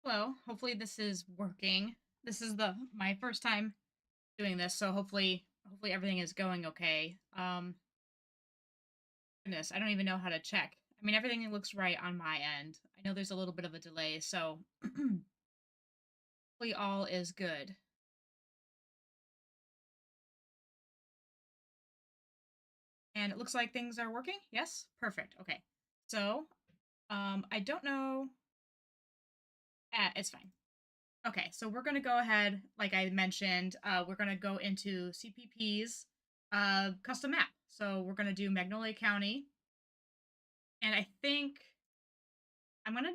Hello. Hopefully this is working. This is the my first time doing this, so hopefully everything is going okay. Goodness, I don't even know how to check. I mean, everything looks right on my end. I know there's a little bit of a delay, so hopefully all is good. And it looks like things are working. Yes? Perfect. Okay. So, I don't know. It's fine. Okay, so we're gonna go ahead, like I mentioned, we're gonna go into CPP's custom map. So we're gonna do Magnolia County, and I think I'm gonna.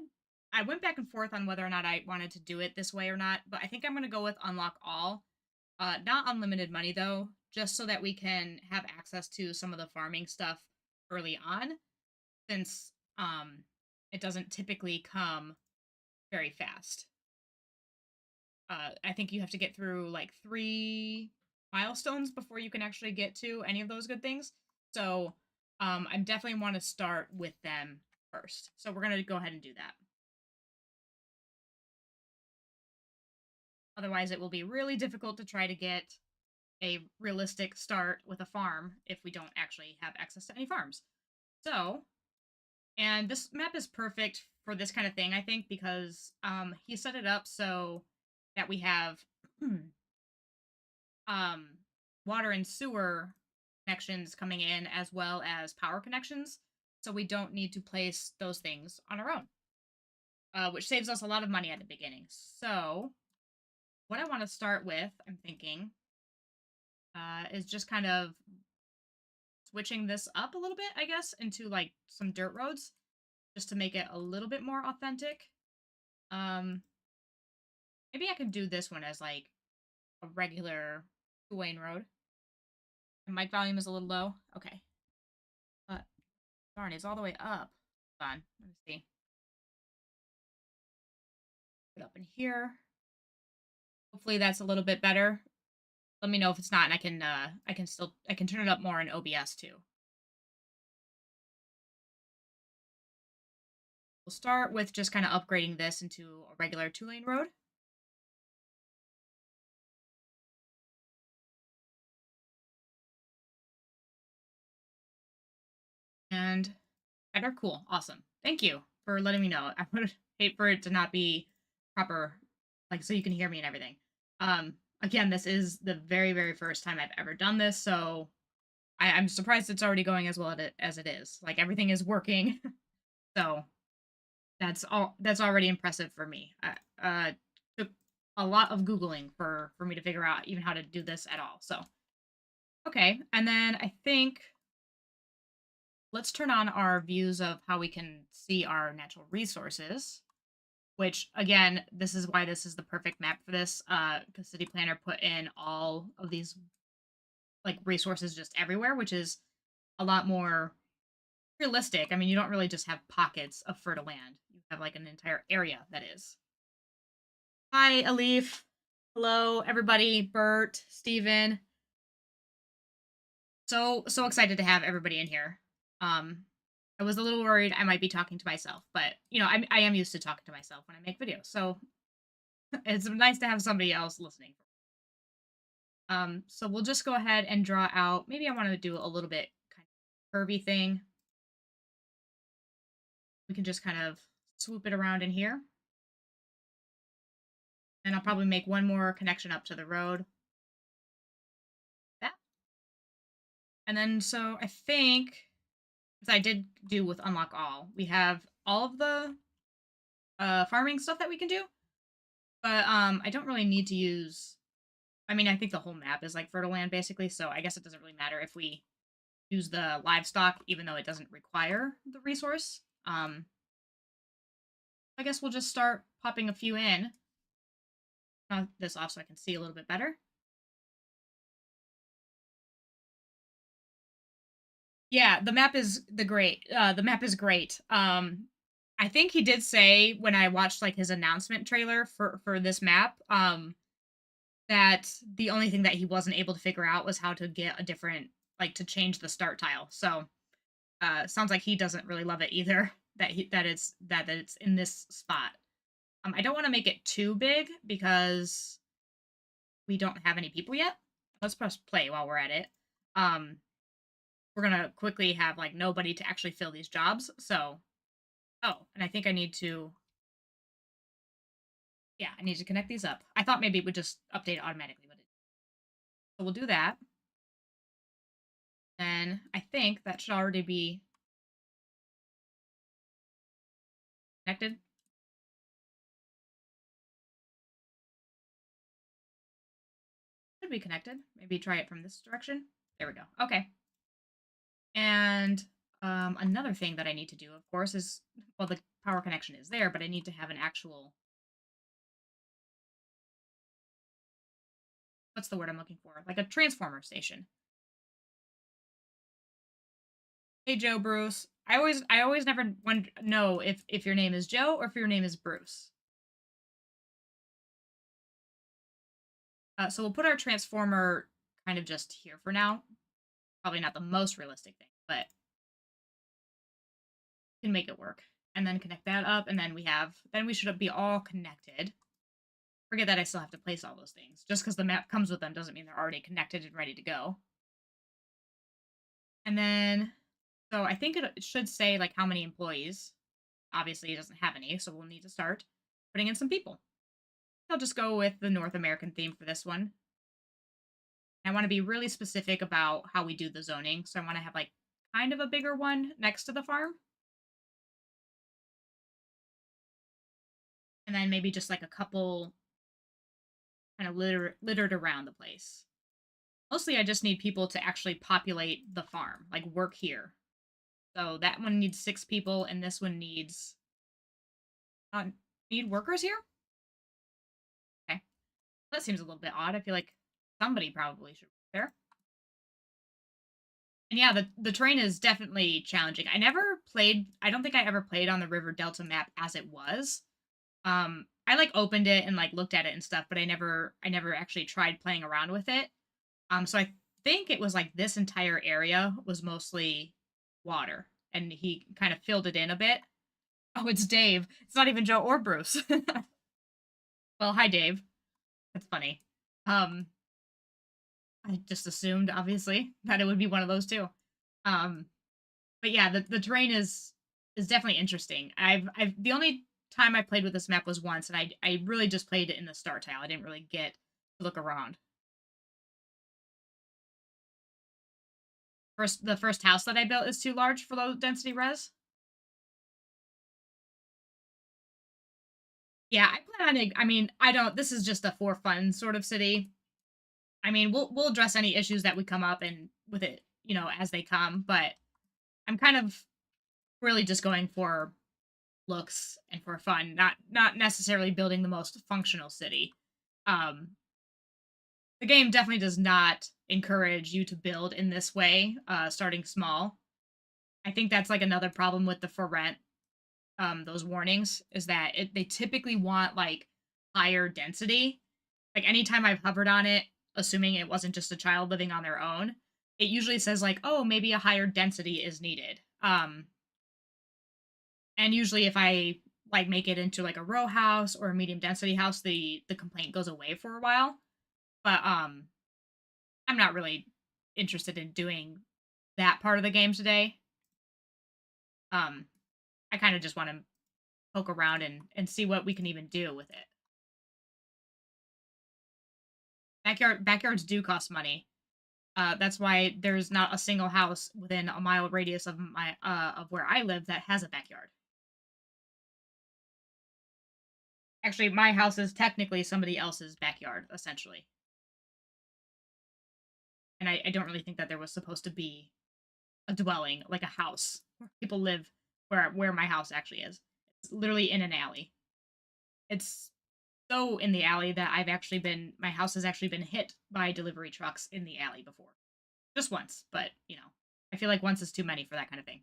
I went back and forth on whether or not I wanted to do it this way or not, but I think I'm gonna go with unlock all. Not unlimited money though, just so that we can have access to some of the farming stuff early on, since it doesn't typically come very fast. I think you have to get through like 3 milestones before you can actually get to any of those good things. So I definitely want to start with them first. So we're gonna go ahead and do that. Otherwise, it will be really difficult to try to get a realistic start with a farm if we don't actually have access to any farms. So, and this map is perfect for this kind of thing, I think, because he set it up so that we have um, water and sewer connections coming in as well as power connections. So we don't need to place those things on our own, which saves us a lot of money at the beginning. So, what I want to start with, I'm thinking, is just kind of switching this up a little bit, I guess, into like some dirt roads just to make it a little bit more authentic. Um, Maybe I could do this one as like a regular two-lane road. The mic volume is a little low. Okay. But darn, it's all the way up. Hold on. Let me see. Put it up in here. Hopefully that's a little bit better. Let me know if it's not, and I can turn it up more in OBS too. We'll start with just kind of upgrading this into a regular two-lane road. And better, cool, awesome. Thank you for letting me know. I would hate for it to not be proper, like so you can hear me and everything. Again, this is the very, very first time I've ever done this, so I'm surprised it's already going as well as it is. Like everything is working, so that's already impressive for me. Took a lot of googling for me to figure out even how to do this at all. So okay, and then I think let's turn on our views of how we can see our natural resources. Which again, this is why this is the perfect map for this. Because City Planner put in all of these like resources just everywhere, which is a lot more realistic. I mean, you don't really just have pockets of fertile land. You have like an entire area that is. Hi, Alif. Hello, everybody. Bert, Steven. So excited to have everybody in here. I was a little worried I might be talking to myself, but you know, I am used to talking to myself when I make videos, so it's nice to have somebody else listening. So we'll just go ahead and draw out. Maybe I want to do a little bit kind of curvy thing. We can just kind of swoop it around in here. And I'll probably make one more connection up to the road. That. And then so I think, as I did do with unlock all, we have all of the farming stuff that we can do. But I don't really need to use. I mean, I think the whole map is like fertile land basically, so I guess it doesn't really matter if we use the livestock, even though it doesn't require the resource. I guess we'll just start popping a few in. Turn this off so I can see a little bit better. Yeah, the map is the map is great. I think he did say when I watched like his announcement trailer for this map, that the only thing that he wasn't able to figure out was how to get a different like to change the start tile. So sounds like he doesn't really love it either that it's in this spot. I don't want to make it too big because we don't have any people yet. Let's press play while we're at it. Um, we're gonna quickly have like nobody to actually fill these jobs. So, oh, and I think I need to, yeah, I need to connect these up. I thought maybe it would just update automatically, but so we'll do that. And I think that should already be connected. Should be connected. Maybe try it from this direction. There we go. Okay. And another thing that I need to do, of course, is well, the power connection is there, but I need to have an actual what's the word I'm looking for? Like a transformer station. Hey Joe Bruce. I always never know if your name is Joe or if your name is Bruce. So we'll put our transformer kind of just here for now. Probably not the most realistic thing, but can make it work. And then connect that up, and then we should be all connected. Forget that I still have to place all those things. Just because the map comes with them doesn't mean they're already connected and ready to go. And then, so I think it should say like how many employees. Obviously, it doesn't have any, so we'll need to start putting in some people. I'll just go with the North American theme for this one. I want to be really specific about how we do the zoning. So I want to have like kind of a bigger one next to the farm. And then maybe just like a couple kind of littered around the place. Mostly I just need people to actually populate the farm, like work here. So that one needs 6 people, and this one needs uh, need workers here? Okay. That seems a little bit odd. I feel like somebody probably should work there. And yeah, the terrain is definitely challenging. I don't think I ever played on the River Delta map as it was. I like opened it and like looked at it and stuff, but I never actually tried playing around with it. So I think it was like this entire area was mostly water, and he kind of filled it in a bit. Oh, it's Dave. It's not even Joe or Bruce. Well, hi Dave. That's funny. Um, I just assumed obviously that it would be one of those two. Um, but yeah, the terrain is definitely interesting. I've the only time I played with this map was once, and I really just played it in the start tile. I didn't really get to look around. The first house that I built is too large for low density res. Yeah, I plan on it. I mean, I don't. This is just a for fun sort of city. I mean, we'll address any issues that would come up and with it, as they come. But I'm kind of really just going for looks and for fun, not necessarily building the most functional city. Um, the game definitely does not encourage you to build in this way, starting small. I think that's like another problem with the for rent those warnings is that they typically want like higher density. Like anytime I've hovered on it, assuming it wasn't just a child living on their own, it usually says like, oh, maybe a higher density is needed. And usually if I like make it into like a row house or a medium density house, the complaint goes away for a while. But I'm not really interested in doing that part of the game today. Um, I kind of just want to poke around and see what we can even do with it. Backyards do cost money. That's why there's not a single house within a mile radius of my of where I live that has a backyard. Actually, my house is technically somebody else's backyard, essentially. And I don't really think that there was supposed to be a dwelling, like a house where people live where my house actually is. It's literally in an alley. It's so in the alley that my house has actually been hit by delivery trucks in the alley before. Just once, but I feel like once is too many for that kind of thing.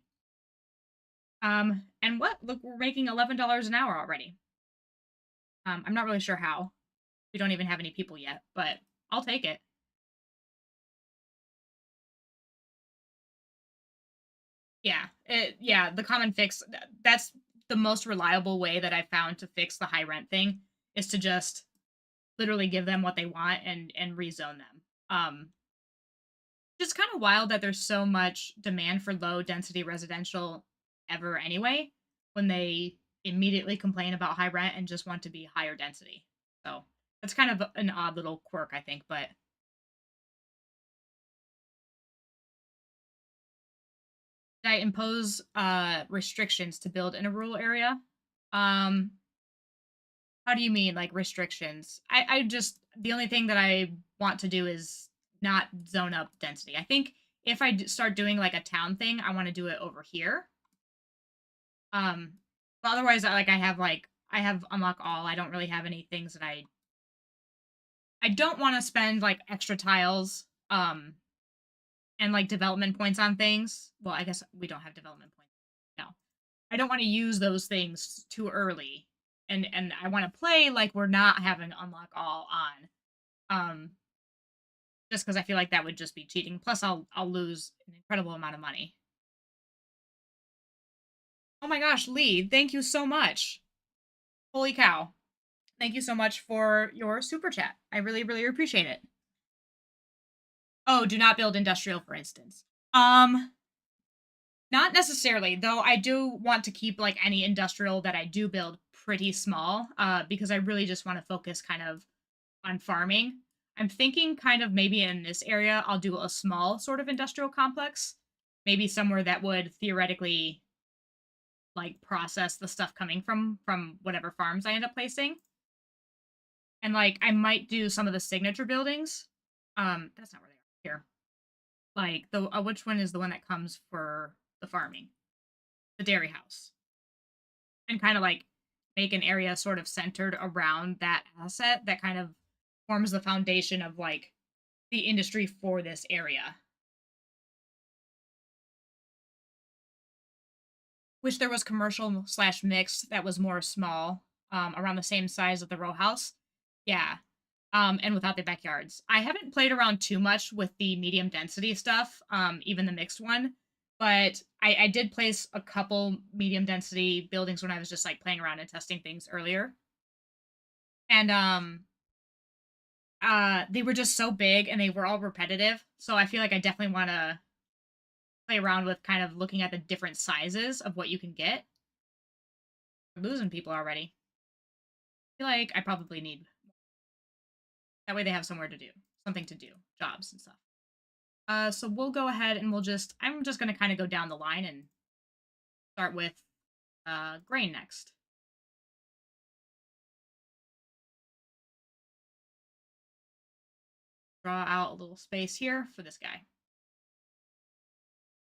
And what? Look, we're making $11 an hour already. I'm not really sure how. We don't even have any people yet, but I'll take it. Yeah, the common fix. That's the most reliable way that I found to fix the high rent thing is to just literally give them what they want and rezone them. Just kind of wild that there's so much demand for low density residential ever anyway, when they immediately complain about high rent and just want to be higher density. So that's kind of an odd little quirk, I think. But I impose restrictions to build in a rural area. Um, how do you mean, like restrictions? I just the only thing that I want to do is not zone up density. I think if start doing like a town thing, I want to do it over here. But otherwise, I have unlock all. I don't really have any things that I don't want to spend like extra tiles and like development points on things. Well, I guess we don't have development points. No. I don't want to use those things too early. And I want to play like we're not having unlock all on. Just cuz I feel like that would just be cheating. Plus I'll lose an incredible amount of money. Oh my gosh, Lee, thank you so much. Holy cow. Thank you so much for your super chat. I really, really appreciate it. Oh, do not build industrial, for instance. Not necessarily, though I do want to keep like any industrial that I do build pretty small, because I really just want to focus kind of on farming. I'm thinking kind of maybe in this area I'll do a small sort of industrial complex, maybe somewhere that would theoretically like process the stuff coming from whatever farms I end up placing. And like I might do some of the signature buildings. That's not where they are here. Like the which one is the one that comes for the farming? The dairy house. And kind of like make an area sort of centered around that asset that kind of forms the foundation of like the industry for this area. Wish there was commercial slash mixed that was more small, around the same size of the row house. Yeah. And without the backyards. I haven't played around too much with the medium density stuff, even the mixed one. But I did place a couple medium density buildings when I was just like playing around and testing things earlier. And they were just so big and they were all repetitive. So I feel like I definitely want to play around with kind of looking at the different sizes of what you can get. We're losing people already. I feel like I probably need that way they have somewhere to do, something to do, jobs and stuff. So we'll go ahead and I'm just going to kind of go down the line and start with grain next. Draw out a little space here for this guy.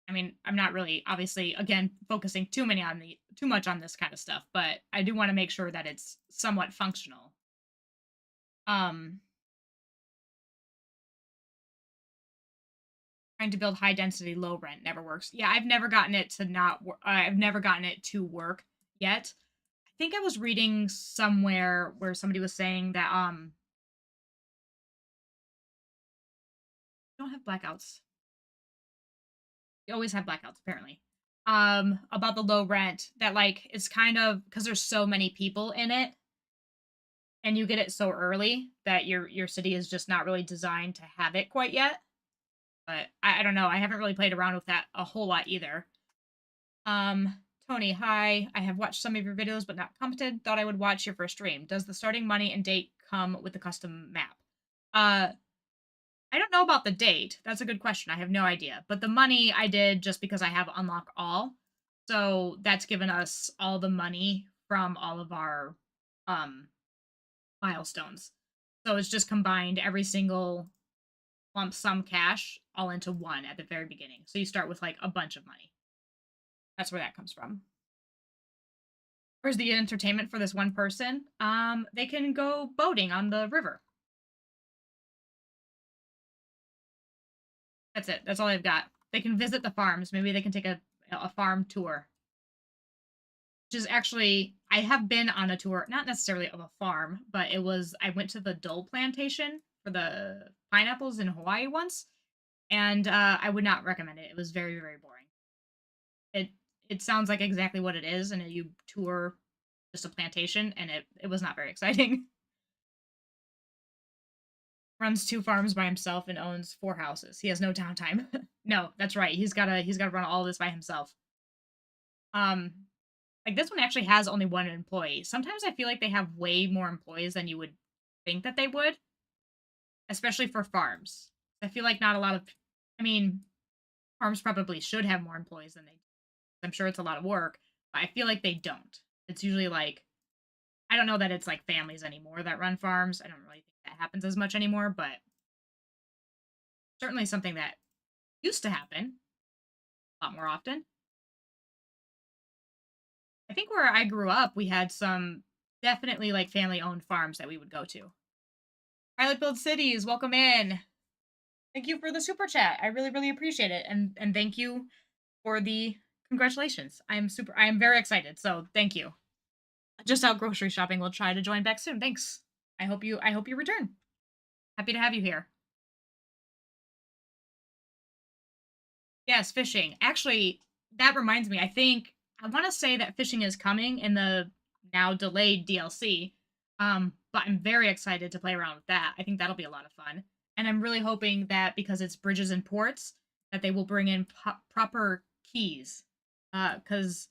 I mean, I'm not really obviously again focusing too much on this kind of stuff, but I do want to make sure that it's somewhat functional. Trying to build high density, low rent never works. Yeah, I've never gotten it to I've never gotten it to work yet. I think I was reading somewhere where somebody was saying that you don't have blackouts. You always have blackouts apparently. About the low rent that like it's kind of because there's so many people in it and you get it so early that your city is just not really designed to have it quite yet. But I don't know. I haven't really played around with that a whole lot either. Tony, hi. I have watched some of your videos, but not commented. Thought I would watch your first stream. Does the starting money and date come with the custom map? I don't know about the date. That's a good question. I have no idea. But the money I did just because I have unlock all. So that's given us all the money from all of our milestones. So it's just combined every single lump sum cash all into one at the very beginning. So you start with like a bunch of money. That's where that comes from. Where's the entertainment for this one person? They can go boating on the river. That's it. That's all they've got. They can visit the farms. Maybe they can take a farm tour. Which is actually, I have been on a tour, not necessarily of a farm, but I went to the Dole plantation for the pineapples in Hawaii once, and I would not recommend it. It was very, very boring. it sounds like exactly what it is, and you tour just a plantation, and it was not very exciting. Runs 2 farms by himself and owns 4 houses. He has no downtime. No, that's right. He's gotta run all this by himself. Um, like, this one actually has only 1 employee. Sometimes I feel like they have way more employees than you would think that they would, especially for farms. I feel like not a lot of I mean, farms probably should have more employees than they do. I'm sure it's a lot of work, but I feel like they don't. It's usually like I don't know that it's like families anymore that run farms. I don't really think that happens as much anymore, but certainly something that used to happen a lot more often. I think where I grew up, we had some definitely like family owned farms that we would go to. Pilot Build Cities, welcome in. Thank you for the super chat. I really, really appreciate it. And thank you for the congratulations. I am very excited. So thank you. Just out grocery shopping. We'll try to join back soon. Thanks. I hope you return. Happy to have you here. Yes, fishing. Actually, that reminds me. I want to say that fishing is coming in the now delayed DLC. But I'm very excited to play around with that. I think that'll be a lot of fun. And I'm really hoping that because it's bridges and ports, that they will bring in proper keys. Because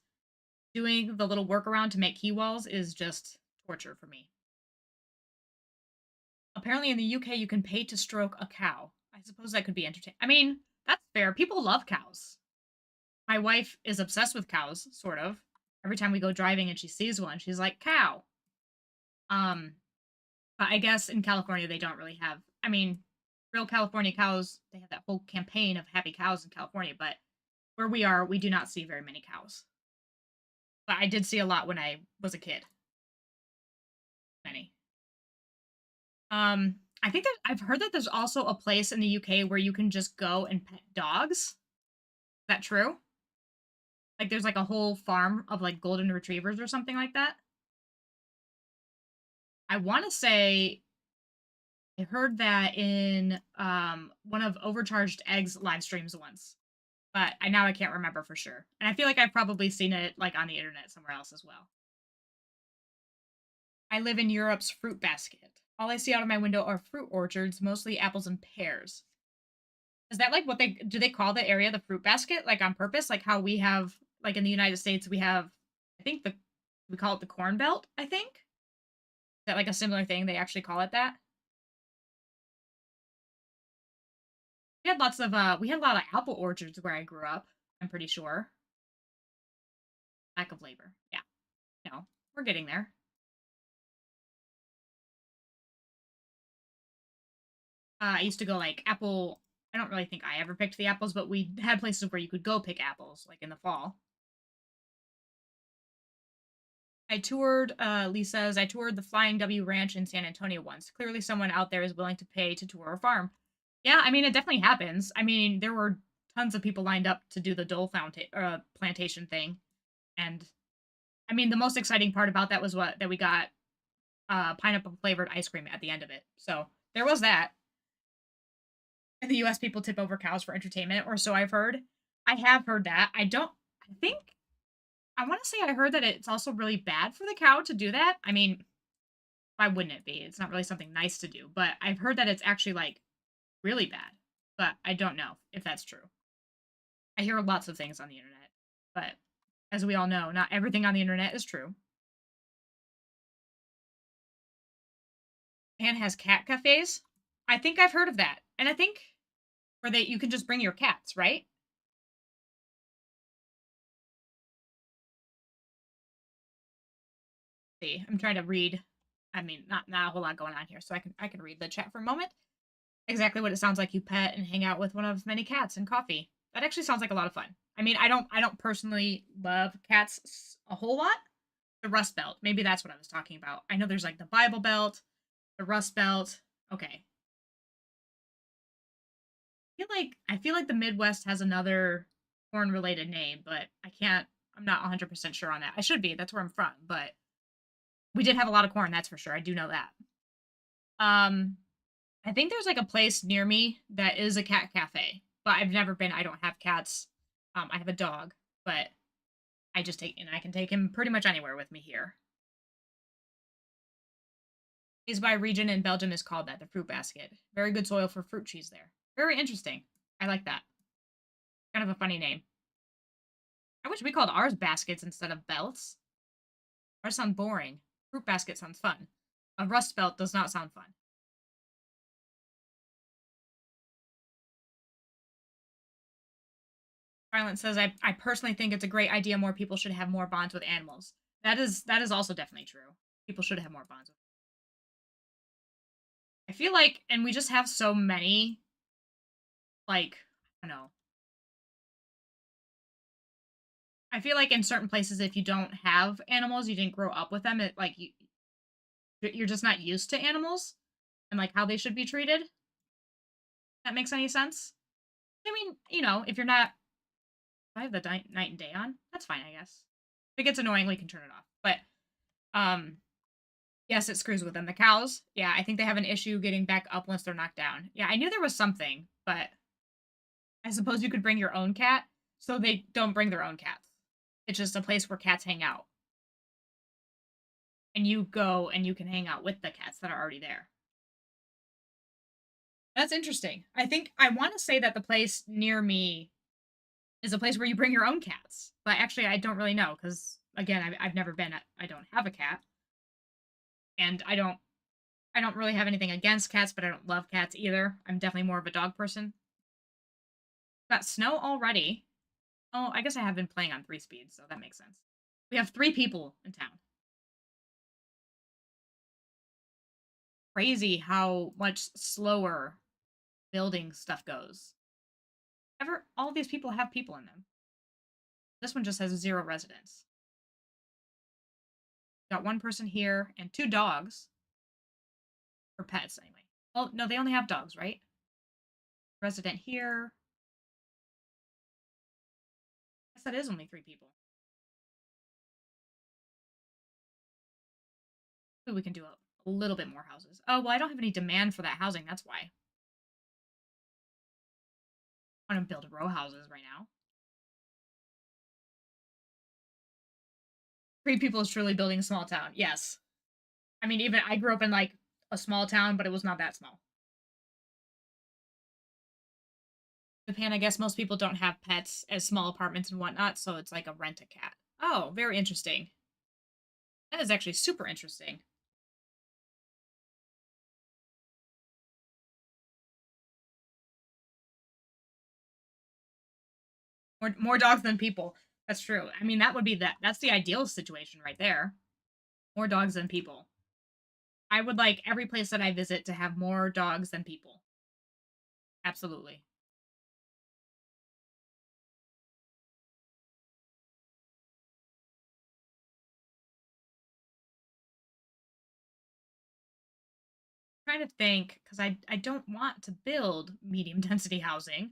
doing the little workaround to make key walls is just torture for me. Apparently, in the UK, you can pay to stroke a cow. I suppose that could be entertaining. I mean, that's fair. People love cows. My wife is obsessed with cows, sort of. Every time we go driving and she sees one, she's like, cow. Um, but I guess in California they don't really have I mean, real California cows, they have that whole campaign of happy cows in California, but where we are, we do not see very many cows. But I did see a lot when I was a kid. Many. I think that I've heard that there's also a place in the UK where you can just go and pet dogs. Is that true? Like there's like a whole farm of like golden retrievers or something like that. I want to say I heard that in one of Overcharged Eggs live streams once, but I can't remember for sure. And I feel like I've probably seen it like on the internet somewhere else as well. I live in Europe's fruit basket. All I see out of my window are fruit orchards, mostly apples and pears. Is that like what they do? They call the area the fruit basket, like on purpose, like how we have, like in the United States, we have, I think we call it the Corn Belt. I think is that like a similar thing. They actually call it that. We had a lot of apple orchards where I grew up. I'm pretty sure. Lack of labor. Yeah. No, we're getting there. I used to go like apple. I don't really think I ever picked the apples, but we had places where you could go pick apples, like in the fall. Lee says, I toured the Flying W Ranch in San Antonio once. Clearly, someone out there is willing to pay to tour a farm. Yeah, I mean, it definitely happens. I mean, there were tons of people lined up to do the plantation thing. And I mean, the most exciting part about that was that we got pineapple flavored ice cream at the end of it. So there was that. In the US, people tip over cows for entertainment, or so I've heard. I have heard that. I think, I want to say I heard that it's also really bad for the cow to do that. I mean, why wouldn't it be? It's not really something nice to do, but I've heard that it's actually like really bad. But I don't know if that's true. I hear lots of things on the internet, but as we all know, not everything on the internet is true. Japan has cat cafes. I think I've heard of that. And I think where you can just bring your cats, right? See, I'm trying to read. I mean, not a whole lot going on here, so I can read the chat for a moment. Exactly what it sounds like. You pet and hang out with one of many cats and coffee. That actually sounds like a lot of fun. I mean, I don't personally love cats a whole lot. The Rust Belt, maybe that's what I was talking about. I know there's like the Bible Belt, the Rust Belt. Okay, I feel like the Midwest has another corn related name, but I can't. I'm not 100% sure on that. I should be. That's where I'm from, but we did have a lot of corn. That's for sure. I do know that. Um, I think there's like a place near me that is a cat cafe, but I've never been. I don't have cats. I have a dog, but I can take him pretty much anywhere with me here. Is by region in Belgium is called that, the fruit basket. Very good soil for fruit trees there. Very interesting. I like that. Kind of a funny name. I wish we called ours baskets instead of belts. Ours sound boring. Fruit basket sounds fun. A rust belt does not sound fun. Silent says, I personally think it's a great idea. More people should have more bonds with animals. That is also definitely true. People should have more bonds with. I feel like, and we just have so many, like, I don't know. I feel like in certain places, if you don't have animals, you didn't grow up with them, it like you're just not used to animals and like how they should be treated. That makes any sense? I mean, if you're not, if I have the night and day on, that's fine, I guess. If it gets annoying, we can turn it off. But yes, it screws with them. The cows, yeah, I think they have an issue getting back up once they're knocked down. Yeah, I knew there was something, but I suppose you could bring your own cat, so they don't bring their own cats. It's just a place where cats hang out. And you go and you can hang out with the cats that are already there. That's interesting. I think I want to say that the place near me is a place where you bring your own cats, but actually I don't really know because again I've never been. I don't have a cat, and I don't really have anything against cats, but I don't love cats either. I'm definitely more of a dog person. Got snow already. Oh, I guess I have been playing on 3 speeds, so that makes sense. We have 3 people in town. Crazy how much slower building stuff goes. All these people have people in them. This one just has 0 residents. Got 1 person here and 2 dogs. Or pets, anyway. Oh, no, they only have dogs, right? Resident here. I guess that is only 3 people. Ooh, we can do a little bit more houses. Oh, well, I don't have any demand for that housing. That's why. I want to build row houses right now. 3 people is truly building a small town. Yes. I mean, even I grew up in like a small town, but it was not that small. Japan, I guess most people don't have pets as small apartments and whatnot, so it's like a rent-a-cat. Oh, very interesting. That is actually super interesting. More dogs than people. That's true. I mean, that's the ideal situation right there. More dogs than people. I would like every place that I visit to have more dogs than people. Absolutely. I'm trying to think because I don't want to build medium density housing.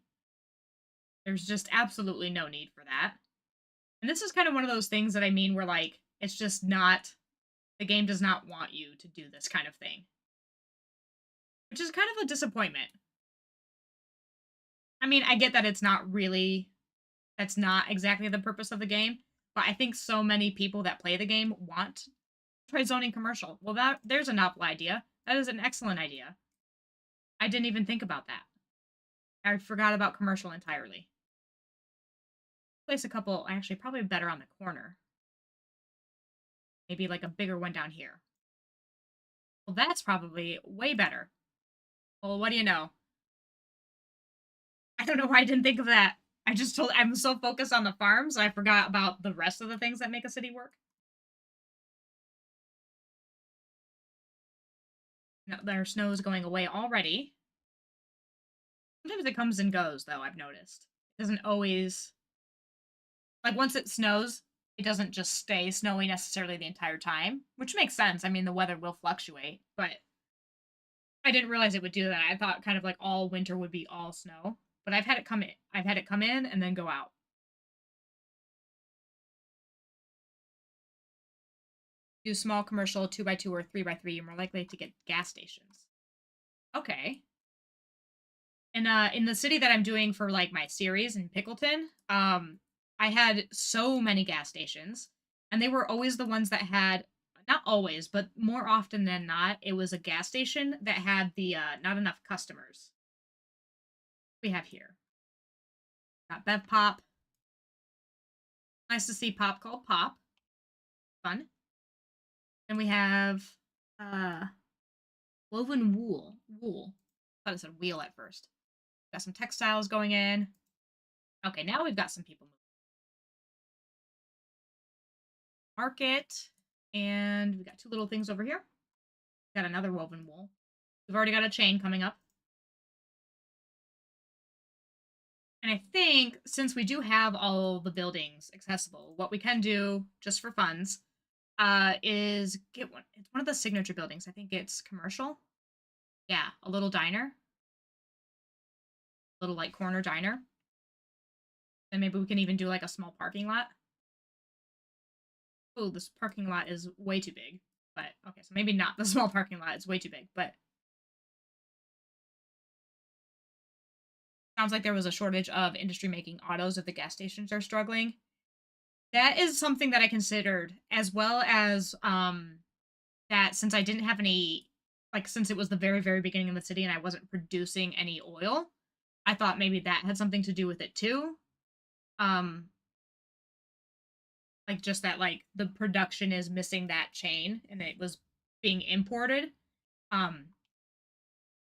There's just absolutely no need for that. And this is kind of one of those things that I mean where like it's just not the game does not want you to do this kind of thing. Which is kind of a disappointment. I mean, I get that it's not really that's not exactly the purpose of the game, but I think so many people that play the game want to try zoning commercial. Well, there's a novel idea. That is an excellent idea. I didn't even think about that. I forgot about commercial entirely. Place a couple, actually, probably better on the corner. Maybe like a bigger one down here. Well, that's probably way better. Well, what do you know? I don't know why I didn't think of that. I'm so focused on the farms, I forgot about the rest of the things that make a city work. No, their snow is going away already. Sometimes it comes and goes, though, I've noticed. It doesn't always. Like, once it snows, it doesn't just stay snowy necessarily the entire time, which makes sense. I mean, the weather will fluctuate, but I didn't realize it would do that. I thought kind of like all winter would be all snow, but I've had it come in. I've had it come in and then go out. Do small commercial 2x2 or 3x3, you're more likely to get gas stations. Okay. In the city that I'm doing for like my series in Pickleton, I had so many gas stations, and they were always the ones that had, not always, but more often than not, it was a gas station that had the not enough customers. We have here. Got Bev Pop. Nice to see Pop called Pop. Fun. Then we have uh woven wool. Wool. Thought it said wheel at first. Got some textiles going in. Okay, now we've got some people moving. Market. And we got two little things over here. Got another woven wool. We've already got a chain coming up. And I think since we do have all the buildings accessible, what we can do just for funds is get one. It's one of the signature buildings. I think it's commercial. Yeah, a little diner, little like corner diner. And maybe we can even do like a small parking lot. Oh, this parking lot is way too big. But okay, so maybe not the small parking lot. It's way too big. But sounds like there was a shortage of industry making autos if the gas stations are struggling. That is something that I considered, as well as that since I didn't have any, like, since it was the very, very beginning of the city and I wasn't producing any oil, I thought maybe that had something to do with it too. Um, like just that, like the production is missing that chain and it was being imported. Um,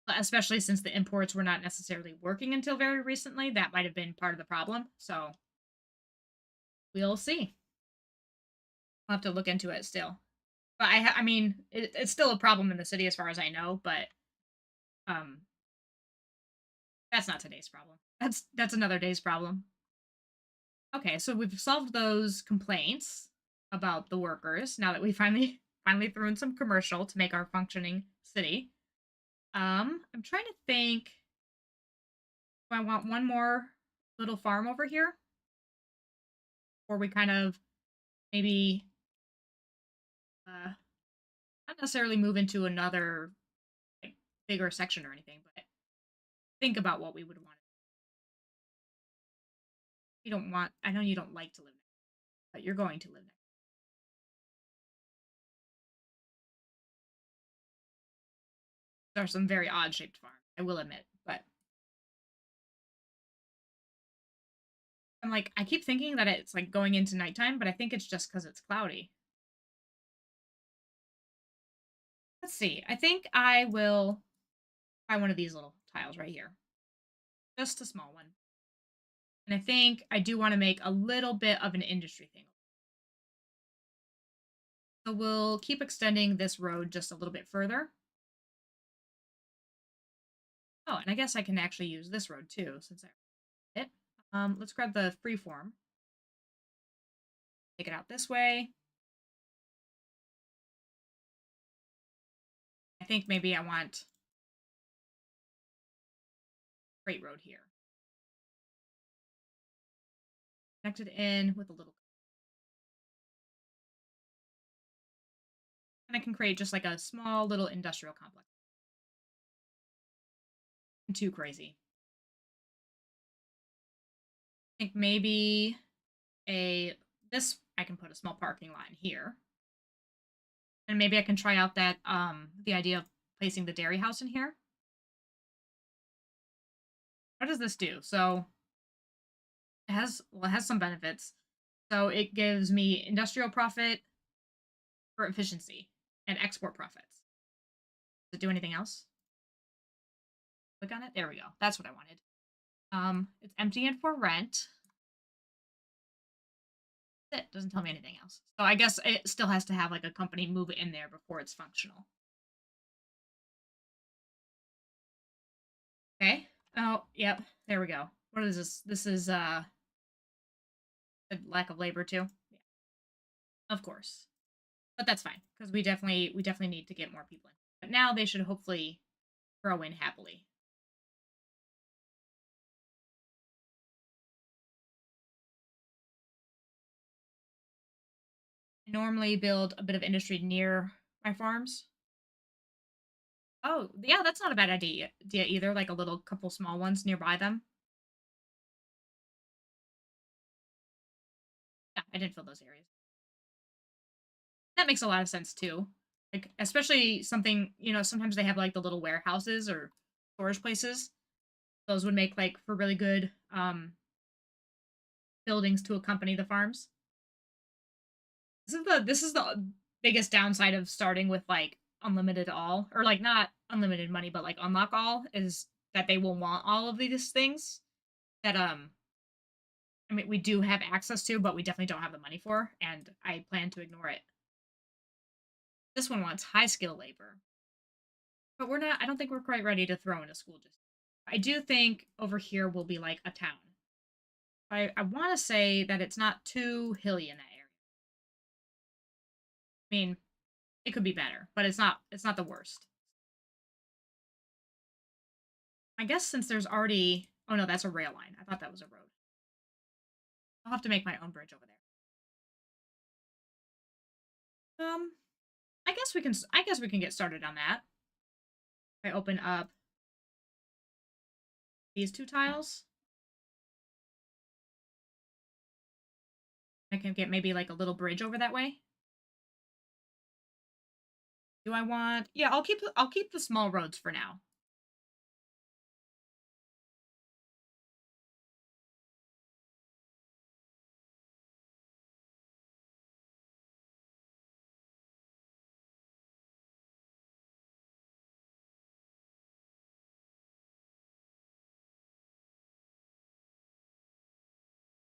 especially since the imports were not necessarily working until very recently, that might have been part of the problem. So we'll see. I'll have to look into it still. But I mean, it's still a problem in the city as far as I know. But um, that's not today's problem. That's another day's problem. Okay, so we've solved those complaints about the workers. Now that we finally threw in some commercial to make our functioning city. I'm trying to think. Do I want one more little farm over here, or we kind of maybe not necessarily move into another like bigger section or anything, but think about what we would want. You don't want. I know you don't like to live next, but you're going to live next. There are some very odd shaped farms, I will admit, but I'm like I keep thinking that it's like going into nighttime, but I think it's just because it's cloudy. Let's see. I think I will buy one of these little tiles right here, just a small one. And I think I do want to make a little bit of an industry thing. So we'll keep extending this road just a little bit further. Oh, and I guess I can actually use this road too, since I it. Let's grab the freeform. Take it out this way. I think maybe I want freight road here. Connected in with a little. And I can create just like a small little industrial complex. Too crazy. I think maybe this I can put a small parking lot in here. And maybe I can try out that the idea of placing the dairy house in here. What does this do? So it has some benefits. So it gives me industrial profit for efficiency and export profits. Does it do anything else? Click on it. There we go. That's what I wanted. It's empty and for rent. It doesn't tell me anything else. So I guess it still has to have like a company move it in there before it's functional. Okay. Oh, yep. There we go. What is this? This is a lack of labor too. Yeah. Of course. But that's fine because we definitely need to get more people in. But now they should hopefully grow in happily. I normally build a bit of industry near my farms. Oh, yeah, that's not a bad idea either. Like a little couple small ones nearby them. I didn't fill those areas. That makes a lot of sense too. Like especially something, sometimes they have like the little warehouses or storage places. Those would make like for really good buildings to accompany the farms. This is the biggest downside of starting with like unlimited all, or like not unlimited money but like unlock all, is that they will want all of these things that I mean we do have access to, but we definitely don't have the money for, and I plan to ignore it. This one wants high skill labor. But I don't think we're quite ready to throw in a school just. I do think over here will be like a town. I want to say that it's not too hilly in that area. I mean, it could be better, but it's not the worst. I guess since there's already, oh no, that's a rail line. I thought that was a road. I'll have to make my own bridge over there. I guess we can get started on that. If I open up these two tiles, I can get maybe like a little bridge over that way. Do I want? Yeah, I'll keep the small roads for now.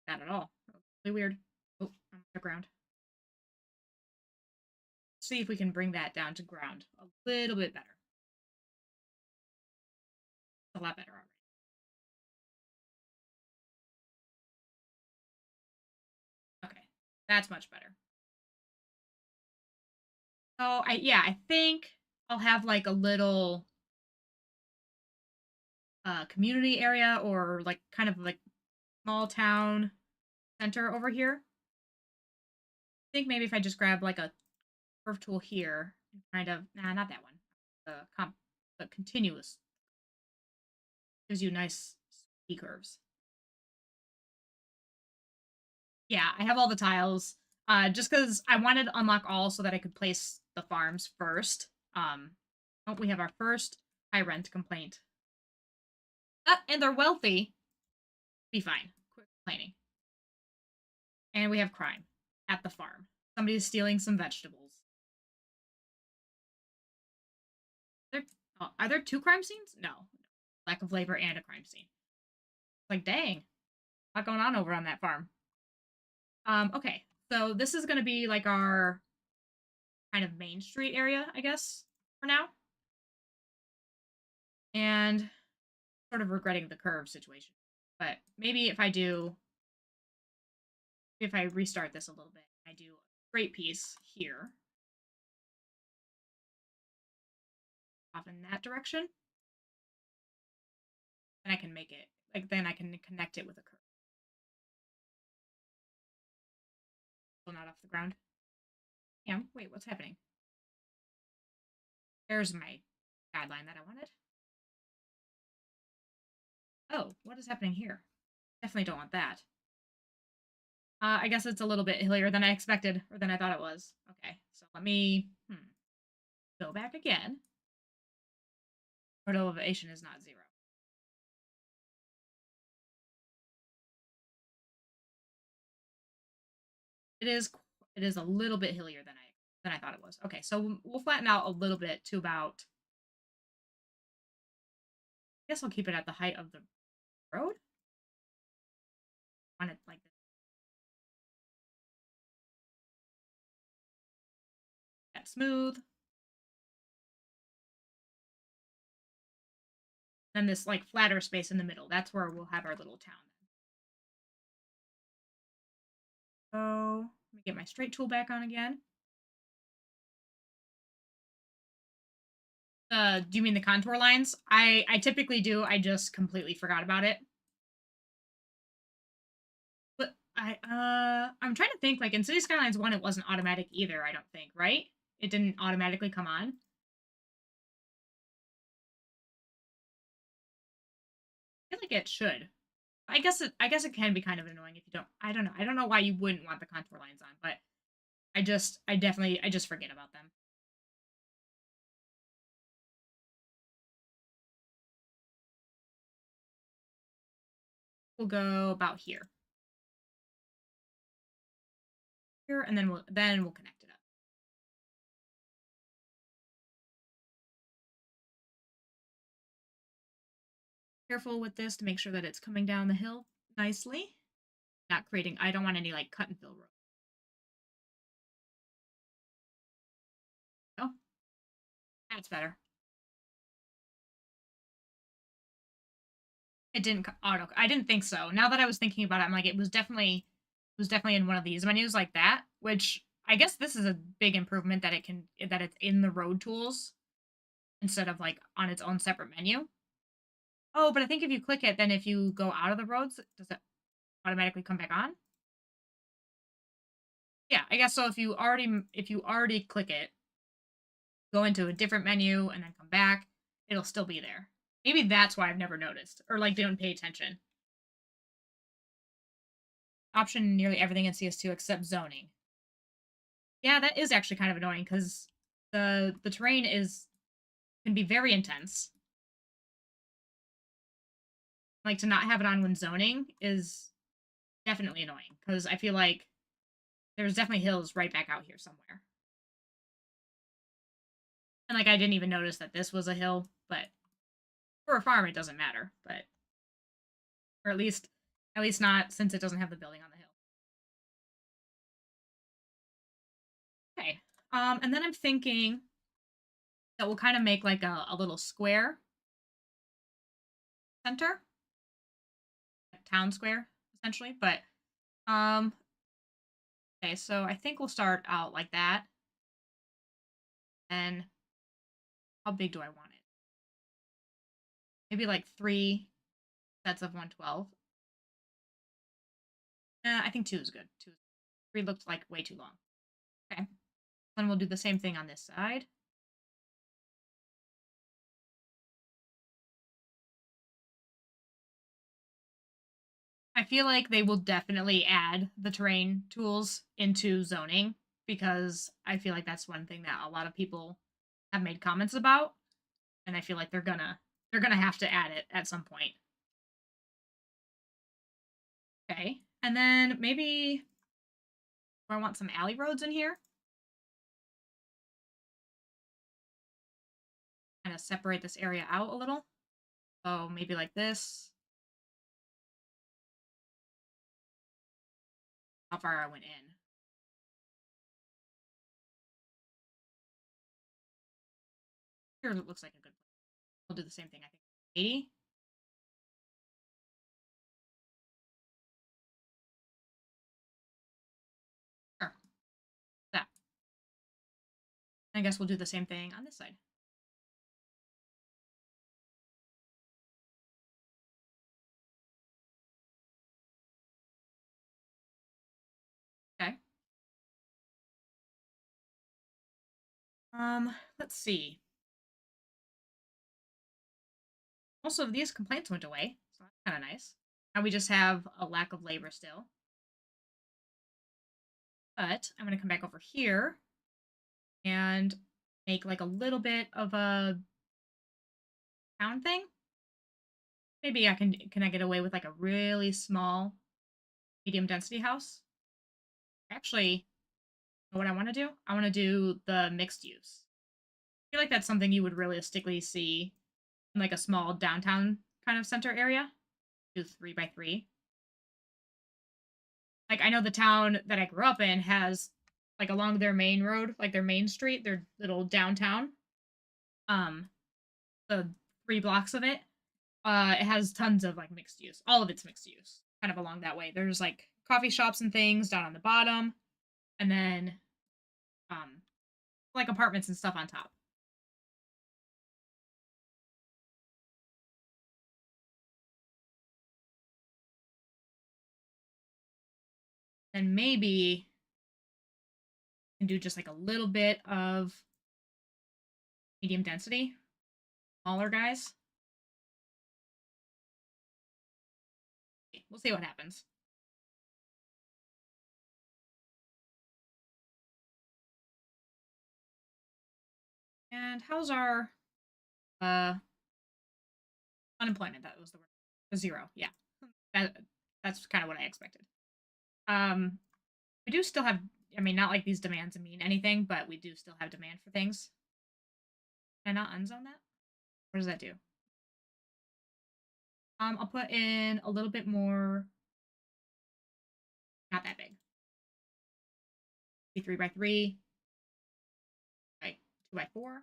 Not at all. Really weird. Oh, I'm underground. See if we can bring that down to ground a little bit better. A lot better already. Okay, that's much better. So I think I'll have like a little community area, or like kind of like small town center over here. I think maybe if I just grab like a curve tool here and kind of not that one. The continuous gives you nice speed curves. Yeah, I have all the tiles. Just because I wanted to unlock all so that I could place the farms first. Oh, we have our first high rent complaint. And they're wealthy. Be fine. Quit complaining. And we have crime at the farm. Somebody's stealing some vegetables. There, are there two crime scenes? No. Lack of labor and a crime scene. Like, dang. A lot going on over on that farm. Okay. So this is going to be like our kind of main street area, I guess, for now. And sort of regretting the curve situation. But maybe if I restart this a little bit, I do a straight piece here. Off in that direction. Then I can make it, then I can connect it with a curve. Still not off the ground. Yeah, wait, what's happening? There's my guideline that I wanted. Oh, what is happening here? Definitely don't want that. I guess it's a little bit hillier than I expected, or than I thought it was. Okay, so let me go back again. Road elevation is not 0. It is a little bit hillier than I thought it was. Okay, so we'll flatten out a little bit to about. I guess I'll keep it at the height of the road. On it like this. That smooth. Then this like flatter space in the middle. That's where we'll have our little town. So let me get my straight tool back on again. Do you mean the contour lines? I typically do. I just completely forgot about it. But I'm trying to think. Like in Cities Skylines 1, it wasn't automatic either. I don't think, right? It didn't automatically come on. I feel like it should. I guess it can be kind of annoying if you don't. I don't know why you wouldn't want the contour lines on, but I just forget about them. We'll go about here, and then we'll connect it up. Careful with this to make sure that it's coming down the hill nicely, not creating. I don't want any like cut and fill road. Oh, that's better. It didn't auto. I didn't think so. Now that I was thinking about it, I'm like, it was definitely in one of these menus like that. Which I guess this is a big improvement that it's in the road tools instead of like on its own separate menu. Oh, but I think if you click it, then if you go out of the roads, does it automatically come back on? Yeah, I guess so. If you already click it, go into a different menu and then come back, it'll still be there. Maybe that's why I've never noticed or like didn't pay attention. Option nearly everything in CS2 except zoning. Yeah, that is actually kind of annoying because the terrain is can be very intense. Like to not have it on when zoning is definitely annoying because I feel like there's definitely hills right back out here somewhere. And like I didn't even notice that this was a hill, but for a farm it doesn't matter. But or at least not since it doesn't have the building on the hill. Okay. And then I'm thinking that we'll kind of make like a little square center, like town square essentially. But um, okay, so I think we'll start out like that. And how big do I want it? Maybe like 3 sets of 112. I think 2 is good. 3 looked like way too long. Okay. Then we'll do the same thing on this side. I feel like they will definitely add the terrain tools into zoning because I feel like that's one thing that a lot of people have made comments about, and I feel like they're gonna have to add it at some point. Okay, and then maybe I want some alley roads in here. Kind of separate this area out a little. So maybe like this. How far I went in. Here it looks like a good place. We'll do the same thing, I think. 80. Sure. That. I guess we'll do the same thing on this side. Okay. Let's see. Most of these complaints went away, so that's kind of nice. Now we just have a lack of labor still. But I'm going to come back over here and make like a little bit of a town thing. Maybe can I get away with like a really small medium density house? Actually, know what I want to do? I want to do the mixed use. I feel like that's something you would realistically see in like a small downtown kind of center area. Do 3x3. Like I know the town that I grew up in has like along their main road, like their main street, their little downtown. Um, the 3 blocks of it. It has tons of like mixed use. All of it's mixed use, kind of along that way. There's like coffee shops and things down on the bottom, and then um, like apartments and stuff on top. And maybe can do just like a little bit of medium density, smaller guys. We'll see what happens. And how's our uh unemployment? That was the word. A 0. Yeah. That that's kind of what I expected. Um we do still have, I mean, not like these demands mean anything, but we do still have demand for things. Can I not unzone that? What does that do? I'll put in a little bit more, not that big. 3 by 3, like 2 by 4.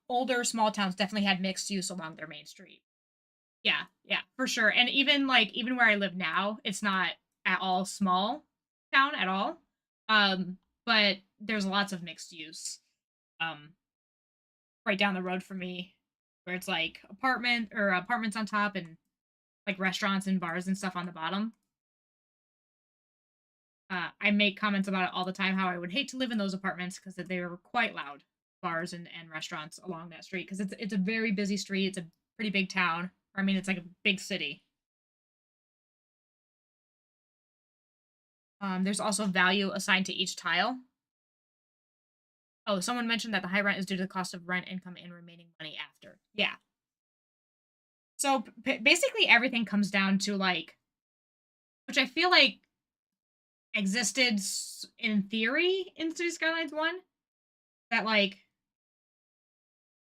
Older small towns definitely had mixed use along their main street. Yeah, yeah, for sure. And even where I live now, it's not at all small town at all. But there's lots of mixed use. Um, right down the road from me, where it's like apartments on top and like restaurants and bars and stuff on the bottom. I make comments about it all the time. How I would hate to live in those apartments because they were quite loud, bars and restaurants along that street because it's a very busy street. It's a pretty big town. Or, I mean, it's like a big city. There's also value assigned to each tile. Oh, someone mentioned that the high rent is due to the cost of rent, income, and remaining money after. Yeah. So basically, everything comes down to like, which I feel like existed in theory in Cities Skylines 1. That like,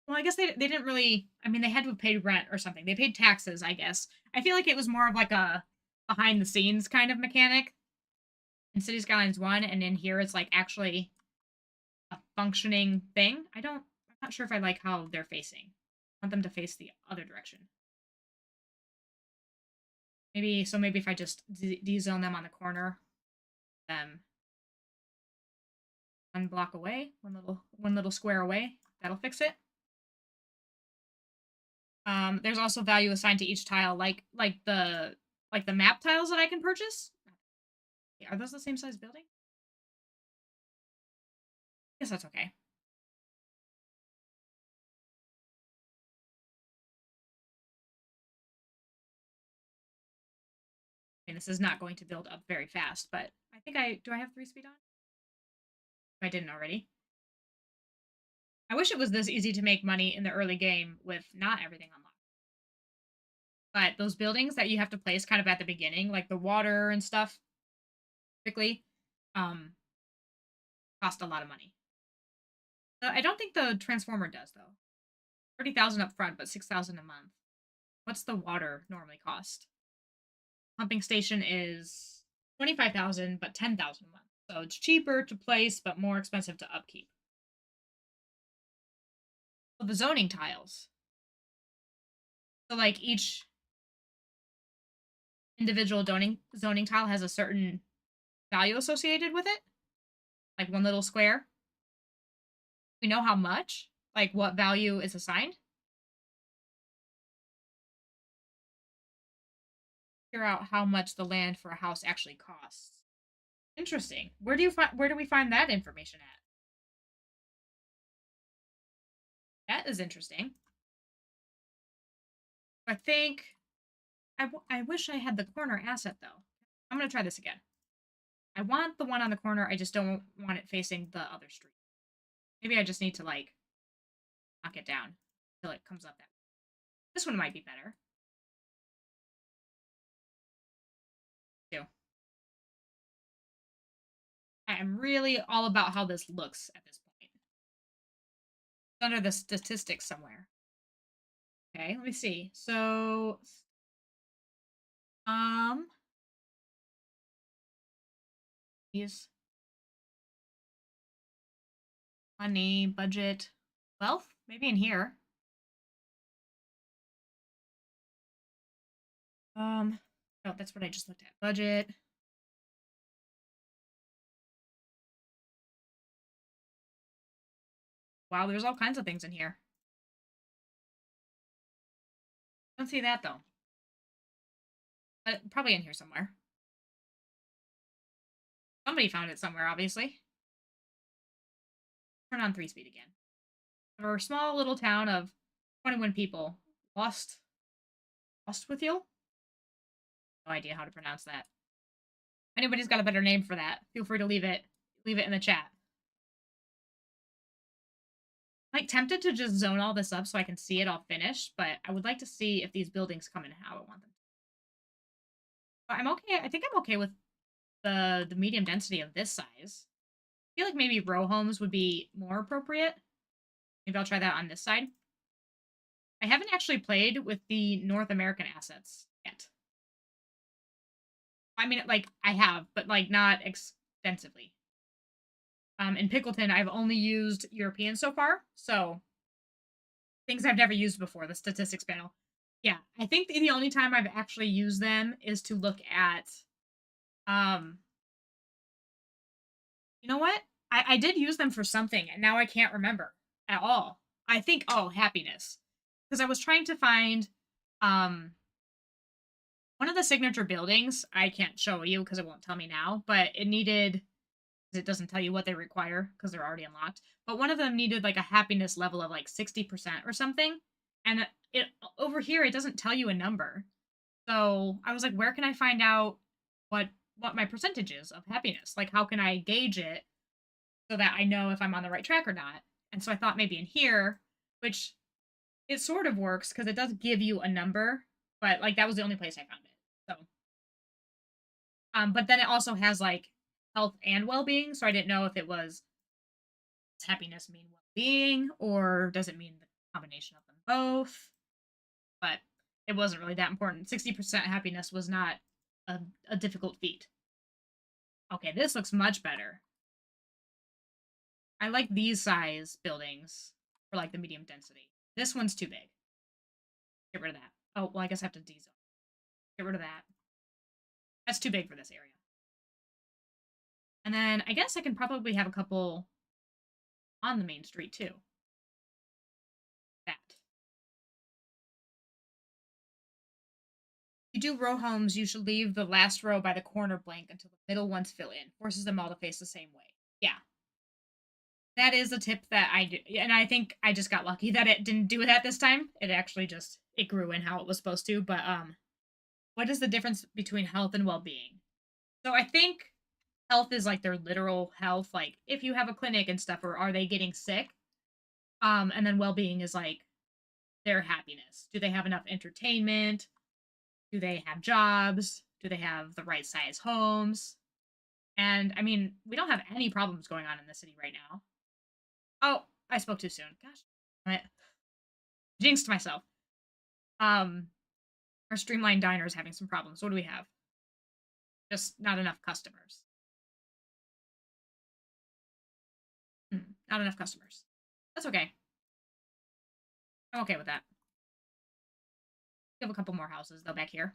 well, I guess they didn't really. I mean, they had to have paid rent or something. They paid taxes, I guess. I feel like it was more of like a behind the scenes kind of mechanic in Cities Skylines 1, and in here it's like actually a functioning thing. I'm not sure if I like how they're facing. I want them to face the other direction. Maybe if I just de-zone them on the corner, them one block away, one little square away, that'll fix it. There's also value assigned to each tile, like the map tiles that I can purchase. Are those the same size building? I guess that's okay. I mean, this is not going to build up very fast, but I think I have 3 speed on? If I didn't already. I wish it was this easy to make money in the early game with not everything unlocked. But those buildings that you have to place kind of at the beginning, like the water and stuff, typically, um, cost a lot of money. I don't think the transformer does though. 30,000 up front, but 6,000 a month. What's the water normally cost? Pumping station is 25,000, but 10,000 a month. So it's cheaper to place, but more expensive to upkeep. So the zoning tiles. So like each individual zoning tile has a certain value associated with it, like one little square. We know how much, like what value is assigned. Figure out how much the land for a house actually costs. Interesting. Where do we find that information at? That is interesting. I think I wish I had the corner asset though. I'm gonna try this again. I want the one on the corner. I just don't want it facing the other street. Maybe I just need to like knock it down until it comes up that way. This one might be better. Too. I am really all about how this looks at this point. It's under the statistics somewhere. Okay, let me see. So, these money, budget, wealth, maybe in here. Oh, that's what I just looked at. Budget. Wow, there's all kinds of things in here. Don't see that though. Probably in here somewhere. Somebody found it somewhere, obviously. Turn on 3 speed again. Our small little town of 21 people lost Ostwithiel? No idea how to pronounce that. Anybody's got a better name for that, feel free to leave it in the chat. I'm like tempted to just zone all this up so I can see it all finished, but I would like to see if these buildings come in how I want them. But I'm okay. I think I'm okay with the medium density of this size. I feel like maybe row homes would be more appropriate. Maybe I'll try that on this side. I haven't actually played with the North American assets yet. I mean, like, I have, but, like, not extensively. In Pickleton, I've only used European so far, so things I've never used before, the statistics panel. Yeah, I think the only time I've actually used them is to look at, um, you know what? I did use them for something, and now I can't remember at all. I think, oh, happiness. Because I was trying to find, um, one of the signature buildings. I can't show you because it won't tell me now, but it doesn't tell you what they require because they're already unlocked. But one of them needed like a happiness level of like 60% or something. And it over here it doesn't tell you a number. So I was like, where can I find out what my percentage is of happiness? Like how can I gauge it so that I know if I'm on the right track or not? And so I thought maybe in here, which it sort of works because it does give you a number, but like that was the only place I found it. So but then it also has like health and well-being, so I didn't know if it was does happiness mean well-being or does it mean the combination of them both? But it wasn't really that important. 60% happiness was not a difficult feat. Okay, this looks much better. I like these size buildings for like the medium density. This one's too big. Get rid of that. Oh, well, I guess I have to dezone. Get rid of that. That's too big for this area. And then I guess I can probably have a couple on the main street too. That. You do row homes, you should leave the last row by the corner blank until the middle ones fill in. Forces them all to face the same way. Yeah. That is a tip that I do. And I think I just got lucky that it didn't do that this time. It actually just it grew in how it was supposed to. But what is the difference between health and well-being? So I think health is like their literal health, like if you have a clinic and stuff, or are they getting sick? And then well-being is like their happiness. Do they have enough entertainment? Do they have jobs? Do they have the right size homes? And I mean, we don't have any problems going on in the city right now. Oh, I spoke too soon. Gosh, I jinxed myself. Our streamlined diner is having some problems. What do we have? Just not enough customers. Not enough customers. That's okay. I'm okay with that. We have a couple more houses though back here.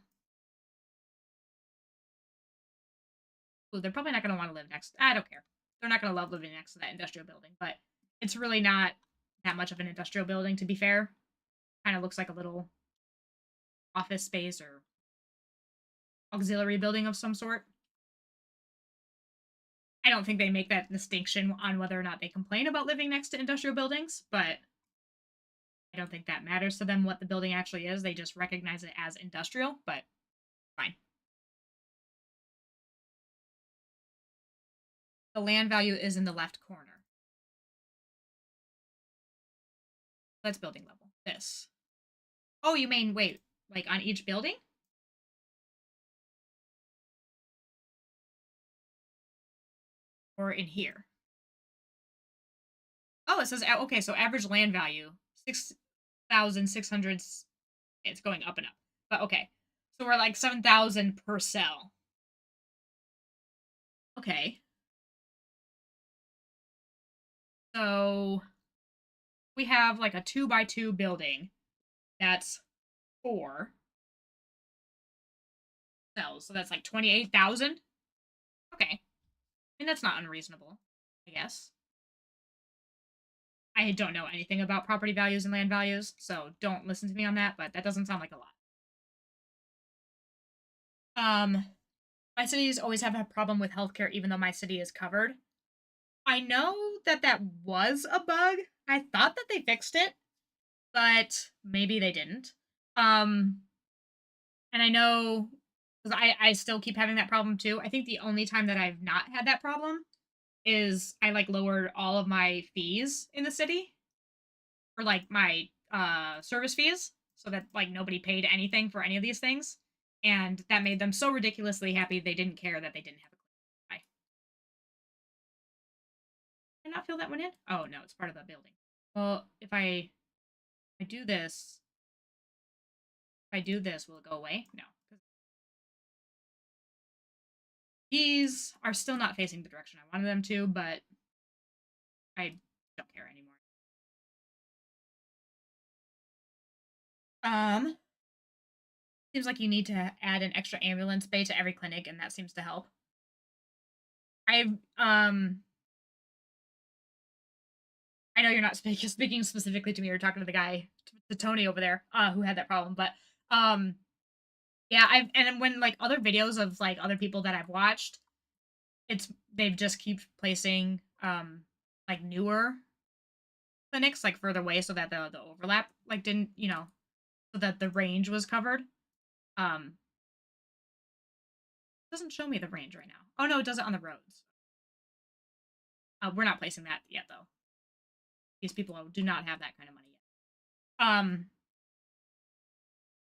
Ooh, they're probably not going to want to live next. I don't care. They're not going to love living next to that industrial building, but it's really not that much of an industrial building, to be fair. Kind of looks like a little office space or auxiliary building of some sort. I don't think they make that distinction on whether or not they complain about living next to industrial buildings, but I don't think that matters to them what the building actually is. They just recognize it as industrial, but fine. The land value is in the left corner. That's building level. This. Oh, you mean, wait, like on each building? Or in here? Oh, it says, okay, so average land value, 6,600. It's going up and up. But okay. So we're like 7,000 per cell. Okay. So we have like a 2x2 building that's 4 cells. So that's like 28,000. Okay. I mean, that's not unreasonable, I guess. I don't know anything about property values and land values, so don't listen to me on that, but that doesn't sound like a lot. My cities always have a problem with healthcare even though my city is covered. I know that that was a bug. I thought that they fixed it, but maybe they didn't. Um And I know because I still keep having that problem too. I think the only time that I've not had that problem is I like lowered all of my fees in the city for like my service fees so that like nobody paid anything for any of these things. And that made them so ridiculously happy they didn't care that they didn't have a clinic. I not fill that one in? Oh no, it's part of the building. Well, if I do this, if I do this, will it go away? No. These are still not facing the direction I wanted them to, but I don't care anymore. Um, Seems like you need to add an extra ambulance bay to every clinic, and that seems to help. I I know you're not speaking specifically to me. You're talking to the guy, to Tony over there, who had that problem. But um, yeah, I've and when like other videos of like other people that I've watched, they've just keep placing like newer clinics like further away so that the overlap like didn't so that the range was covered. Um, doesn't show me the range right now. Oh no, it does it on the roads. We're not placing that yet though. These people do not have that kind of money yet.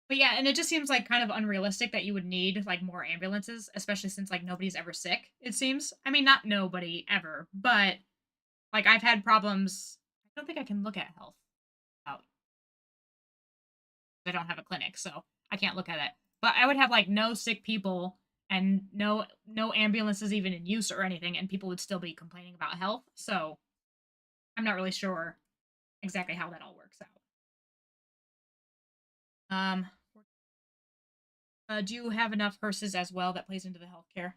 But yeah, and it just seems like kind of unrealistic that you would need like more ambulances, especially since like nobody's ever sick, it seems. I mean, not nobody ever, but like I've had problems. I don't think I can look at health out. I don't have a clinic, so I can't look at it. But I would have like no sick people and no ambulances even in use or anything, and people would still be complaining about health. So I'm not really sure exactly how that all works out. Do you have enough hearses as well that plays into the healthcare?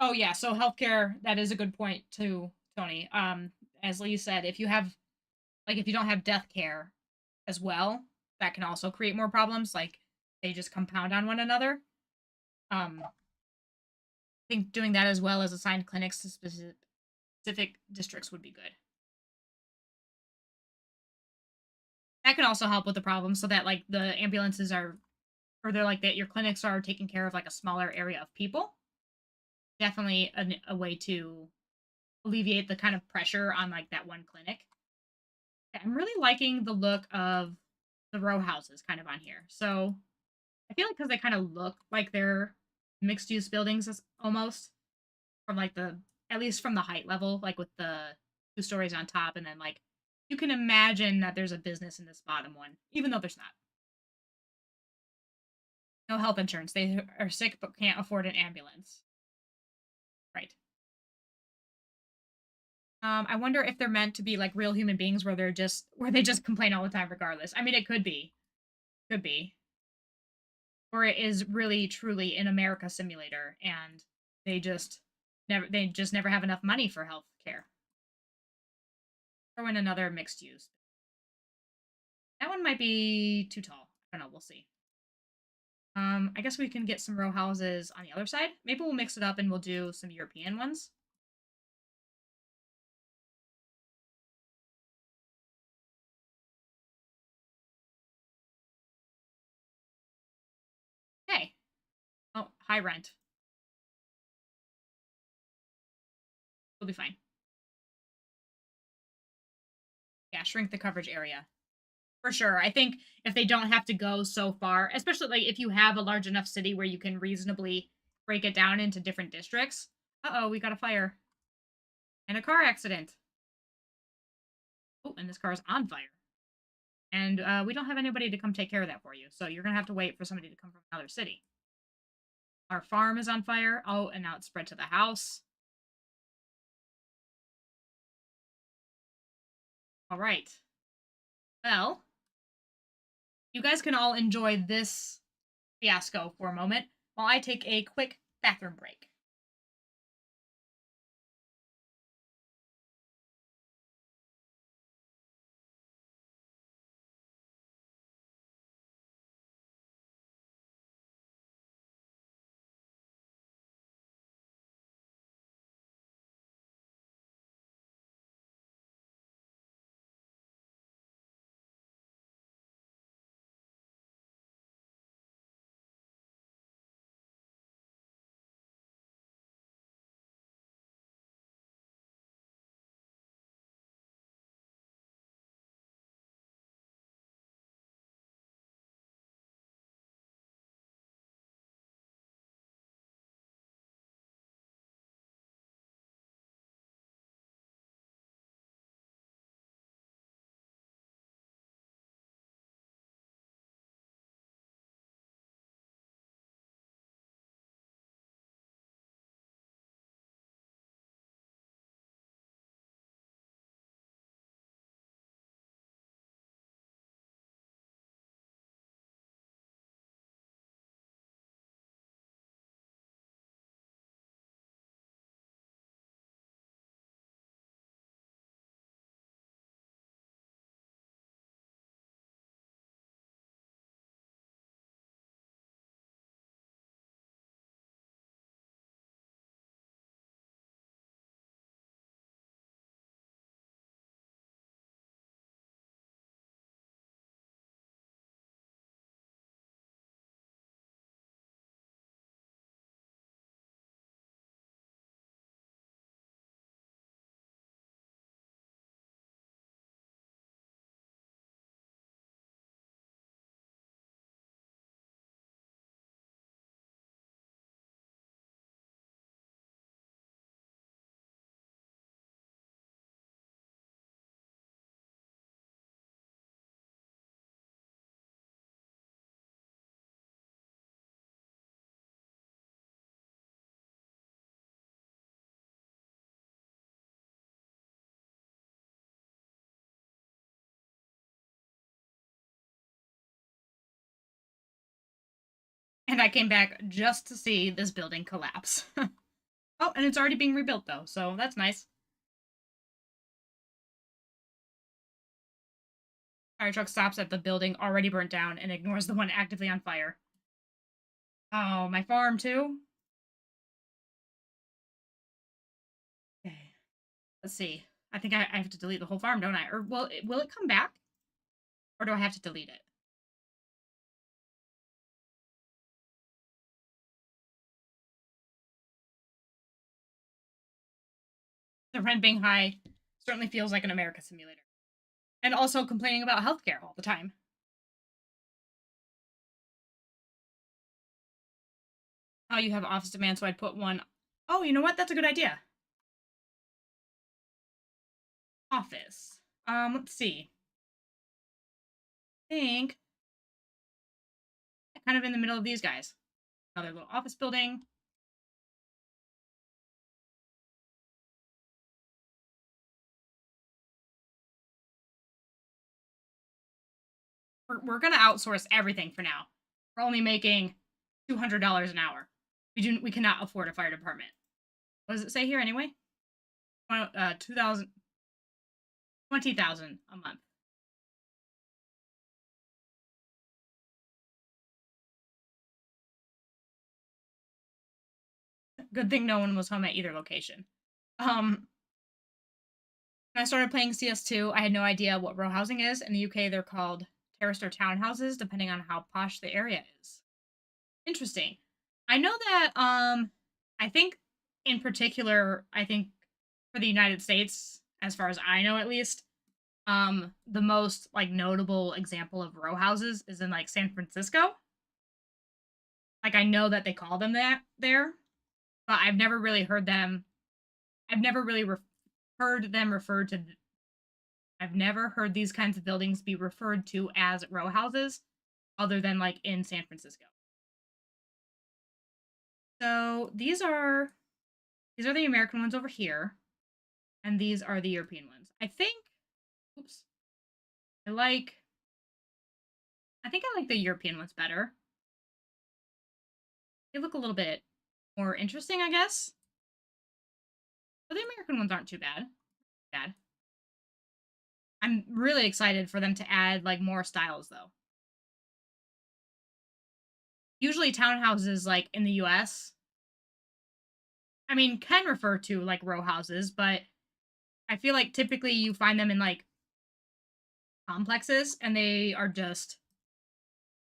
Oh yeah, so healthcare, that is a good point too, Tony. As Lee said, if you have like if you don't have death care as well, that can also create more problems. Like they just compound on one another. I think doing that as well as assigned clinics to specific districts would be good. That can also help with the problem so that like the ambulances are or they're like that your clinics are taking care of like a smaller area of people. Definitely a way to alleviate the kind of pressure on like that one clinic. I'm really liking the look of the row houses kind of on here. So I feel like because they kind of look like they're mixed use buildings almost from like the at least from the height level, like with the 2 stories on top, and then like you can imagine that there's a business in this bottom one, even though there's not. No health insurance. They are sick but can't afford an ambulance. Right. I wonder if they're meant to be like real human beings where they just complain all the time regardless. I mean it could be. Could be. Or it is really truly an America simulator and they just never have enough money for health care. Throw in another mixed use. That one might be too tall. I don't know, we'll see. I guess we can get some row houses on the other side. Maybe we'll mix it up and we'll do some European ones. Okay. Oh, high rent. We'll be fine. Yeah, shrink the coverage area. For sure. I think if they don't have to go so far, especially like if you have a large enough city where you can reasonably break it down into different districts. Uh-oh, we got a fire and a car accident. Oh, and this car is on fire. And we don't have anybody to come take care of that for you. So you're going to have to wait for somebody to come from another city. Our farm is on fire. Oh, and now it's spread to the house. All right. Well, you guys can all enjoy this fiasco for a moment while I take a quick bathroom break. And I came back just to see this building collapse. Oh, and it's already being rebuilt though, so that's nice. Fire truck stops at the building already burnt down and ignores the one actively on fire. Oh, my farm too? Okay. Let's see. I think I have to delete the whole farm, don't I? Or will it come back? Or do I have to delete it? The rent being high certainly feels like an America simulator. And also complaining about healthcare all the time. Oh, you have office demand, so I'd put one. Oh, you know what? That's a good idea. Office. Let's see. I think kind of in the middle of these guys. Another little office building. We're gonna outsource everything for now. We're only making $200 an hour. We cannot afford a fire department. What does it say here anyway? 2,000, 20,000 a month. Good thing no one was home at either location. When I started playing CS2, I had no idea what row housing is. In the UK, they're called terraced or townhouses, depending on how posh the area is. Interesting. I know that I think in particular, I think for the United States, as far as I know at least, the most like notable example of row houses is in like San Francisco. Like I know that they call them that there, but I've never really heard them. I've never really heard them referred to. I've never heard these kinds of buildings be referred to as row houses, other than like in San Francisco. So these are the American ones over here, and these are the European ones. I think. Oops. I like. I think I like the European ones better. They look a little bit more interesting, I guess. But the American ones aren't too bad. Bad. I'm really excited for them to add like more styles though. Usually townhouses like in the US, I mean, can refer to like row houses, but I feel like typically you find them in like complexes and they're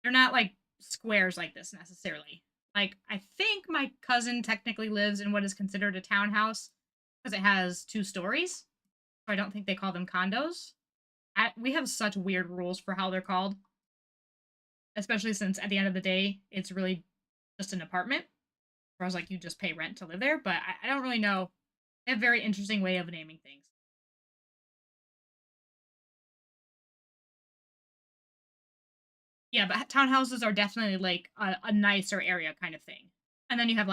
not like squares like this necessarily. Like I think my cousin technically lives in what is considered a townhouse because it has 2 stories. So I don't think they call them condos. We have such weird rules for how they're called, especially since at the end of the day, it's really just an apartment. Whereas like you just pay rent to live there, but I don't really know. They have a very interesting way of naming things. Yeah, but townhouses are definitely like a nicer area kind of thing. And then you have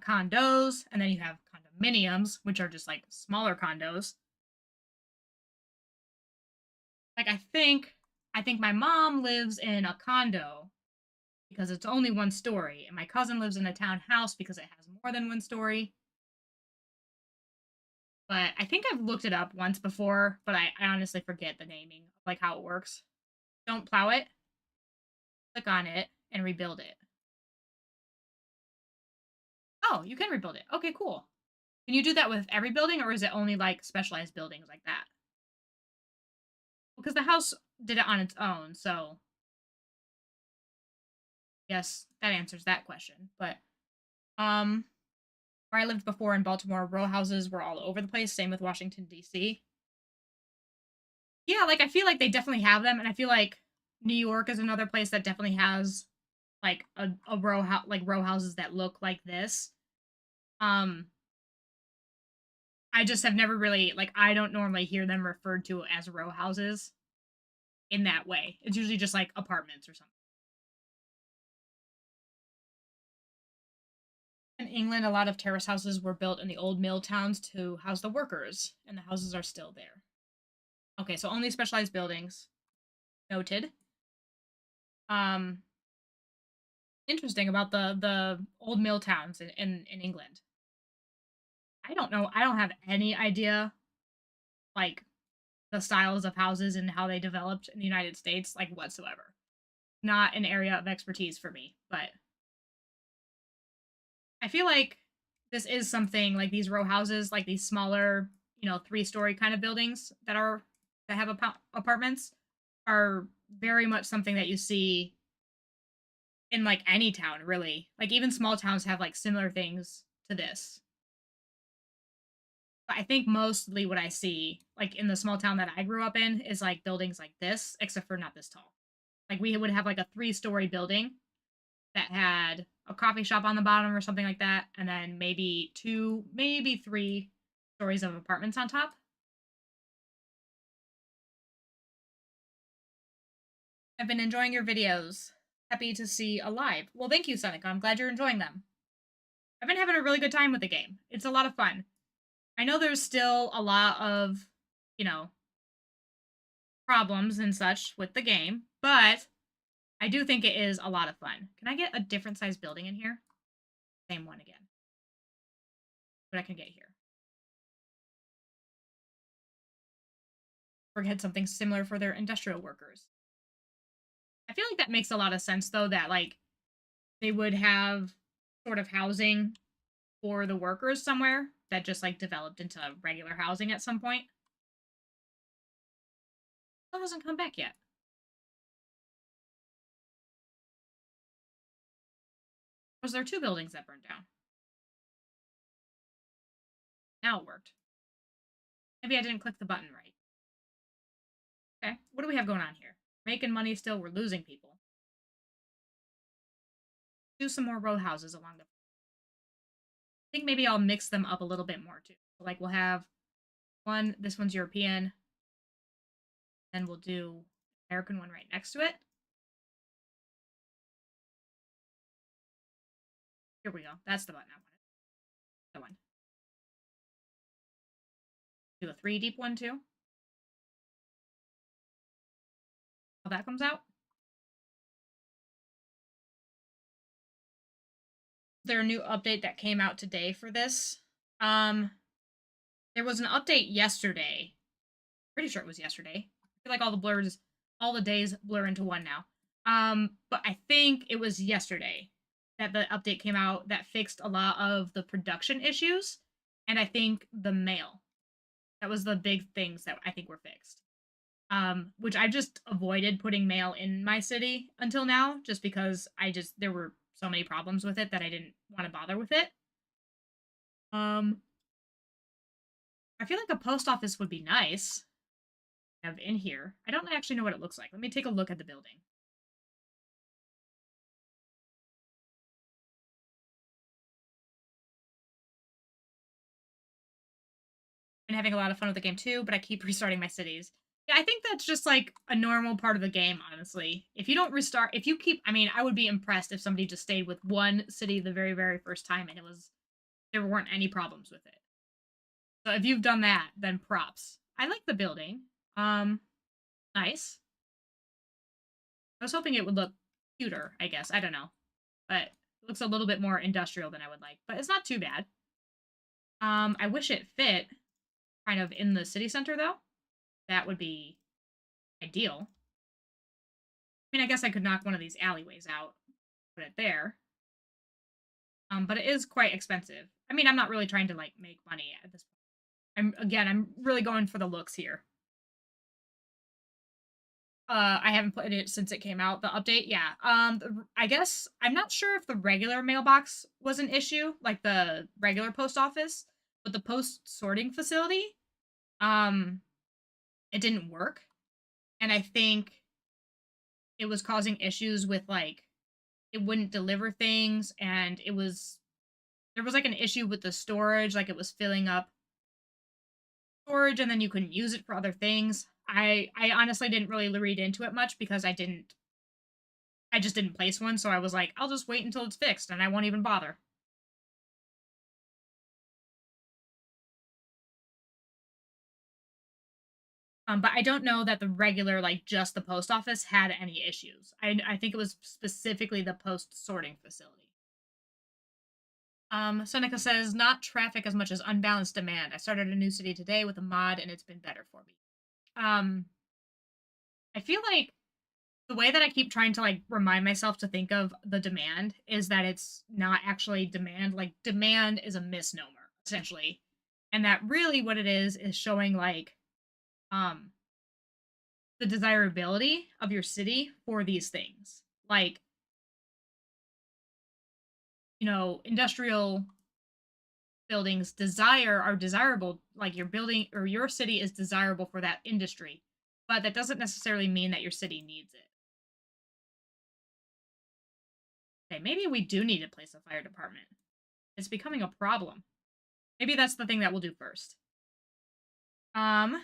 condos, and then you have condominiums, which are just like smaller condos. Like I think my mom lives in a condo because it's only 1 story, and my cousin lives in a townhouse because it has more than 1 story. But I think I've looked it up once before, but I honestly forget the naming, like how it works. Don't plow it, click on it, and rebuild it. Oh, you can rebuild it. Okay, cool. Can you do that with every building, or is it only like specialized buildings like that? Because the house did it on its own, so yes, that answers that question. But um, where I lived before in Baltimore, row houses were all over the place. Same with Washington D.C. Yeah, like I feel like they definitely have them, and I feel like New York is another place that definitely has like a row houses that look like this. Um, I just have never really like I don't normally hear them referred to as row houses in that way. It's usually just like apartments or something. In England, a lot of terrace houses were built in the old mill towns to house the workers, and the houses are still there. Okay, so only specialized buildings. Noted. Um, interesting about the old mill towns in England. I don't know. I don't have any idea like the styles of houses and how they developed in the United States like whatsoever. Not an area of expertise for me, but I feel like this is something like these row houses, like these smaller, 3-story kind of buildings that have apartments are very much something that you see in like any town, really. Like even small towns have like similar things to this. But I think mostly what I see, like in the small town that I grew up in, is like buildings like this, except for not this tall. Like we would have like a 3-story building that had a coffee shop on the bottom or something like that, and then maybe 2, maybe 3 stories of apartments on top. I've been enjoying your videos. Happy to see alive. Well, thank you, Seneca. I'm glad you're enjoying them. I've been having a really good time with the game. It's a lot of fun. I know there's still a lot of, you know, problems and such with the game, but I do think it is a lot of fun. Can I get a different size building in here? Same one again. What I can get here. Or get something similar for their industrial workers. I feel like that makes a lot of sense though, that like they would have sort of housing for the workers somewhere that just like developed into regular housing at some point. Still hasn't come back yet. Was there 2 buildings that burned down? Now it worked. Maybe I didn't click the button right. Okay, what do we have going on here? Making money still, we're losing people. Do some more row houses along the. I think maybe I'll mix them up a little bit more too. So like we'll have one, this one's European, then we'll do American one right next to it. Here we go. That's the button I wanted. That one. Do a 3 deep one too. How that comes out. There a new update that came out today for this. There was an update yesterday. Pretty sure it was yesterday. I feel like all the days blur into one now. But I think it was yesterday that the update came out that fixed a lot of the production issues, and I think the mail. That was the big things that I think were fixed. Which I just avoided putting mail in my city until now, just because there were so many problems with it that I didn't want to bother with it. I feel like a post office would be nice to have in here. I don't actually know what it looks like. Let me take a look at the building. Been having a lot of fun with the game too, but I keep restarting my cities. Yeah, I think that's just like a normal part of the game, honestly. If you don't restart, if you keep, I mean, I would be impressed if somebody just stayed with one city the very, very first time and there weren't any problems with it. So if you've done that, then props. I like the building. Nice. I was hoping it would look cuter, I guess. I don't know. But it looks a little bit more industrial than I would like. But it's not too bad. I wish it fit kind of in the city center, though. That would be ideal. I mean, I guess I could knock one of these alleyways out, put it there. But it is quite expensive. I mean, I'm not really trying to, like, make money at this point. I'm really going for the looks here. I haven't played it since it came out. The update, yeah. I guess I'm not sure if the regular mailbox was an issue, like the regular post office, but the post sorting facility, um, it didn't work, and I think it was causing issues with like it wouldn't deliver things, and there was like an issue with the storage, like it was filling up storage, and then you couldn't use it for other things. I honestly didn't really read into it much because I just didn't place one, so I was like, I'll just wait until it's fixed and I won't even bother. But I don't know that the regular, like just the post office, had any issues. I think it was specifically the post sorting facility. Seneca says, not traffic as much as unbalanced demand. I started a new city today with a mod and it's been better for me. Um, I feel like the way that I keep trying to like remind myself to think of the demand is that it's not actually demand. Like demand is a misnomer, essentially. And that really what it is showing like um the desirability of your city for these things. Like, industrial buildings are desirable, like your building or your city is desirable for that industry, but that doesn't necessarily mean that your city needs it. Okay, maybe we do need to place a fire department. It's becoming a problem. Maybe that's the thing that we'll do first. Um,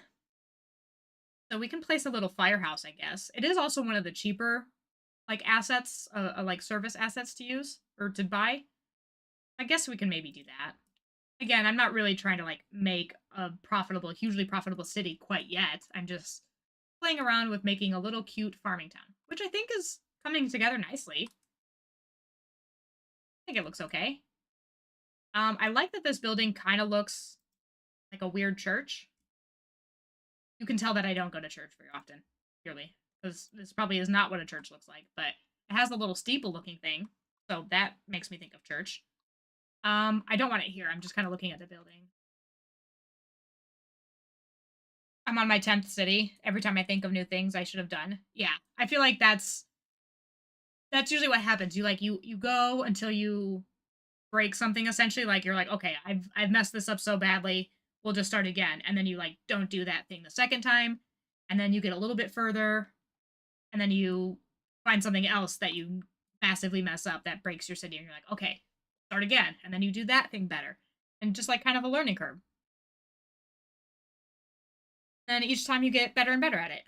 so we can place a little firehouse, I guess. It is also one of the cheaper like assets, like service assets to use or to buy. I guess we can maybe do that. Again, I'm not really trying to like make a hugely profitable city quite yet. I'm just playing around with making a little cute farming town, which I think is coming together nicely. I think it looks okay. I like that this building kind of looks like a weird church. You can tell that I don't go to church very often, clearly, because this probably is not what a church looks like, but it has a little steeple looking thing, so that makes me think of church. I don't want it here. I'm just kind of looking at the building. I'm on my 10th city. Every time I think of new things I should have done. Yeah. I feel like that's usually what happens. You go until you break something essentially. Like you're like, okay, I've messed this up so badly. We'll just start again. And then you like don't do that thing the second time. And then you get a little bit further and then you find something else that you massively mess up that breaks your city and you're like, okay, start again. And then you do that thing better. And just like kind of a learning curve. And each time you get better and better at it.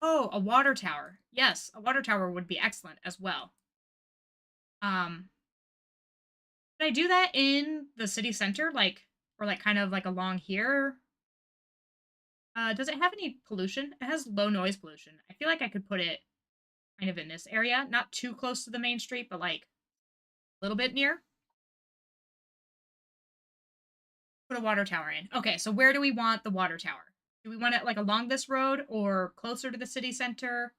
Oh, a water tower. Yes, a water tower would be excellent as well. Could I do that in the city center, like, or like kind of like along here? Does it have any pollution? It has low noise pollution. I feel like I could put it kind of in this area, not too close to the main street, but like a little bit near. Put a water tower in. Okay, so where do we want the water tower? Do we want it like along this road or closer to the city center?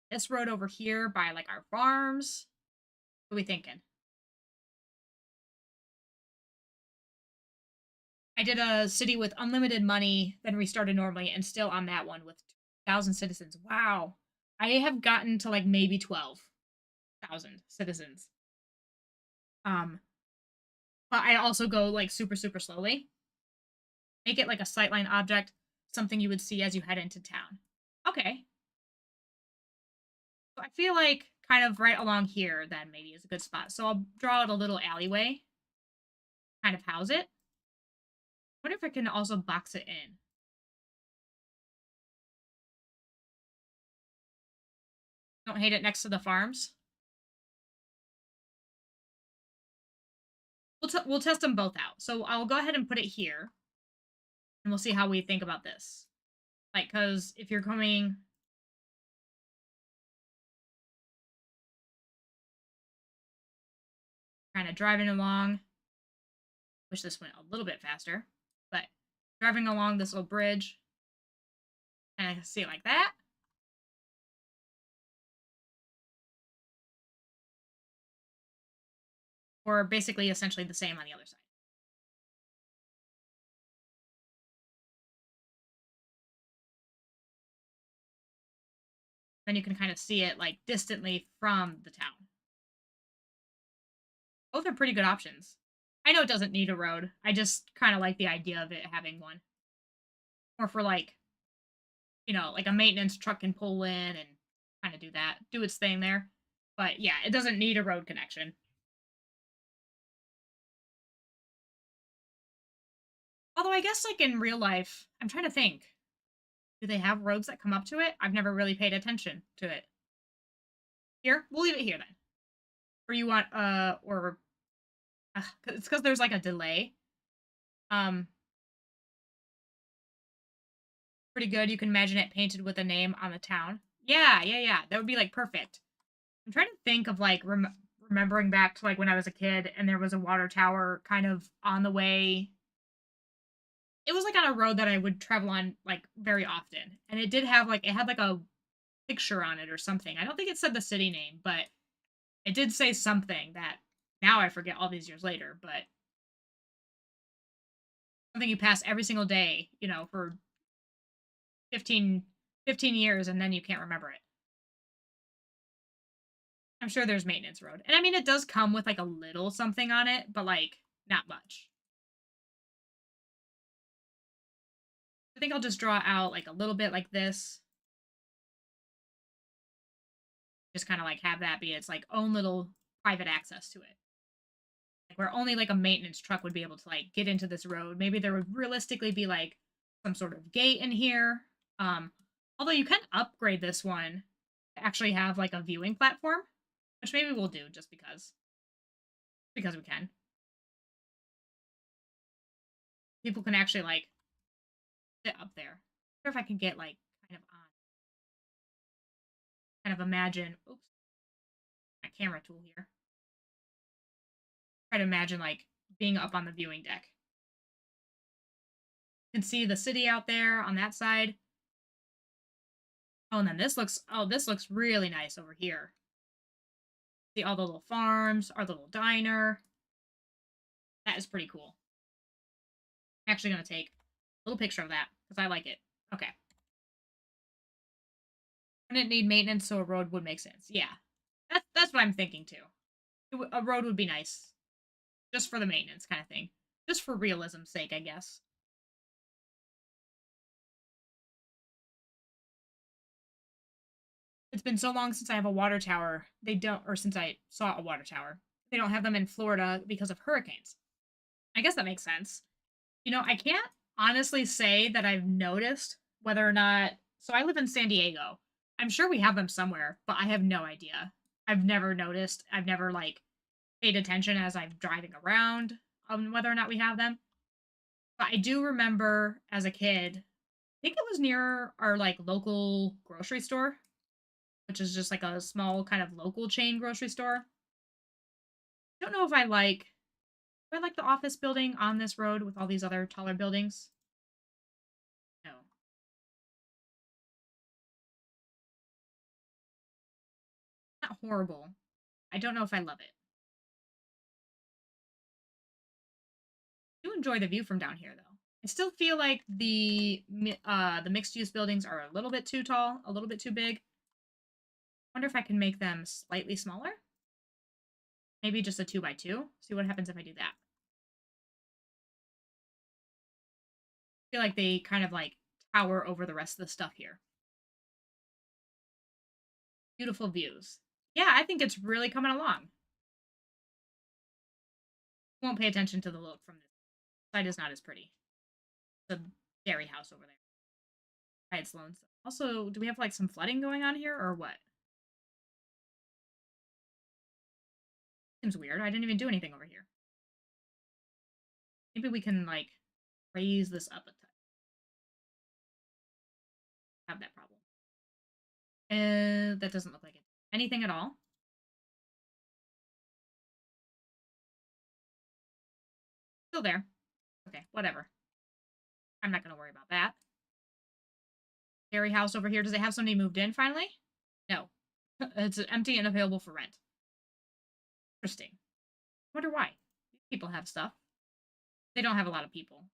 This road over here by like our farms? What are we thinking? I did a city with unlimited money, then restarted normally, and still on that one with 2,000 citizens. Wow. I have gotten to like maybe 12,000 citizens. Um, but I also go like super, super slowly. Make it like a sightline object, something you would see as you head into town. Okay. So I feel like kind of right along here then maybe is a good spot. So I'll draw out a little alleyway, kind of house it. I wonder if I can also box it in. Don't hate it next to the farms. We'll test them both out. So I'll go ahead and put it here, and we'll see how we think about this. Like, because if you're coming, kind of driving along, wish this went a little bit faster, but driving along this little bridge, and I see it like that. Or basically essentially the same on the other side. Then you can kind of see it like distantly from the town. Both are pretty good options. I know it doesn't need a road. I just kind of like the idea of it having one. Or for like, like a maintenance truck can pull in and kind of do that, do its thing there. But yeah, it doesn't need a road connection. Although I guess like in real life, I'm trying to think. Do they have roads that come up to it? I've never really paid attention to it. Here, we'll leave it here then. or you want or it's because there's like a delay. Um, Pretty good. You can imagine it painted with a name on the town. Yeah, yeah, yeah. That would be like perfect. I'm trying to think of like remembering back to like when I was a kid and there was a water tower kind of on the way. It was like on a road that I would travel on like very often. And it did have like it had like a picture on it or something. I don't think it said the city name, but it did say something that now I forget all these years later, but something you pass every single day, for 15, 15 years and then you can't remember it. I'm sure there's maintenance road. And I mean, it does come with like a little something on it, but like not much. I think I'll just draw out like a little bit like this. Just kind of like have that be its like own little private access to it. Like where only like a maintenance truck would be able to like get into this road. Maybe there would realistically be like some sort of gate in here. Um, Although you can upgrade this one to actually have like a viewing platform, which maybe we'll do just because we can. People can actually like sit up there. I wonder if I can get like kind of imagine. Oops, my camera tool here. Try to imagine like being up on the viewing deck. You can see the city out there on that side. Oh, and then this looks really nice over here. See all the little farms, our little diner. That is pretty cool. I'm actually gonna take a little picture of that because I like it. Okay. Wouldn't need maintenance, so a road would make sense. Yeah, that's what I'm thinking too. A road would be nice, just for the maintenance kind of thing, just for realism's sake, I guess. It's been so long since I have a water tower. They don't, or since I saw a water tower. They don't have them in Florida because of hurricanes. I guess that makes sense. I can't honestly say that I've noticed whether or not. So I live in San Diego. I'm sure we have them somewhere, but I have no idea. I've never noticed. I've never like paid attention as I'm driving around on whether or not we have them. But I do remember as a kid, I think it was near our like local grocery store, which is just like a small kind of local chain grocery store. I don't know if I like do I like the office building on this road with all these other taller buildings. No. Not horrible. I don't know if I love it. I do enjoy the view from down here though. I still feel like the mixed use buildings are a little bit too tall, a little bit too big. Wonder if I can make them slightly smaller. Maybe just a 2x2. See what happens if I do that. I feel like they kind of like tower over the rest of the stuff here. Beautiful views. Yeah, I think it's really coming along. Won't pay attention to the look from this side is not as pretty. The dairy house over there. By its loans. Also, do we have like some flooding going on here or what? Seems weird. I didn't even do anything over here. Maybe we can like raise this up a touch. Have that problem. That doesn't look like it. Anything at all? Still there. Okay, whatever. I'm not gonna worry about that. Dairy house over here. Does it have somebody moved in finally? No. It's empty and available for rent. Interesting. Wonder why. These people have stuff. They don't have a lot of people.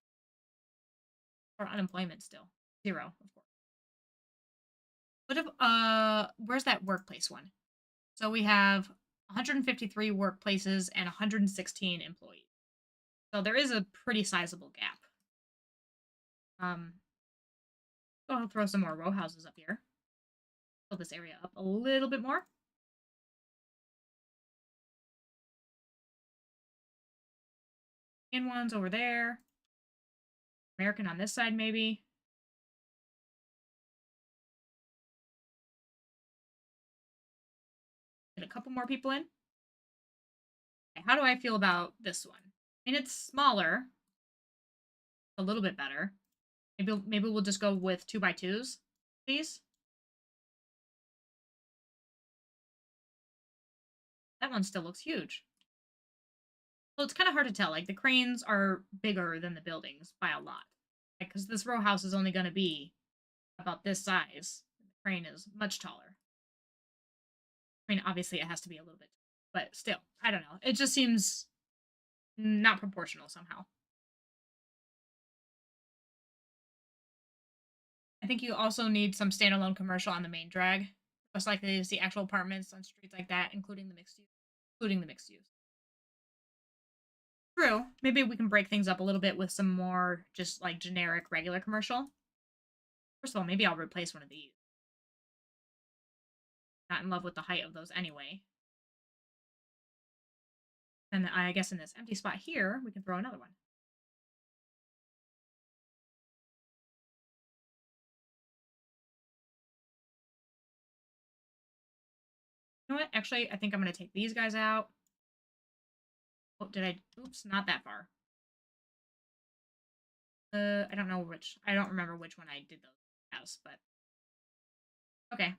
Or unemployment still. Zero, of course. What if where's that workplace one? So we have 153 workplaces and 116 employees. So there is a pretty sizable gap. I'll throw some more row houses up here. Fill this area up a little bit more. And ones over there. American on this side, maybe. Get a couple more people in. How do I feel about this one? I mean, it's smaller, a little bit better. Maybe we'll just go with 2x2s, please. That one still looks huge. Well, it's kind of hard to tell. Like the cranes are bigger than the buildings by a lot. Because this row house is only going to be about this size. The crane is much taller. I mean, obviously it has to be a little bit, but still, I don't know. It just seems not proportional somehow. I think you also need some standalone commercial on the main drag. Most likely to see actual apartments on streets like that, including the mixed use. Including the mixed use. True. Maybe we can break things up a little bit with some more just like generic regular commercial. First of all, maybe I'll replace one of these. Not in love with the height of those anyway. And I guess in this empty spot here, we can throw another one. You know what? Actually, I think I'm going to take these guys out. Oh, did I? Oops, not that far. I don't know which. I don't remember which one I did those as, but okay.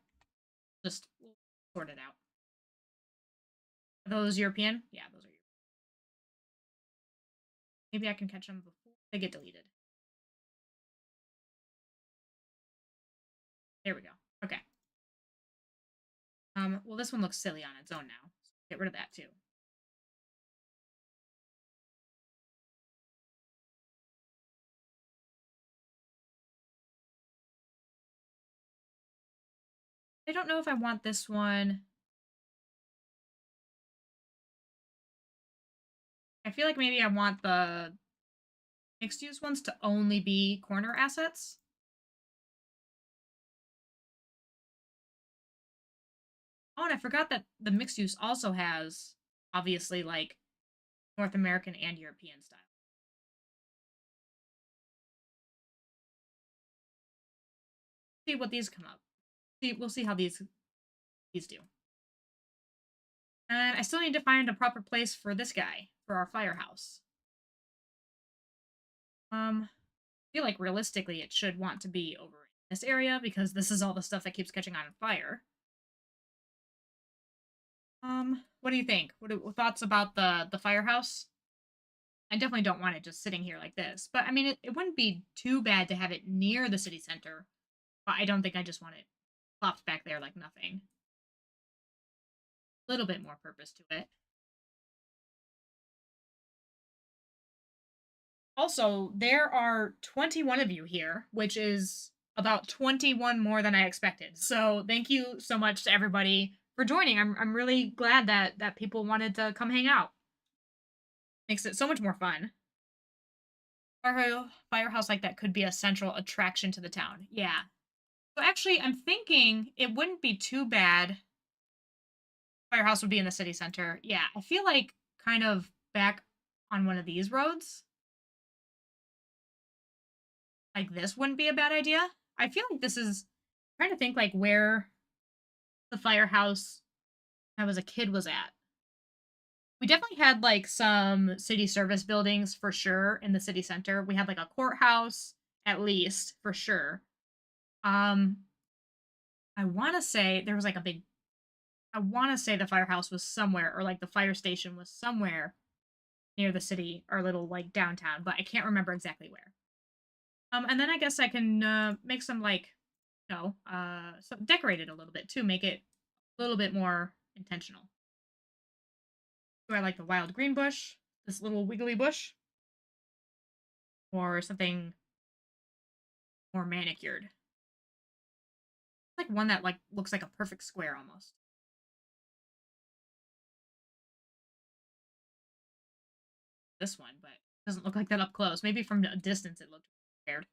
Just we'll sort it out. Are those European? Yeah, those are European. Maybe I can catch them before they get deleted. There we go. Okay. Well, this one looks silly on its own now. So get rid of that too. I don't know if I want this one. I feel like maybe I want the mixed use ones to only be corner assets. Oh, and I forgot that the mixed use also has obviously like North American and European style. See what these come up. We'll see how these do. And I still need to find a proper place for this guy for our firehouse. I feel like realistically it should want to be over in this area because this is all the stuff that keeps catching on fire. What do you think? What are thoughts about the firehouse? I definitely don't want it just sitting here like this, but I mean it wouldn't be too bad to have it near the city center. But I don't think I just want it plopped back there like nothing. A little bit more purpose to it. Also, there are 21 of you here, which is about 21 more than I expected. So thank you so much to everybody for joining. I'm really glad that people wanted to come hang out. Makes it so much more fun. Firehouse like that could be a central attraction to the town. Yeah. So actually, I'm thinking it wouldn't be too bad. Firehouse would be in the city center. Yeah, I feel like kind of back on one of these roads. Like this wouldn't be a bad idea. I feel like this is I'm trying to think like where the firehouse I was a kid was at. We definitely had like some city service buildings for sure in the city center. We had like a courthouse at least for sure. Um I want to say there was like a big I want to say the firehouse was somewhere or like the fire station was somewhere near the city or little like downtown, but I can't remember exactly where. And then I guess I can make some like so decorate it a little bit too, make it a little bit more intentional. Do I like the wild green bush, this little wiggly bush, or something more manicured? Like one that like looks like a perfect square almost. This one, but it doesn't look like that up close. Maybe from a distance it looked squared.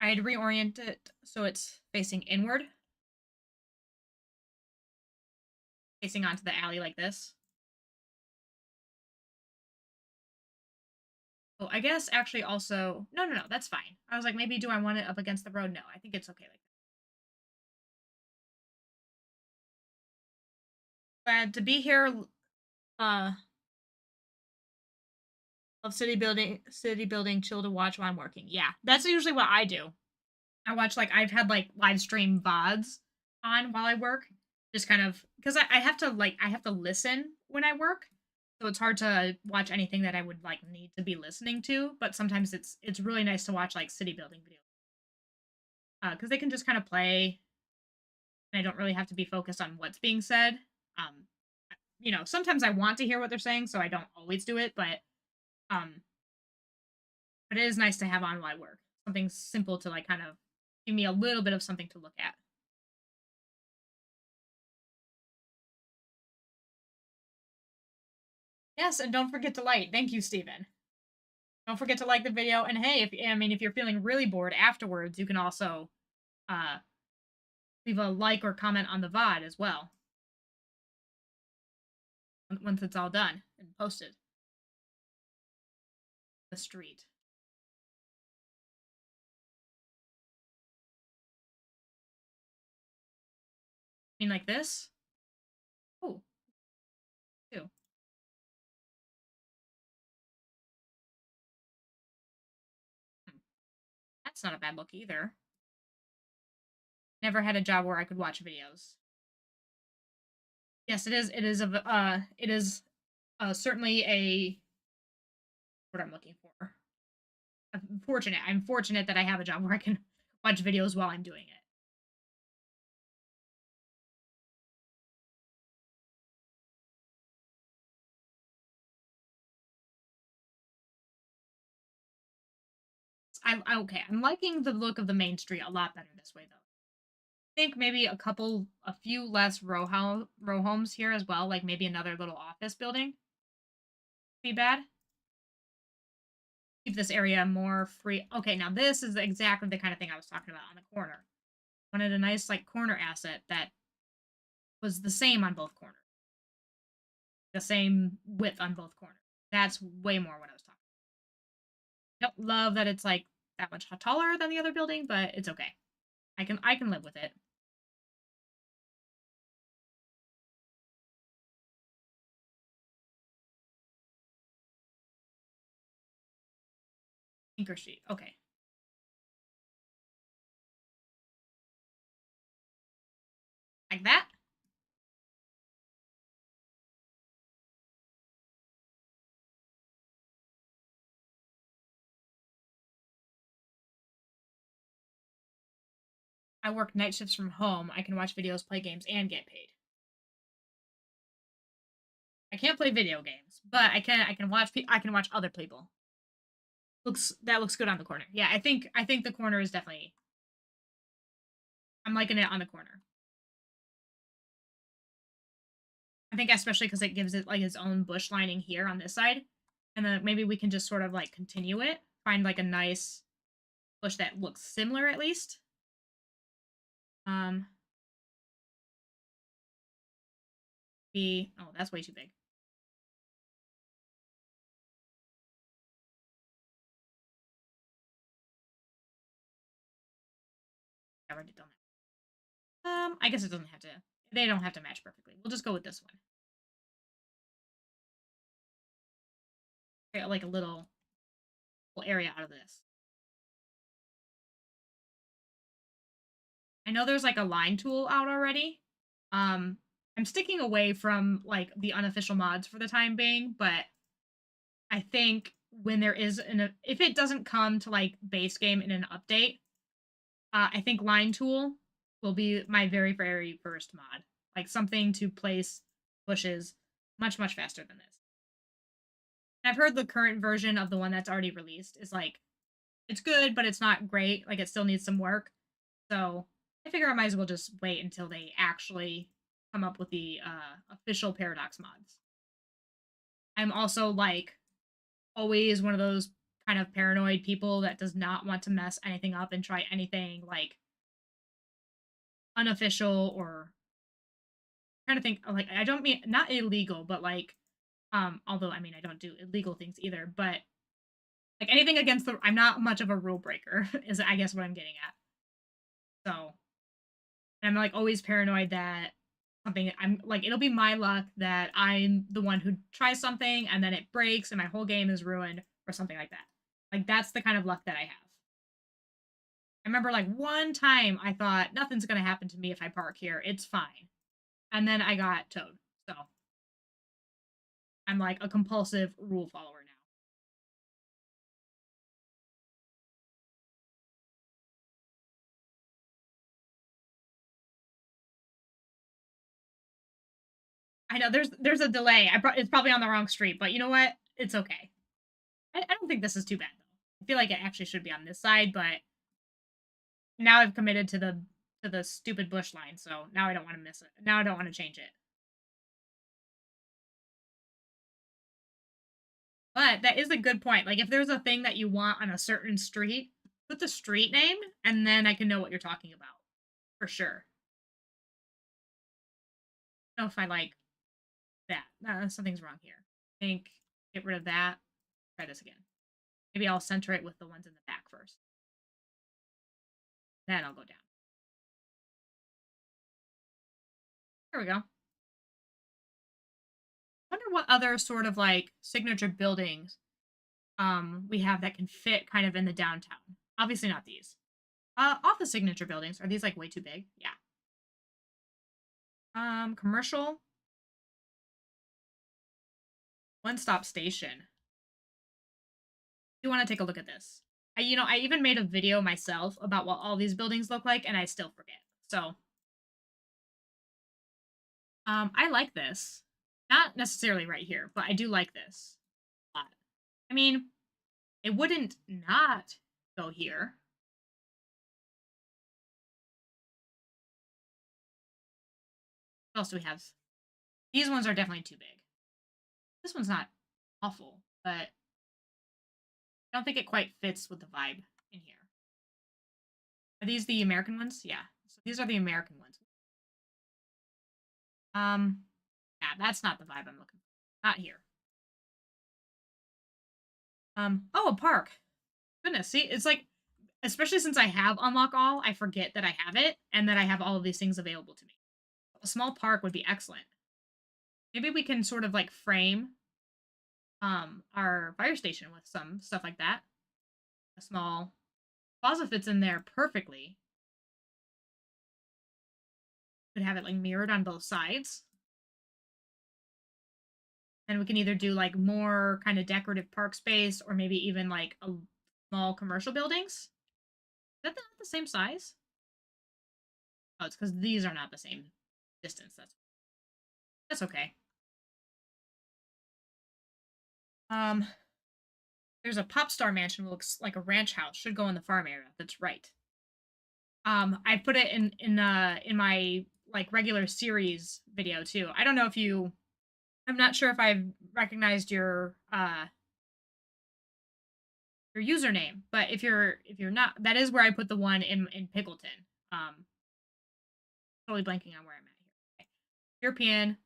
I'd reorient it so it's facing inward, facing onto the alley like this. Oh, I guess actually also no, that's fine. I was like, maybe do I want it up against the road? No, I think it's okay like that. Glad to be here. Uh, love city building, chill to watch while I'm working. Yeah, that's usually what I do. I watch like I've had like live stream VODs on while I work, just kind of because I have to like I have to listen when I work, so it's hard to watch anything that I would like need to be listening to. But sometimes it's really nice to watch like city building videos because they can just kind of play, and I don't really have to be focused on what's being said. Um, sometimes I want to hear what they're saying, so I don't always do it, um, but it is nice to have on while I work. Something simple to like kind of give me a little bit of something to look at. Yes, and don't forget to like. Thank you, Steven. Don't forget to like the video. And hey, if you're feeling really bored afterwards, you can also uh leave a like or comment on the VOD as well once it's all done and posted. The street. I mean like this? Oh, too. Hmm. That's not a bad look either. Never had a job where I could watch videos. Yes, it is. It is certainly a what I'm looking for. I'm fortunate that I have a job where I can watch videos while I'm doing it. Okay. I'm liking the look of the main street a lot better this way, though. I think maybe a few less row homes here as well. Like maybe another little office building. Be bad. Keep this area more free. Okay, now this is exactly the kind of thing I was talking about on the corner. Wanted a nice like corner asset that was the same on both corners, the same width on both corners. That's way more what I was talking. Don't love that it's like that much taller than the other building, but it's okay. I can live with it. Tinker Street. Okay. Like that? I work night shifts from home. I can watch videos, play games, and get paid. I can't play video games, but I can watch other people. Looks good on the corner. Yeah, I think the corner is definitely I'm liking it on the corner. I think especially because it gives it like its own bush lining here on this side, and then maybe we can just sort of like continue it, find like a nice bush that looks similar at least. Um, be oh that's way too big. I've already done that. I guess it doesn't have to. They don't have to match perfectly. We'll just go with this one. Create like a little area out of this. I know there's like a line tool out already. Um, I'm sticking away from like the unofficial mods for the time being, but I think when there is if it doesn't come to like base game in an update, I think line tool will be my very very first mod, like something to place bushes much faster than this. And I've heard the current version of the one that's already released is like it's good, but it's not great. Like it still needs some work. So I figure I might as well just wait until they actually come up with the official Paradox mods. I'm also like always one of those kind of paranoid people that does not want to mess anything up and try anything like unofficial or trying to think like I don't mean not illegal, but like although I mean I don't do illegal things either, but like anything against the I'm not much of a rule breaker is I guess what I'm getting at. So I'm like always paranoid that something I'm like it'll be my luck that I'm the one who tries something and then it breaks and my whole game is ruined or something like that. Like that's the kind of luck that I have. I remember like one time I thought nothing's gonna happen to me if I park here. It's fine. And then I got towed. So I'm like a compulsive rule follower now. I know there's a delay. It's probably on the wrong street, but you know what? It's okay. I don't think this is too bad though. I feel like it actually should be on this side, but now I've committed to the stupid bush line, so now I don't want to miss it. Now I don't want to change it. But that is a good point. Like if there's a thing that you want on a certain street, put the street name, and then I can know what you're talking about for sure. I don't know if I like that. Something's wrong here. I think get rid of that. Try this again. Maybe I'll center it with the ones in the back first. Then I'll go down. There we go. Wonder what other sort of like signature buildings we have that can fit kind of in the downtown. Obviously not these. Office signature buildings. Are these like way too big? Yeah. Commercial. One stop station. You want to take a look at this? I even made a video myself about what all these buildings look like, and I still forget. So, I like this. Not necessarily right here, but I do like this a lot. I mean, it wouldn't not go here. What else do we have? These ones are definitely too big. This one's not awful, but I don't think it quite fits with the vibe in here. Are these the American ones? Yeah. So these are the American ones. Yeah, that's not the vibe I'm looking for. Not here. Oh, a park. Goodness, see, it's like, especially since I have unlock all, I forget that I have it and that I have all of these things available to me. A small park would be excellent. Maybe we can sort of like frame our fire station with some stuff like that. A small plaza fits in there perfectly. Could have it like mirrored on both sides. And we can either do like more kind of decorative park space or maybe even like a small commercial buildings. Is that not the same size? Oh, it's because these are not the same distance. That's okay. Um, there's a pop star mansion looks like a ranch house. Should go in the farm area. That's right. I put it in my like regular series video too. I don't know if you. I'm not sure if I've recognized your username, but if you're not, that is where I put the one in Pickleton. Totally blanking on where I'm at here. Okay. European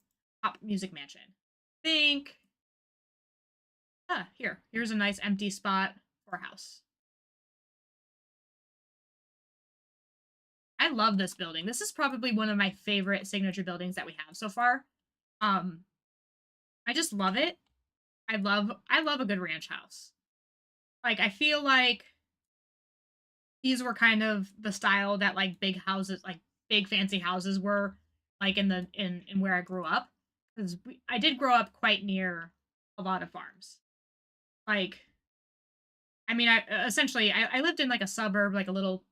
pop music mansion. Think. Here's a nice empty spot for a house. I love this building. This is probably one of my favorite signature buildings that we have so far. Um, I just love it. I love a good ranch house. Like I feel like these were kind of the style that like big houses, like big fancy houses were like in where I grew up because I did grow up quite near a lot of farms. Like I mean, I essentially I lived in like a suburb, like a little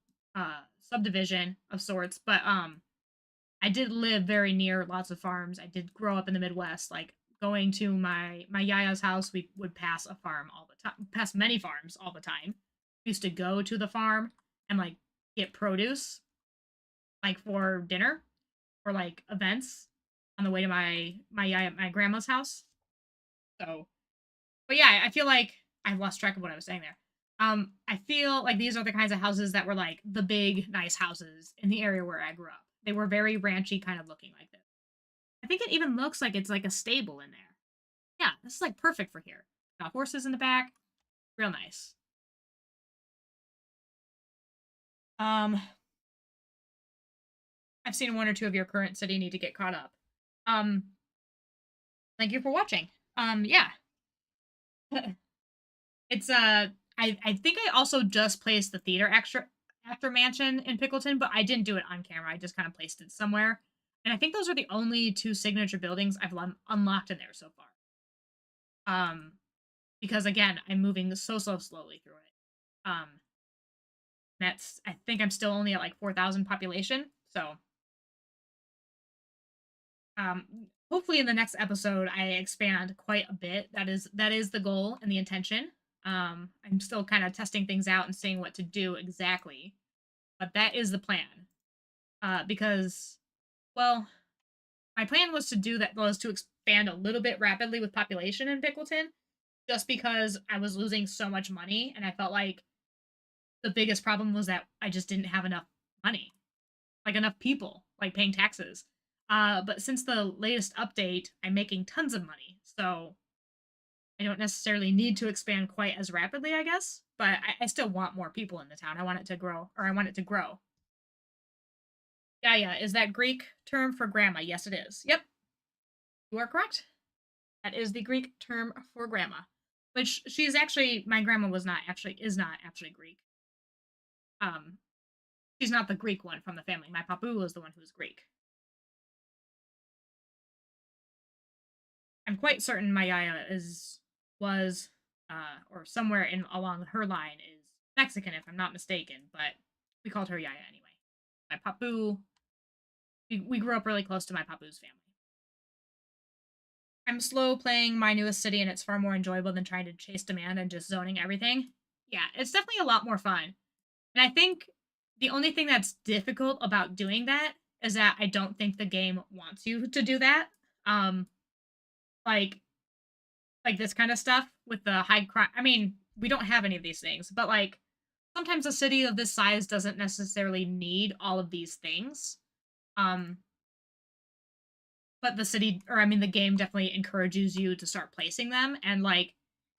subdivision of sorts, but I did live very near lots of farms. I did grow up in the Midwest. Like going to my yaya's house, we would pass a farm all the time, pass many farms all the time. We used to go to the farm and like get produce, like for dinner or like events on the way to my grandma's house. So, but yeah, I feel like I've lost track of what I was saying there. I feel like these are the kinds of houses that were like the big, nice houses in the area where I grew up. They were very ranchy, kind of looking like this. I think it even looks like it's like a stable in there. Yeah, this is like perfect for here. Got horses in the back. Real nice. Um, I've seen one or two of your current city need to get caught up. Um, thank you for watching. Yeah. It's I think I also just placed the theater extra after mansion in Pickleton, but I didn't do it on camera. I just kind of placed it somewhere. And I think those are the only two signature buildings I've unlocked in there so far. Because again, I'm moving so slowly through it. That's I think I'm still only at like 4,000 population. So, um, hopefully in the next episode I expand quite a bit. That is the goal and the intention. I'm still kind of testing things out and seeing what to do exactly, but that is the plan. Because, well, my plan was to do that was to expand a little bit rapidly with population in Pickleton, just because I was losing so much money, and I felt like the biggest problem was that I just didn't have enough money, like enough people, like paying taxes. But since the latest update, I'm making tons of money, so I don't necessarily need to expand quite as rapidly, I guess. But I still want more people in the town. I want it to grow, or I want it to grow. Yeah, is that Greek term for grandma? Yes, it is. Yep, you are correct. That is the Greek term for grandma. Which she's actually my grandma is not actually Greek. Um, she's not the Greek one from the family. My papu was the one who's Greek. I'm quite certain my yaya was or somewhere in along her line is Mexican if I'm not mistaken, but we called her yaya anyway. My papu, we grew up really close to my papu's family. I'm slow playing my newest city, and it's far more enjoyable than trying to chase demand and just zoning everything. Yeah, it's definitely a lot more fun. And I think the only thing that's difficult about doing that is that I don't think the game wants you to do that. Um, like this kind of stuff with the high crime. I mean, we don't have any of these things, but like sometimes a city of this size doesn't necessarily need all of these things. Um, but the city, or I mean, the game definitely encourages you to start placing them. And like,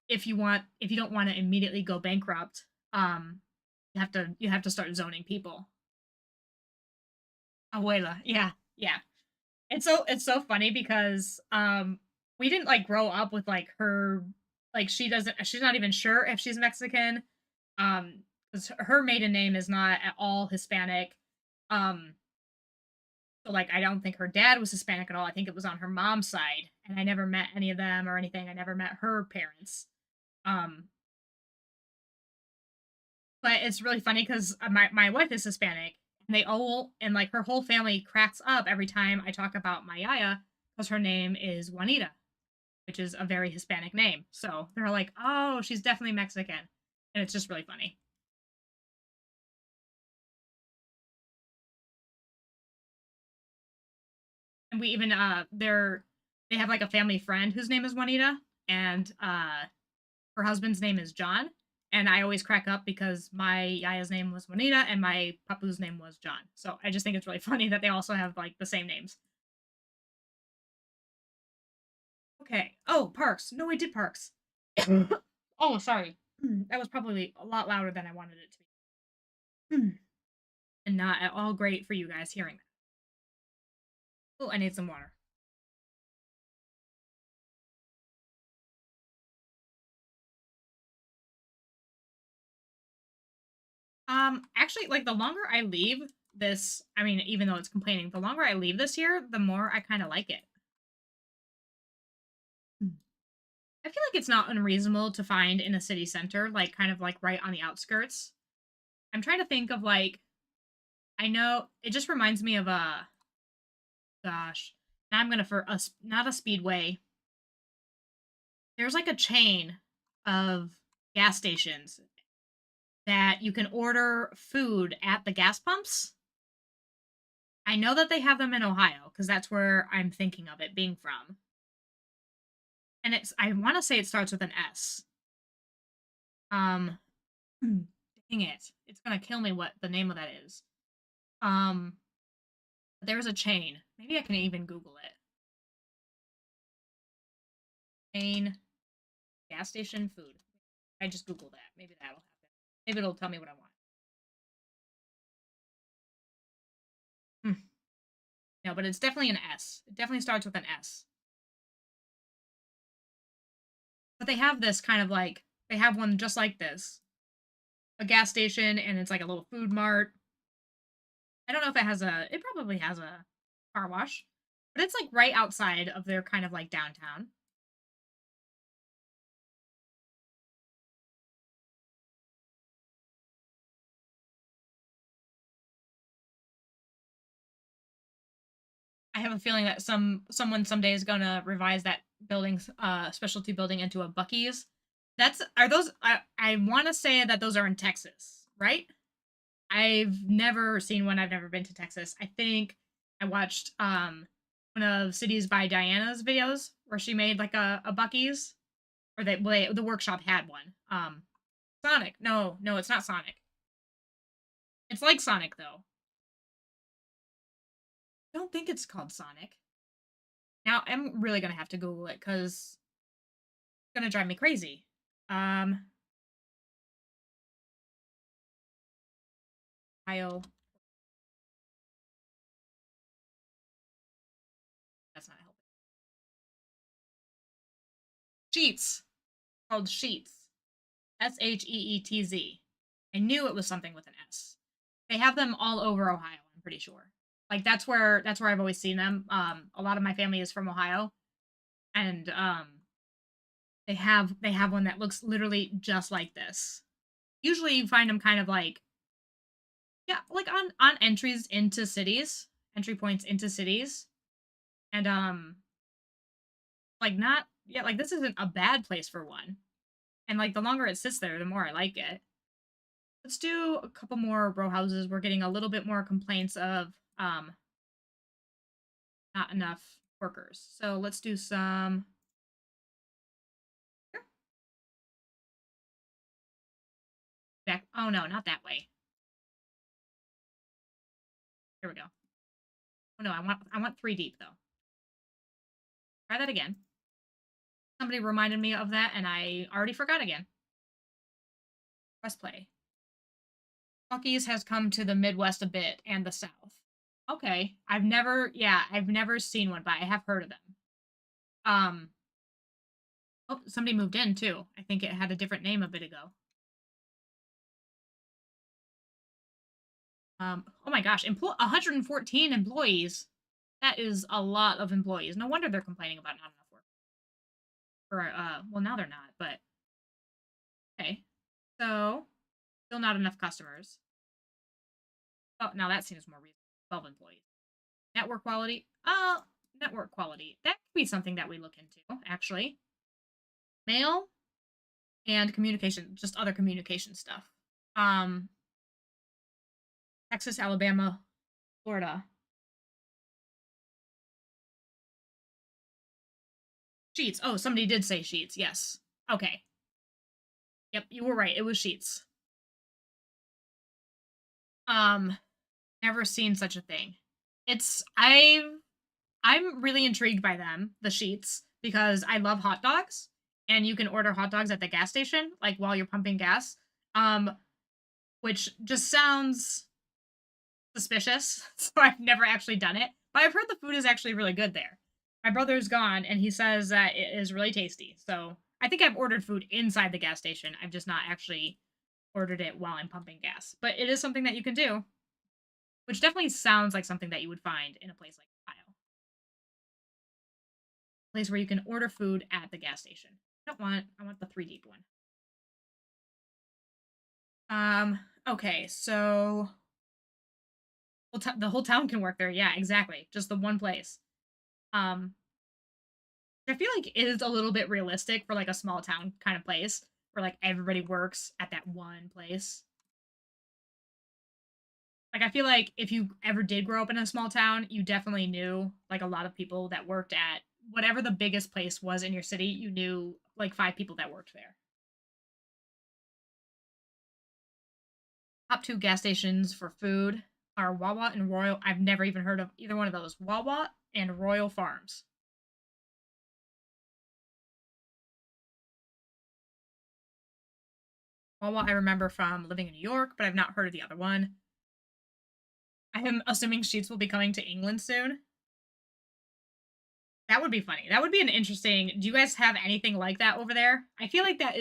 if you don't want to immediately go bankrupt, you have to start zoning people. Abuela, yeah. It's so funny because we didn't like grow up with like her like she's not even sure if she's Mexican. 'Cause her maiden name is not at all Hispanic. Um so like I don't think her dad was Hispanic at all. I think it was on her mom's side, and I never met any of them or anything. I never met her parents. Um but it's really funny cuz my wife is Hispanic, and they all and like her whole family cracks up every time I talk about my yaya cuz her name is Juanita, which is a very Hispanic name. So they're like, "Oh, she's definitely Mexican." And it's just really funny. And we even they have like a family friend whose name is Juanita, and her husband's name is John. And I always crack up because my yaya's name was Juanita and my papu's name was John. So I just think it's really funny that they also have like the same names. Okay. Oh, parks. No, I did parks. Oh, sorry. That was probably a lot louder than I wanted it to be. And not at all great for you guys hearing that. Oh, I need some water. Actually, like the longer I leave this, I mean, even though it's complaining, the longer I leave this here, the more I kind of like it. I feel like it's not unreasonable to find in a city center, like kind of like right on the outskirts. I'm trying to think of like I know it just reminds me of a gosh. Now I'm gonna for us not a speedway. There's like a chain of gas stations that you can order food at the gas pumps. I know that they have them in Ohio because that's where I'm thinking of it being from. And it's I want to say it starts with an S. Um, dang it, it's gonna kill me what the name of that is. Um, there's a chain. Maybe I can even Google it. Chain gas station food. I just Googled that. Maybe that'll happen. Maybe it'll tell me what I want. Hmm. No, but it's definitely an S. It definitely starts with an S. But they have this kind of like they have one just like this, a gas station, and it's like a little food mart. I don't know if it has a. It probably has a car wash, but it's like right outside of their kind of like downtown. I have a feeling that someone someday is gonna revise that building's specialty building into a Bucky's. That's are those I want to say that those are in Texas, right? I've never seen one. I've never been to Texas. I think I watched one of Cities by Diana's videos where she made like a Bucky's or the workshop had one. Sonic. No, no, it's not Sonic. It's like Sonic though. I don't think it's called Sonic. Now I'm really gonna have to Google it because it's gonna drive me crazy. Um, Ohio. That's not helping. Sheets. Called Sheets. Sheetz. I knew it was something with an S. They have them all over Ohio, I'm pretty sure. Like that's where I've always seen them. A lot of my family is from Ohio, and they have one that looks literally just like this. Usually you find them kind of like yeah, like on entries into cities, entry points into cities. And like not yeah, like this isn't a bad place for one. And like the longer it sits there, the more I like it. Let's do a couple more row houses. We're getting a little bit more complaints of not enough workers. So let's do some back. Oh no, not that way. Here we go. Oh no, I want 3 deep though. Try that again. Somebody reminded me of that and I already forgot again. Press play. Bucky's has come to the Midwest a bit and the South. Okay. I've never seen one, but I have heard of them. Um oh, somebody moved in too. I think it had a different name a bit ago. Oh my gosh, 114 employees. That is a lot of employees. No wonder they're complaining about not enough work. Or well now they're not, but okay. So still not enough customers. Oh, now that seems more reasonable. 12 employees. Network quality. Network quality. That could be something that we look into, actually. Mail and communication, just other communication stuff. Texas, Alabama, Florida. Sheets. Oh, somebody did say Sheets. Yes. Okay. Yep, you were right. It was Sheets. Um, never seen such a thing. I'm really intrigued by them, the Sheets, because I love hot dogs and you can order hot dogs at the gas station like while you're pumping gas. Um, which just sounds suspicious. So I've never actually done it, but I've heard the food is actually really good there. My brother's gone and he says that it is really tasty. So I think I've ordered food inside the gas station. I've just not actually ordered it while I'm pumping gas. But it is something that you can do, which definitely sounds like something that you would find in a place like Ohio. A place where you can order food at the gas station. I want the 3 deep one. Okay, so the whole town can work there. Yeah, exactly. Just the one place. Um, I feel like it is a little bit realistic for like a small town kind of place where like everybody works at that one place. Like I feel like if you ever did grow up in a small town, you definitely knew like a lot of people that worked at whatever the biggest place was in your city, you knew like 5 people that worked there. Top 2 gas stations for food are Wawa and Royal. I've never even heard of either one of those. Wawa and Royal Farms. Wawa I remember from living in New York, but I've not heard of the other one. I am assuming Sheets will be coming to England soon. That would be funny. That would be an interesting. Do you guys have anything like that over there? I feel like that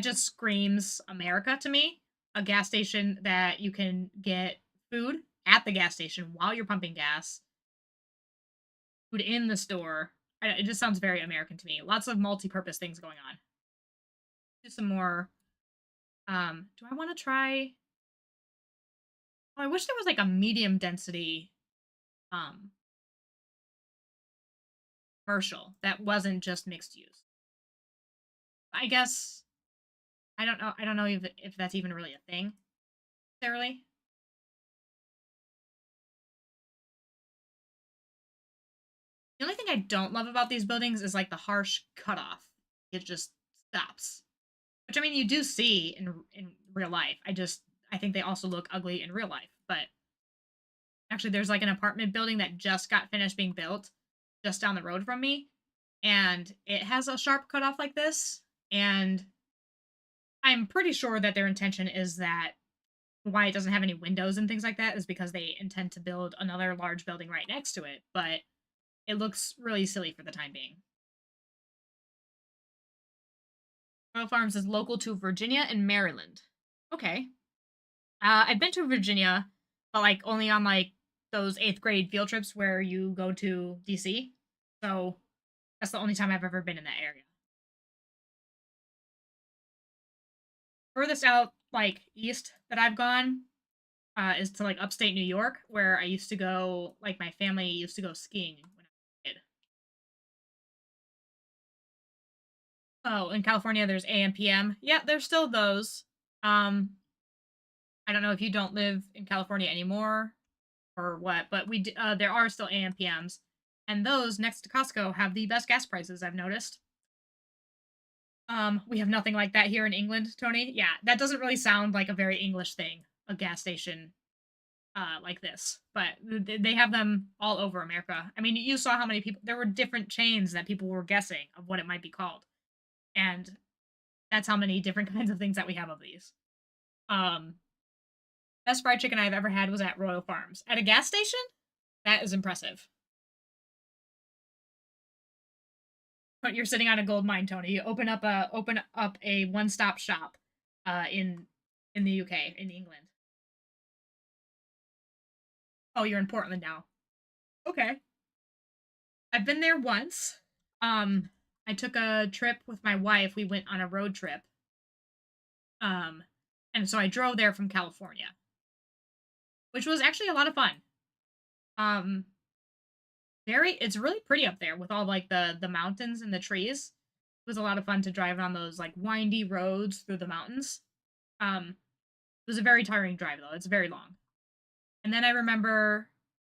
just screams America to me. A gas station that you can get food at the gas station while you're pumping gas, food in the store. It just sounds very American to me. Lots of multi-purpose things going on. Do some more. Do I want to try? Oh, I wish there was like a medium density um commercial that wasn't just mixed use. I guess I don't know. I don't know if that's even really a thing necessarily. The only thing I don't love about these buildings is like the harsh cutoff. It just stops. Which I mean you do see in real life. I think they also look ugly in real life. But actually there's like an apartment building that just got finished being built just down the road from me. And it has a sharp cutoff like this. And I'm pretty sure that their intention is that why it doesn't have any windows and things like that is because they intend to build another large building right next to it. But it looks really silly for the time being. Royal Farms is local to Virginia and Maryland. Okay. I've been to Virginia, but like only on like those eighth grade field trips where you go to DC. So that's the only time I've ever been in that area. Furthest out, like east that I've gone, is to like upstate New York, where I used to go. Like my family used to go skiing when I was a kid. Oh, in California, there's AM PM. Yeah, there's still those. Um, I don't know if you don't live in California anymore or what, but there are still AM PMs, and those next to Costco have the best gas prices I've noticed. We have nothing like that here in England, Tony. Yeah, that doesn't really sound like a very English thing, a gas station like this, but they have them all over America. I mean, you saw how many people there were different chains that people were guessing of what it might be called, and that's how many different kinds of things that we have of these. Um, Best fried chicken I've ever had was at Royal Farms at a gas station. That is impressive. But you're sitting on a gold mine, Tony. You open up a one stop shop, in the UK in England. Oh, you're in Portland now. Okay, I've been there once. Um, I took a trip with my wife. We went on a road trip. Um, and so I drove there from California, which was actually a lot of fun. Um, it's really pretty up there with all like the mountains and the trees. It was a lot of fun to drive on those like windy roads through the mountains. It was a very tiring drive though. It's very long. And then I remember,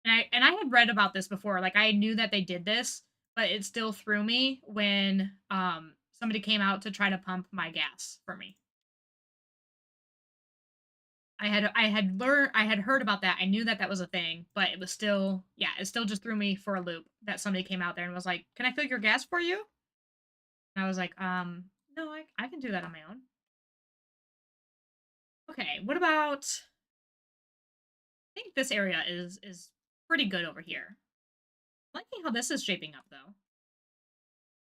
and I had read about this before. Like I knew that they did this, but it still threw me when somebody came out to try to pump my gas for me. I had heard about that. I knew that that was a thing, but it was still yeah, it still just threw me for a loop that somebody came out there and was like, "Can I fill your gas for you?" And I was like, no, I can do that on my own." Okay, what about I think this area is pretty good over here. Liking how this is shaping up though.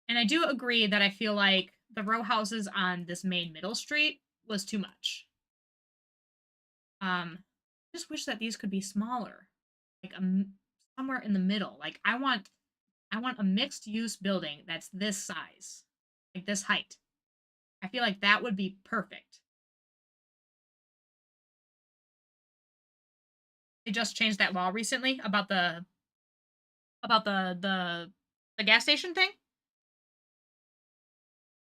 And I do agree that I feel like the row houses on this main middle street was too much. Just wish that these could be smaller, like somewhere in the middle. Like I want a mixed use building that's this size, like this height. I feel like that would be perfect. They just changed that law recently about the gas station thing.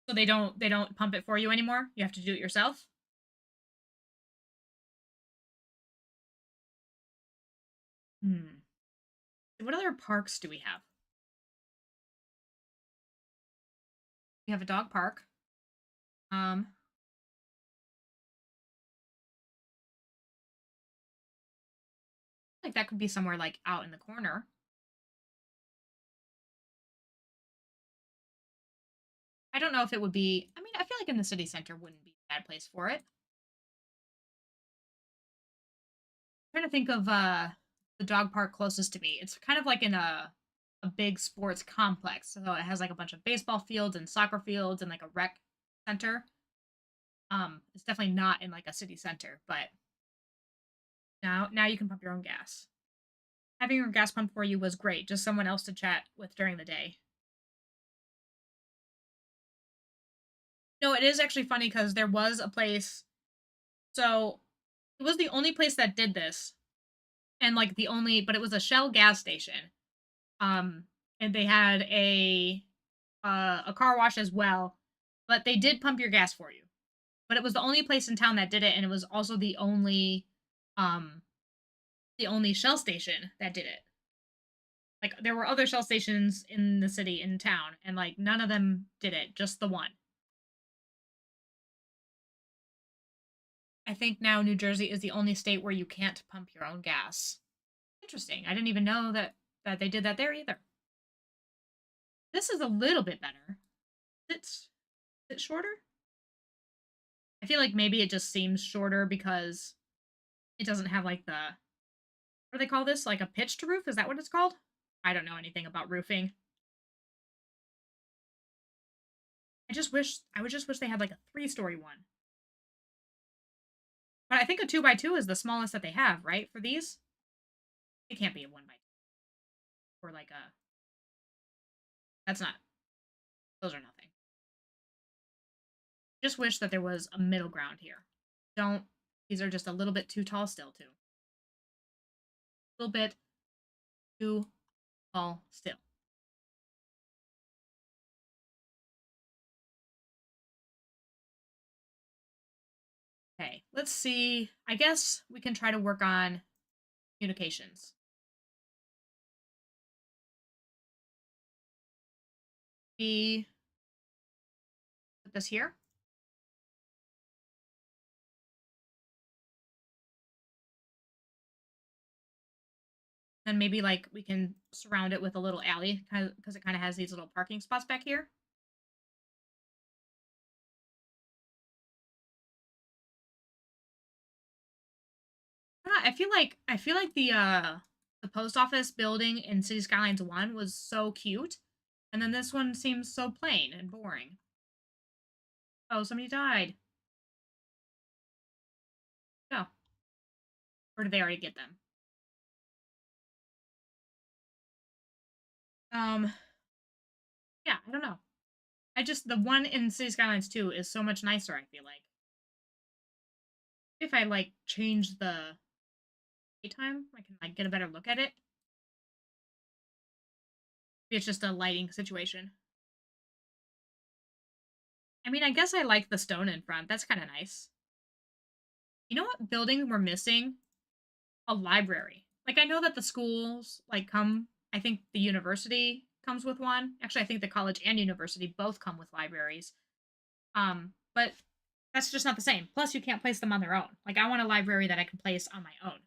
So they don't pump it for you anymore. You have to do it yourself. Hmm. What other parks do we have? We have a dog park. Um, like that could be somewhere like out in the corner. I don't know if it would be. I mean, I feel like in the city center wouldn't be a bad place for it. I'm trying to think of the dog park closest to me. It's kind of like in a a big sports complex. So it has like a bunch of baseball fields and soccer fields and like a rec center. It's definitely not in like a city center, but now you can pump your own gas. Having your gas pumped for you was great. Just someone else to chat with during the day. No, it is actually funny because there was a place. So it was the only place that did this, and like the only, but it was a Shell gas station. Um, and they had a car wash as well, but they did pump your gas for you. But it was the only place in town that did it, and it was also um the only Shell station that did it. Like there were other Shell stations in the city in town, and like none of them did it, just the one. I think now New Jersey is the only state where you can't pump your own gas. Interesting. I didn't even know that they did that there either. This is a little bit better. It's is it shorter? I feel like maybe it just seems shorter because it doesn't have like the what do they call this? Like a pitched roof? Is that what it's called? I don't know anything about roofing. I would just wish they had like a 3-story one. But I think a 2x2 is the smallest that they have, right? For these? It can't be a 1x2. Or like a that's not those are nothing. Just wish that there was a middle ground here. Don't these are just a little bit too tall still too. A little bit too tall still. Okay, let's see. I guess we can try to work on communications. We put this here. Then maybe like we can surround it with a little alley because it kind of has these little parking spots back here. I feel like the post office building in City Skylines 1 was so cute. And then this one seems so plain and boring. Oh, somebody died. Oh. Or did they already get them? Um, yeah, I don't know. I just the one in City Skylines 2 is so much nicer, I feel like. If I like change the daytime, I can like get a better look at it. Maybe it's just a lighting situation. I mean, I guess I like the stone in front. That's kind of nice. You know what building we're missing? A library. Like I know that the schools like come. I think the university comes with one. Actually, I think the college and university both come with libraries. But that's just not the same. Plus, you can't place them on their own. Like I want a library that I can place on my own.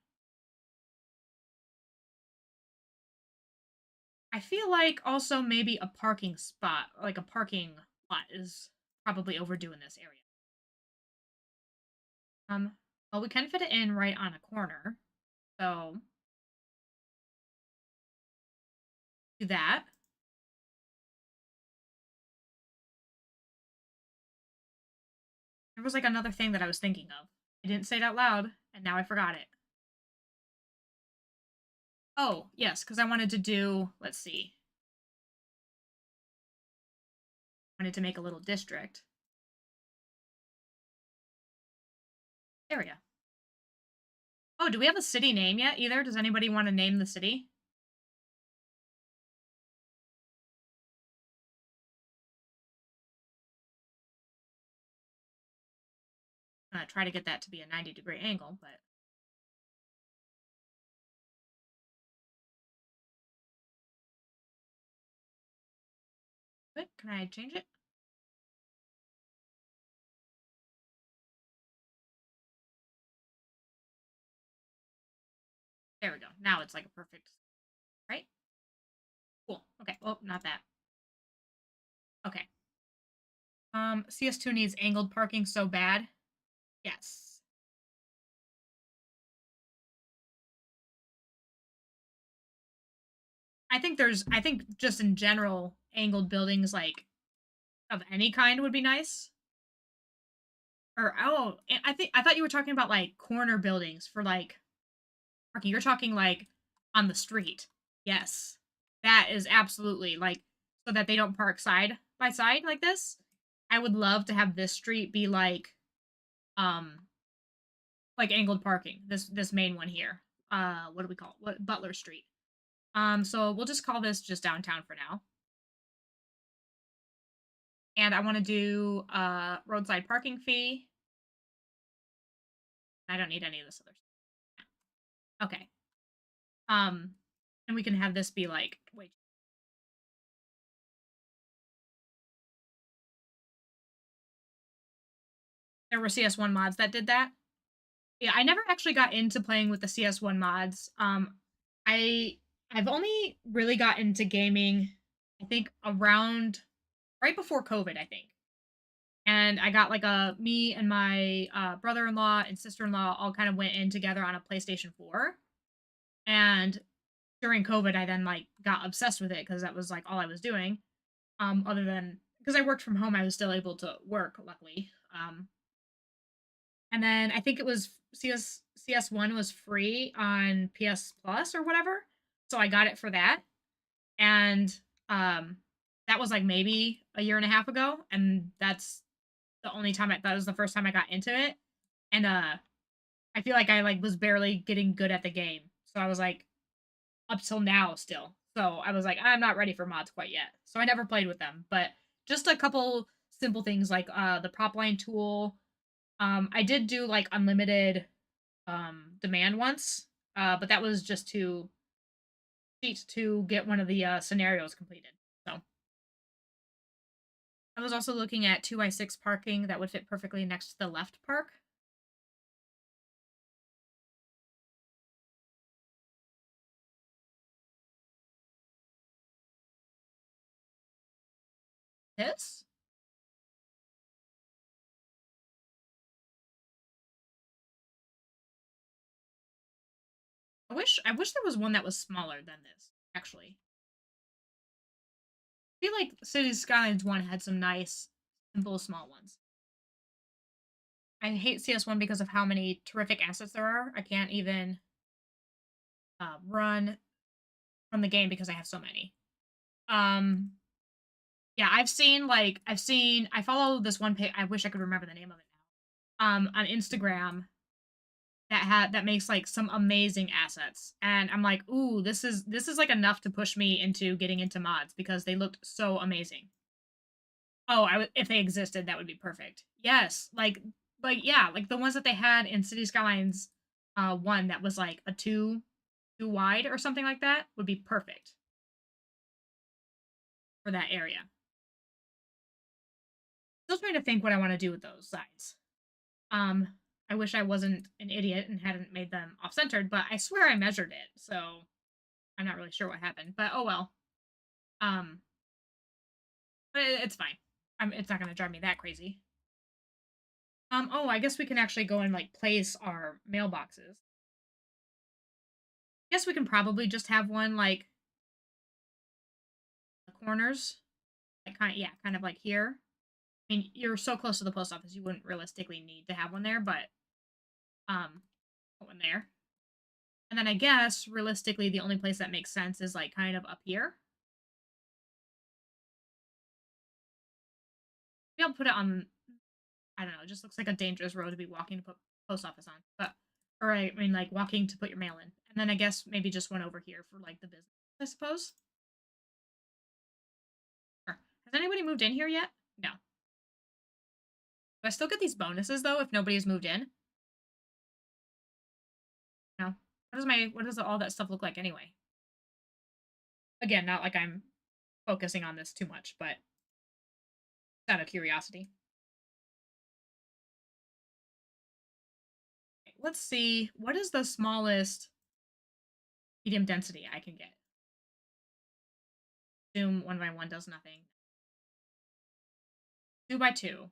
I feel like also maybe a parking spot, like a parking lot, is probably overdue in this area. Um, well, we can fit it in right on a corner, so do that. There was like another thing that I was thinking of. I didn't say it out loud, and now I forgot it. Oh, yes, because I wanted to do, let's see, I wanted to make a little district. Area. Oh, do we have a city name yet either? Does anybody want to name the city? I'm gonna try to get that to be a 90-degree angle, but wait, can I change it? There we go. Now it's like a perfect, right? Cool. Okay. Oh, not that. Okay. CS2 needs angled parking so bad. Yes. I think just in general, angled buildings like of any kind would be nice. Or I thought you were talking about like corner buildings for like parking. You're talking like on the street. Yes. That is absolutely like so that they don't park side by side like this. I would love to have this street be um like angled parking. This main one here. What do we call it? What Butler Street. So we'll just call this just downtown for now. And I want to do roadside parking fee. I don't need any of this other stuff. Okay. And we can have this be like wait. There were CS1 mods that did that. Yeah, I never actually got into playing with the CS1 mods. I I've only really got into gaming, I think around right before COVID, I think. And I got like a me and my brother-in-law and sister-in-law all kind of went in together on a PlayStation 4. And during COVID, I then like got obsessed with it because that was like all I was doing. Other than because I worked from home, I was still able to work, luckily. And then I think it was CS1 was free on PS Plus or whatever. So I got it for that. And um that was like maybe a year and a half ago. And that's the only time that was the first time I got into it. And I feel like I like was barely getting good at the game. So I was like up till now still. So I was like, I'm not ready for mods quite yet. So I never played with them. But just a couple simple things like the prop line tool. I did do like unlimited demand once, but that was just to cheat to get one of the scenarios completed. So I was also looking at 2x6 parking that would fit perfectly next to the left park. This? I wish there was one that was smaller than this, actually. I feel like Cities Skylines 1 had some nice, simple, small ones. I hate CS1 because of how many terrific assets there are. I can't even run from the game because I have so many. Um, yeah, I follow this one page. I wish I could remember the name of it now. On Instagram that makes like some amazing assets, and I'm like, ooh, this is like enough to push me into getting into mods because they looked so amazing. Oh, if they existed, that would be perfect. Yes, like yeah, like the ones that they had in City Skylines, one that was like a two wide or something like that would be perfect for that area. Still trying to think what I want to do with those sides. Um, I wish I wasn't an idiot and hadn't made them off centered, but I swear I measured it, so I'm not really sure what happened. But oh well. Um, but it's fine. It's not going to drive me that crazy. Oh, I guess we can actually go and like place our mailboxes. Guess we can probably just have one like the corners, like kind of like here. I mean, you're so close to the post office, you wouldn't realistically need to have one there, but put one there. And then I guess realistically, the only place that makes sense is like kind of up here. Maybe I'll put it on. I don't know. It just looks like a dangerous road to be walking to put post office on, but or I mean like walking to put your mail in. And then I guess maybe just one over here for like the business. I suppose. Sure. Has anybody moved in here yet? No. Do I still get these bonuses though if nobody has moved in? No. What does all that stuff look like anyway? Again, not like I'm focusing on this too much, but out of curiosity. Okay, let's see. What is the smallest medium density I can get? Assume 1 by 1 does nothing. 2 by 2. Is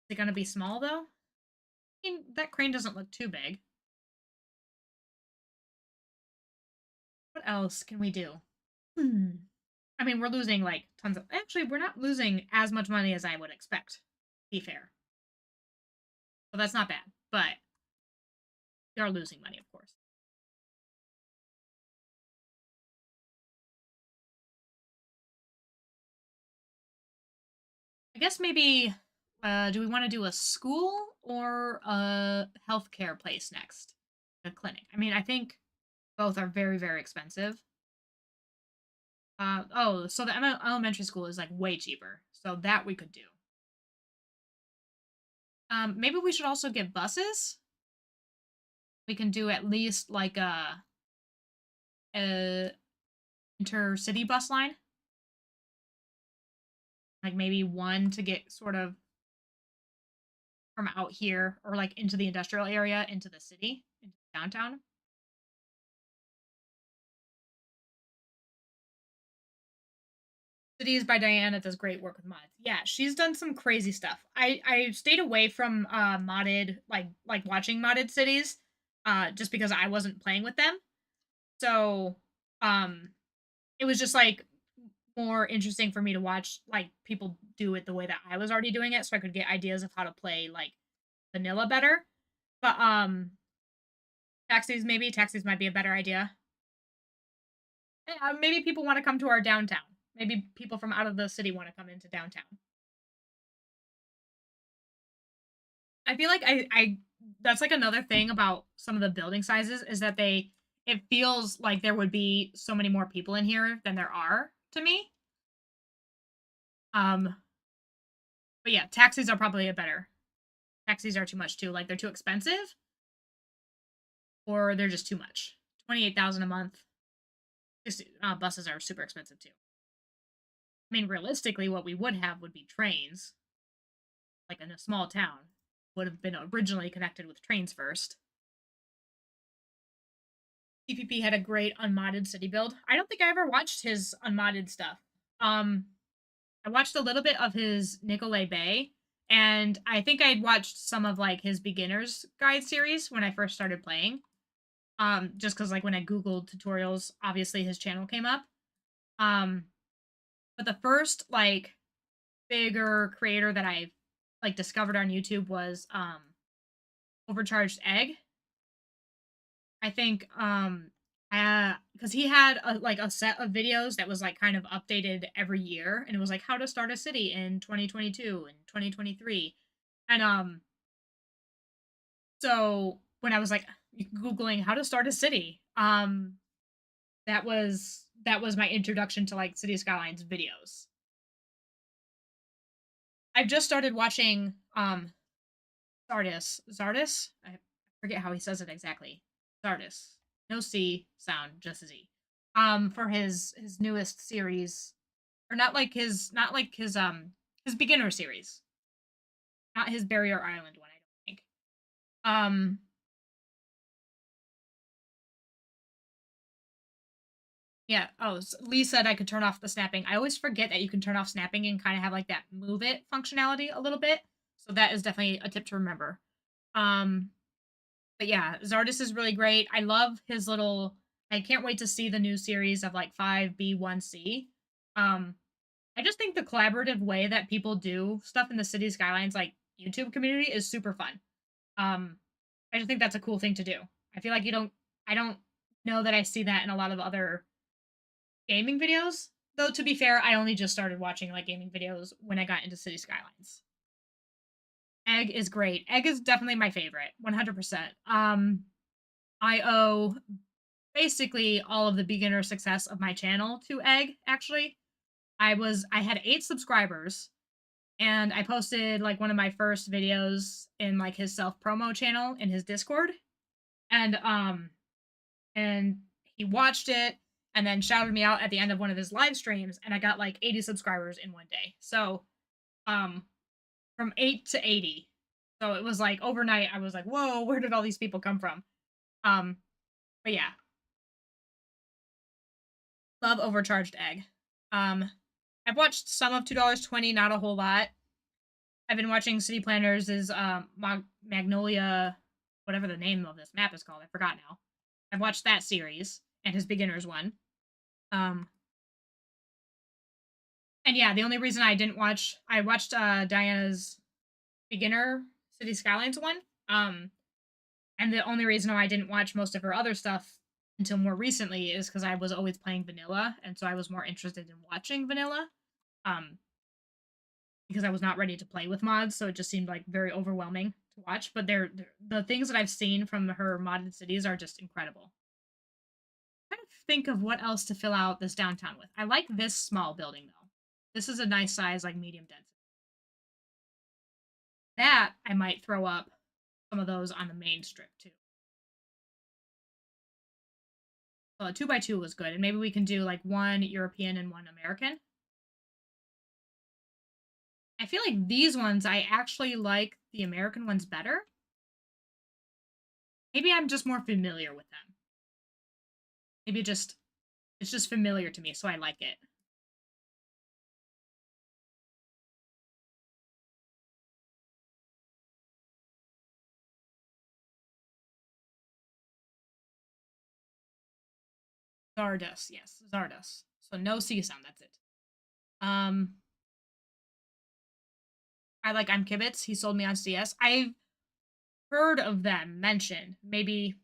it gonna be small though? I mean, that crane doesn't look too big. What else can we do? I mean, we're losing like tons of. Actually, we're not losing as much money as I would expect. To be fair, so that's not bad. But we are losing money, of course. I guess maybe. Do we want to do a school or a healthcare place next? A clinic. I mean, I think both are very, very expensive. Oh, so the elementary school is like way cheaper, so that we could do. Maybe we should also get buses. We can do at least like a intercity bus line, like maybe one to get sort of from out here or like into the industrial area into the city, into downtown. Cities by Diana does great work with mods. Yeah, she's done some crazy stuff. I stayed away from modded like watching modded cities just because I wasn't playing with them. So um it was just like more interesting for me to watch like people do it the way that I was already doing it so I could get ideas of how to play like vanilla better. But taxis might be a better idea. Maybe people want to come to our downtown. Maybe people from out of the city want to come into downtown. I feel like I that's like another thing about some of the building sizes is that it feels like there would be so many more people in here than there are to me. Um but yeah, taxis are probably a better. Taxis are too much too. Like they're too expensive or they're just too much. 28,000 a month. Just buses are super expensive too. I mean, realistically, what we would have would be trains. Like in a small town, would have been originally connected with trains first. CPP had a great unmodded city build. I don't think I ever watched his unmodded stuff. Um, I watched a little bit of his Nicolay Bay, and I think I'd watched some of like his beginner's guide series when I first started playing. Just because like when I googled tutorials, obviously his channel came up. Um, but the first like bigger creator that I like discovered on YouTube was Overcharged Egg. I think because he had like a set of videos that was like kind of updated every year and it was like how to start a city in 2022 and 2023 and so when I was like googling how to start a city that was my introduction to like City Skylines videos. I've just started watching Zardis. I forget how he says it exactly. Zardis. No C sound, just a Z. For his newest series, or not like his beginner series, not his Barrier Island one. I don't think. Um, yeah. Oh, Lee said I could turn off the snapping. I always forget that you can turn off snapping and kind of have like that move it functionality a little bit. So that is definitely a tip to remember. Um, But yeah, Zardis is really great. I love his little. I can't wait to see the new series of like 5B1C. Um, I just think the collaborative way that people do stuff in the City Skylines like YouTube community is super fun. Um, I just think that's a cool thing to do. I feel like you don't. I don't know that I see that in a lot of other gaming videos. Though to be fair, I only just started watching like gaming videos when I got into City Skylines. Egg is great. Egg is definitely my favorite, 100%. I owe basically all of the beginner success of my channel to Egg, actually. I had 8 subscribers and I posted like one of my first videos in like his self promo channel in his Discord. And he watched it and then shouted me out at the end of one of his live streams and I got like 80 subscribers in one day. So um from 8 to 80. So it was like overnight I was like, "Whoa, where did all these people come from?" Um but yeah, love Overcharged Egg. Um, I've watched some of $2.20, not a whole lot. I've been watching City Planners is Magnolia, whatever the name of this map is called. I forgot now. I've watched that series, and his beginners one. Um, and yeah, the only reason I watched Diana's beginner City Skylines one. Um, and the only reason why I didn't watch most of her other stuff until more recently is because I was always playing vanilla, and so I was more interested in watching vanilla. Um, because I was not ready to play with mods, so it just seemed like very overwhelming to watch. But the things that I've seen from her modded cities are just incredible. I'm trying to think of what else to fill out this downtown with. I like this small building though. This is a nice size, like medium density. That I might throw up some of those on the main strip too. So a 2x2 was good, and maybe we can do like one European and one American. I feel like these ones I actually like the American ones better. Maybe I'm just more familiar with them. Maybe it's just familiar to me, so I like it. Zardos, yes, Zardos. So no C sound, that's it. Um, I like I'm Kibitz. He sold me on CS. I've heard of them mentioned. Maybe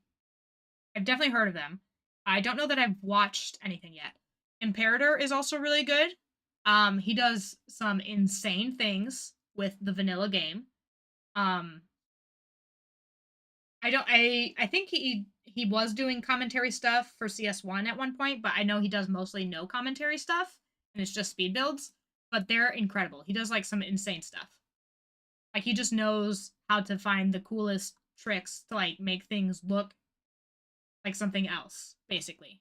I've definitely heard of them. I don't know that I've watched anything yet. Imperator is also really good. He does some insane things with the vanilla game. Um, I think he was doing commentary stuff for CS1 at one point, but I know he does mostly no commentary stuff and it's just speed builds, but they're incredible. He does like some insane stuff. Like he just knows how to find the coolest tricks to like make things look like something else, basically.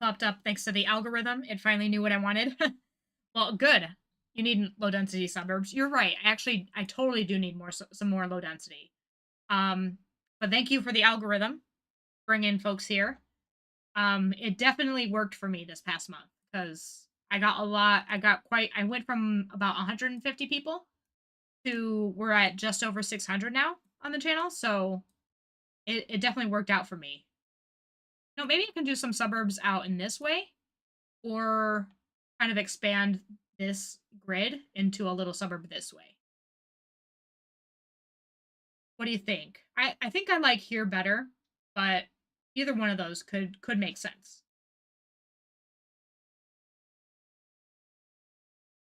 Popped up thanks to the algorithm. It finally knew what I wanted. Well, good. You need low density suburbs. You're right. I totally do need some more low density. Um, but thank you for the algorithm. Bring in folks here. It definitely worked for me this past month because I got a lot. I went from about 150 people to we're at just over 600 now on the channel. So it definitely worked out for me. No, maybe I can do some suburbs out in this way or kind of expand this grid into a little suburb this way. What do you think? I think I like here better, but either one of those could make sense.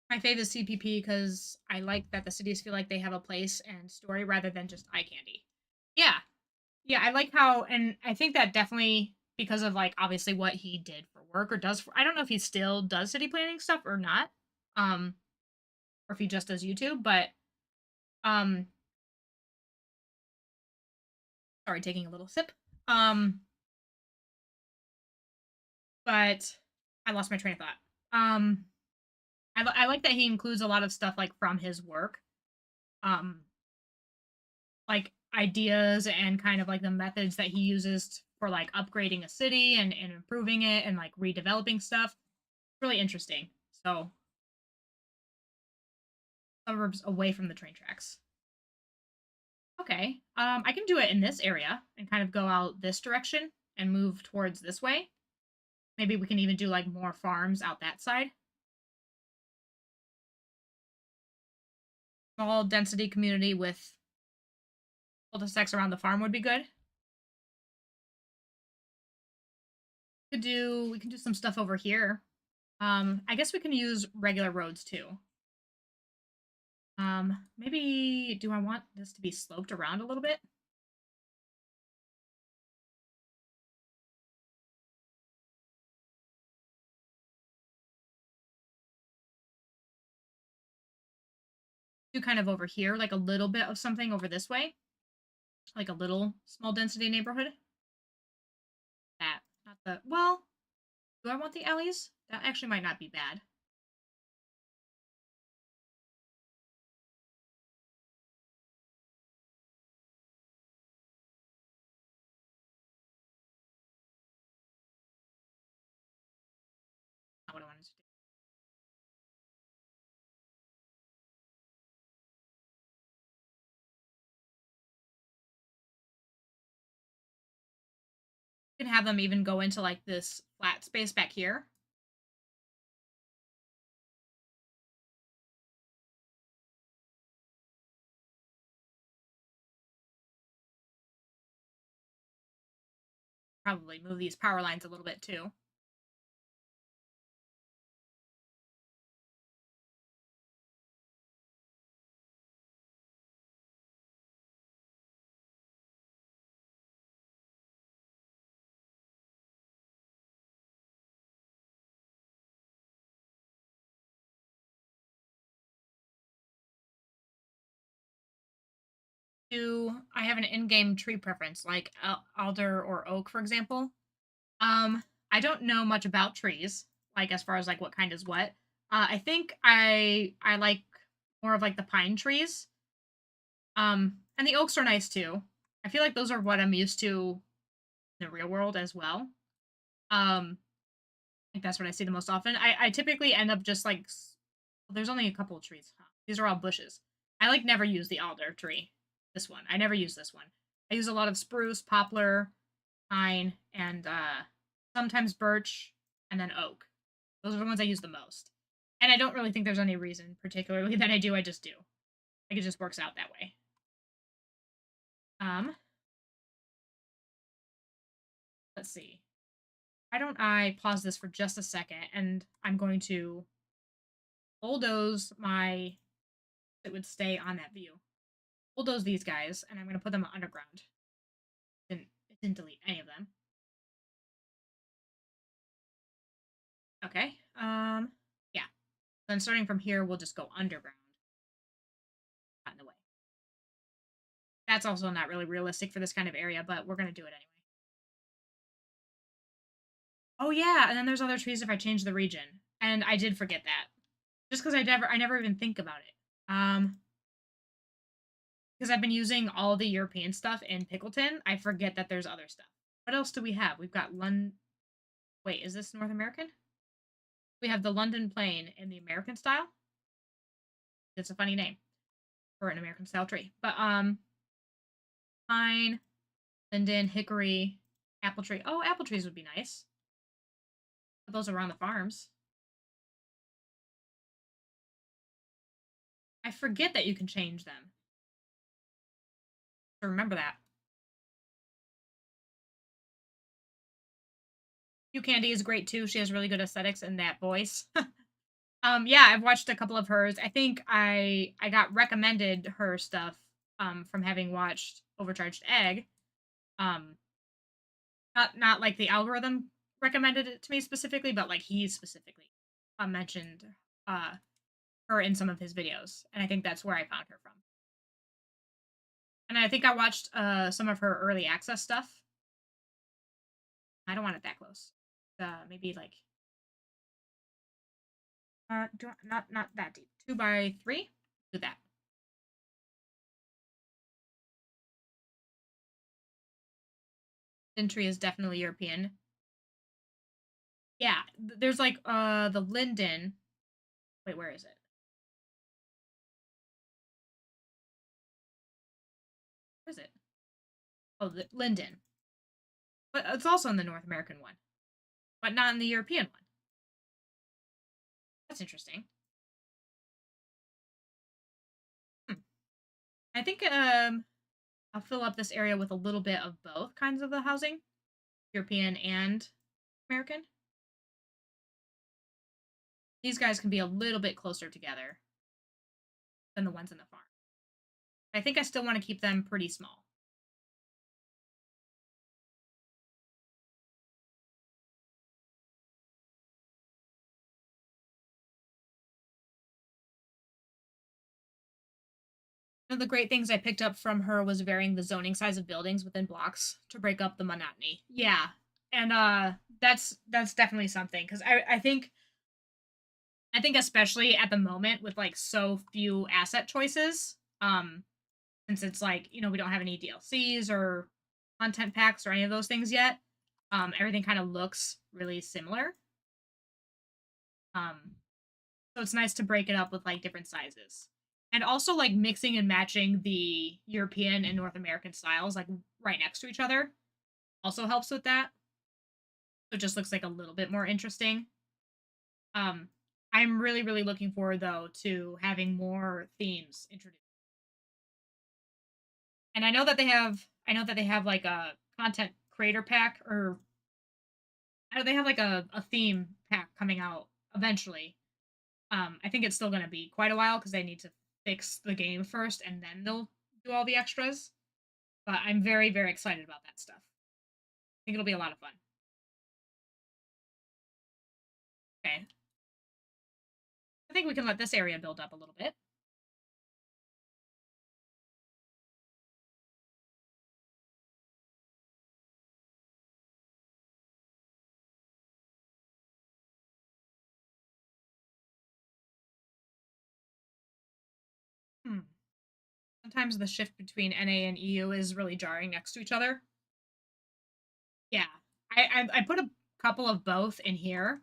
My fave is CPP because I like that the cities feel like they have a place and story rather than just eye candy. Yeah. Yeah, I like how, and I think that definitely because of like obviously what he did for work or does for, I don't know if he still does city planning stuff or not. Um, or if he just does YouTube, but um, sorry, taking a little sip. Um, but I lost my train of thought. Um, I like that he includes a lot of stuff like from his work. Um, like ideas and kind of like the methods that he uses for like upgrading a city and improving it and like redeveloping stuff. Really interesting. So suburbs away from the train tracks. Okay. I can do it in this area and kind of go out this direction and move towards this way. Maybe we can even do like more farms out that side. Small density community with cul-de-sacs around the farm would be good. We can do some stuff over here. I guess we can use regular roads too. Maybe do I want this to be sloped around a little bit? Do kind of over here, like a little bit of something over this way, like a little small density neighborhood. That, not the, well, do I want the alleys? That actually might not be bad. Not what I wanted to do. You can have them even go into like this flat space back here. Probably move these power lines a little bit too. I have an in-game tree preference, like alder or oak, for example. Um, I don't know much about trees, like as far as like what kind is what. I think I like more of like the pine trees. And the oaks are nice too. I feel like those are what I'm used to in the real world as well. I think that's what I see the most often. I typically end up just like well, there's only a couple of trees. Huh? These are all bushes. I like never use the alder tree. This one. I never use this one. I use a lot of spruce, poplar, pine, and sometimes birch, and then oak. Those are the ones I use the most. And I don't really think there's any reason particularly that I do. I just do. Like it just works out that way. Um, let's see. Why don't I pause this for just a second and I'm going to bulldoze my it would stay on that view. Bulldoze these guys and I'm gonna put them underground. It didn't delete any of them. Okay. Yeah. Then starting from here, we'll just go underground. Not in the way. That's also not really realistic for this kind of area, but we're gonna do it anyway. Oh yeah, and then there's other trees if I change the region. And I did forget that. Just because I never even think about it. Because I've been using all the European stuff in Pickleton, I forget that there's other stuff. What else do we have? We've got London. Wait, is this North American? We have the London plane in the American style. It's a funny name for an American style tree. But pine, linden, hickory, apple tree. Oh, apple trees would be nice. Put those around the farms. I forget that you can change them. So remember that. Hugh Candy is great too. She has really good aesthetics and that voice. Yeah, I've watched a couple of hers. I think I got recommended her stuff from having watched Overcharged Egg. Um not like the algorithm recommended it to me specifically, but like he specifically mentioned uh her in some of his videos, and I think that's where I found her from. And I think I watched some of her early access stuff. I don't want it that close. Maybe like not that deep. 2 by 3. Do that. Tree is definitely European. Yeah, there's like the linden. Wait, where is it? Where is it? Oh, the linden. But it's also in the North American one, but not in the European one. That's interesting. Hmm. I think I'll fill up this area with a little bit of both kinds of the housing, European and American. These guys can be a little bit closer together than the ones in the farm. I think I still want to keep them pretty small. One of the great things I picked up from her was varying the zoning size of buildings within blocks to break up the monotony. Yeah. And that's definitely something cuz I think especially at the moment with like so few asset choices, since it's like, we don't have any DLCs or content packs or any of those things yet. Everything kind of looks really similar. Um so it's nice to break it up with like different sizes. And also like mixing and matching the European and North American styles like right next to each other also helps with that. So it just looks like a little bit more interesting. Um, I'm really, really looking forward though to having more themes introduced. And I know that they have like a content creator pack, or I know they have like a theme pack coming out eventually. I think it's still going to be quite a while because they need to fix the game first and then they'll do all the extras. But I'm very, very excited about that stuff. I think it'll be a lot of fun. Okay. I think we can let this area build up a little bit. Hmm. Sometimes the shift between NA and EU is really jarring next to each other. Yeah. I put a couple of both in here.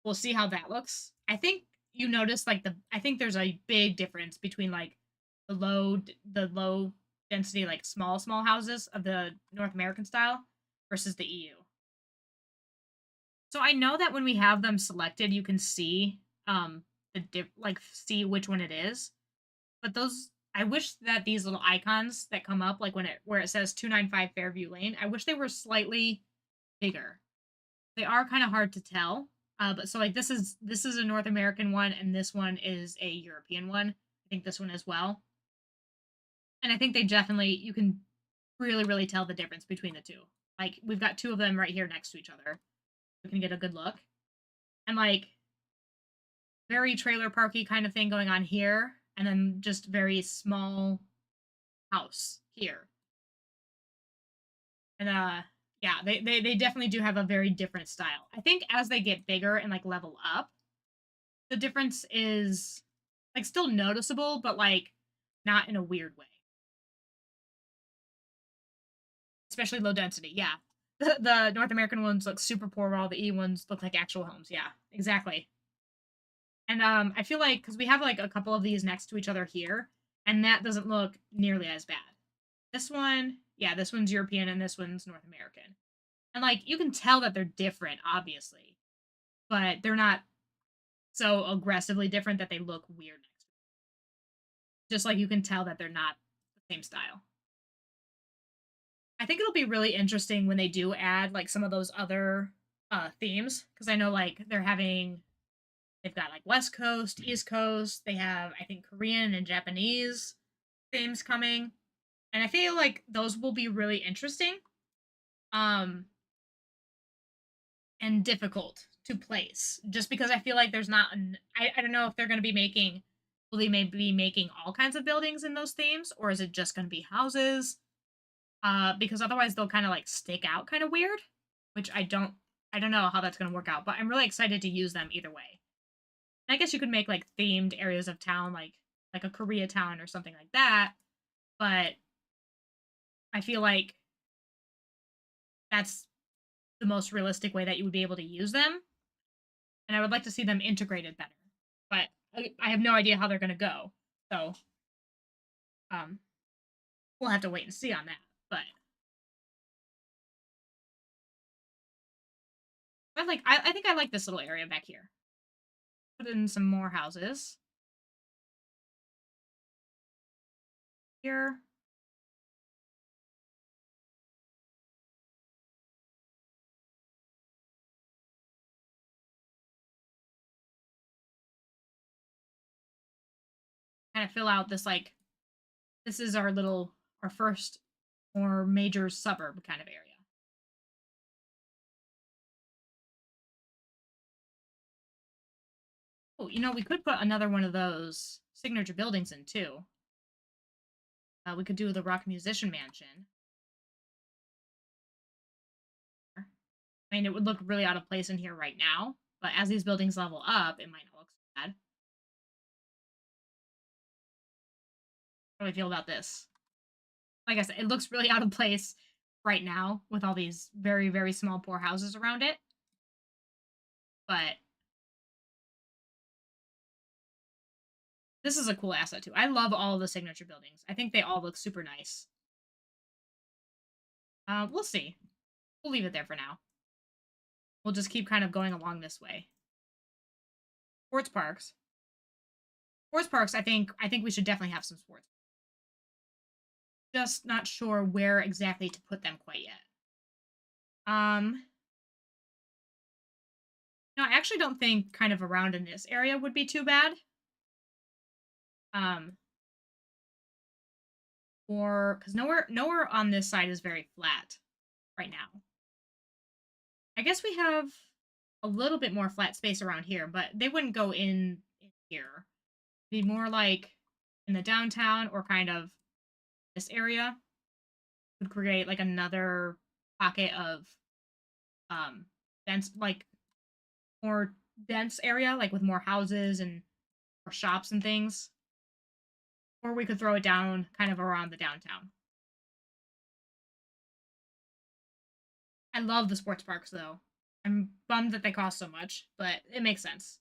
We'll see how that looks. I think you notice like I think there's a big difference between like the low density like small houses of the North American style versus the EU. So I know that when we have them selected, you can see like see which one it is. But those I wish that these little icons that come up like when it where it says 295 Fairview Lane, I wish they were slightly bigger. They are kind of hard to tell. But so like this is a North American one and this one is a European one. I think this one as well. And I think they definitely you can really really tell the difference between the two. Like we've got two of them right here next to each other. We can get a good look. And like very trailer parky kind of thing going on here and then just very small house here. And yeah, they definitely do have a very different style. I think as they get bigger and like level up, the difference is like still noticeable, but like not in a weird way. Especially low density. Yeah. The North American ones look super poor while the E ones look like actual homes. Yeah, exactly. And I feel like because we have like a couple of these next to each other here, and that doesn't look nearly as bad. This one, yeah, this one's European and this one's North American. And like you can tell that they're different, obviously, but they're not so aggressively different that they look weird next to each other. Just like you can tell that they're not the same style. I think it'll be really interesting when they do add like some of those other themes because I know like they've got like West Coast, East Coast, they have I think Korean and Japanese themes coming. And I feel like those will be really interesting. Um and difficult to place just because I feel like there's not I don't know if they're going to be making will they maybe be making all kinds of buildings in those themes or is it just going to be houses because otherwise they'll kind of like stick out kind of weird which I don't know how that's going to work out but I'm really excited to use them either way. And I guess you could make like themed areas of town like a Koreatown or something like that but I feel like that's the most realistic way that you would be able to use them and I would like to see them integrated better. But I have no idea how they're going to go. So um, we'll have to wait and see on that. But I think I like this little area back here. Put in some more houses here. Kind of fill out this like this is our first more major suburb kind of area. Oh, you know, we could put another one of those signature buildings in too. We could do the Rock Musician Mansion. I mean, it would look really out of place in here right now, but as these buildings level up, it might not look so bad. How do I feel about this? Like I said, it looks really out of place right now with all these very, very small, poor houses around it. But this is a cool asset too. I love all of the signature buildings. I think they all look super nice. We'll see. We'll leave it there for now. We'll just keep kind of going along this way. Sports parks. Sports parks, I think we should definitely have some sports. Just not sure where exactly to put them quite yet. No, I actually don't think kind of around in this area would be too bad. Um, or because nowhere on this side is very flat right now. I guess we have a little bit more flat space around here, but they wouldn't go in here. Be more like in the downtown or kind of this area would create like another pocket of dense, like more dense area, like with more houses and more shops and things. Or we could throw it down kind of around the downtown. I love the sports parks though. I'm bummed that they cost so much, but it makes sense.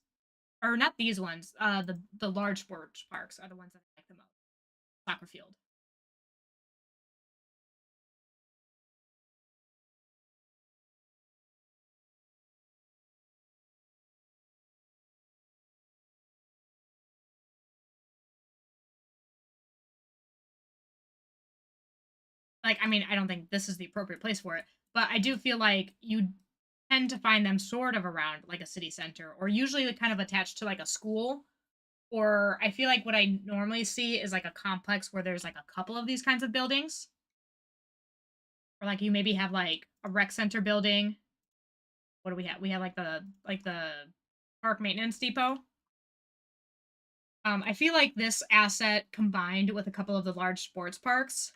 Or not these ones. The large sports parks are the ones that I like the most. Soccer field. Like, I mean, I don't think this is the appropriate place for it, but I do feel like you tend to find them sort of around like a city center, or usually kind of attached to like a school. Or I feel like what I normally see is like a complex where there's like a couple of these kinds of buildings. Or like you maybe have like a rec center building. What do we have? We have like the park maintenance depot. I feel like this asset combined with a couple of the large sports parks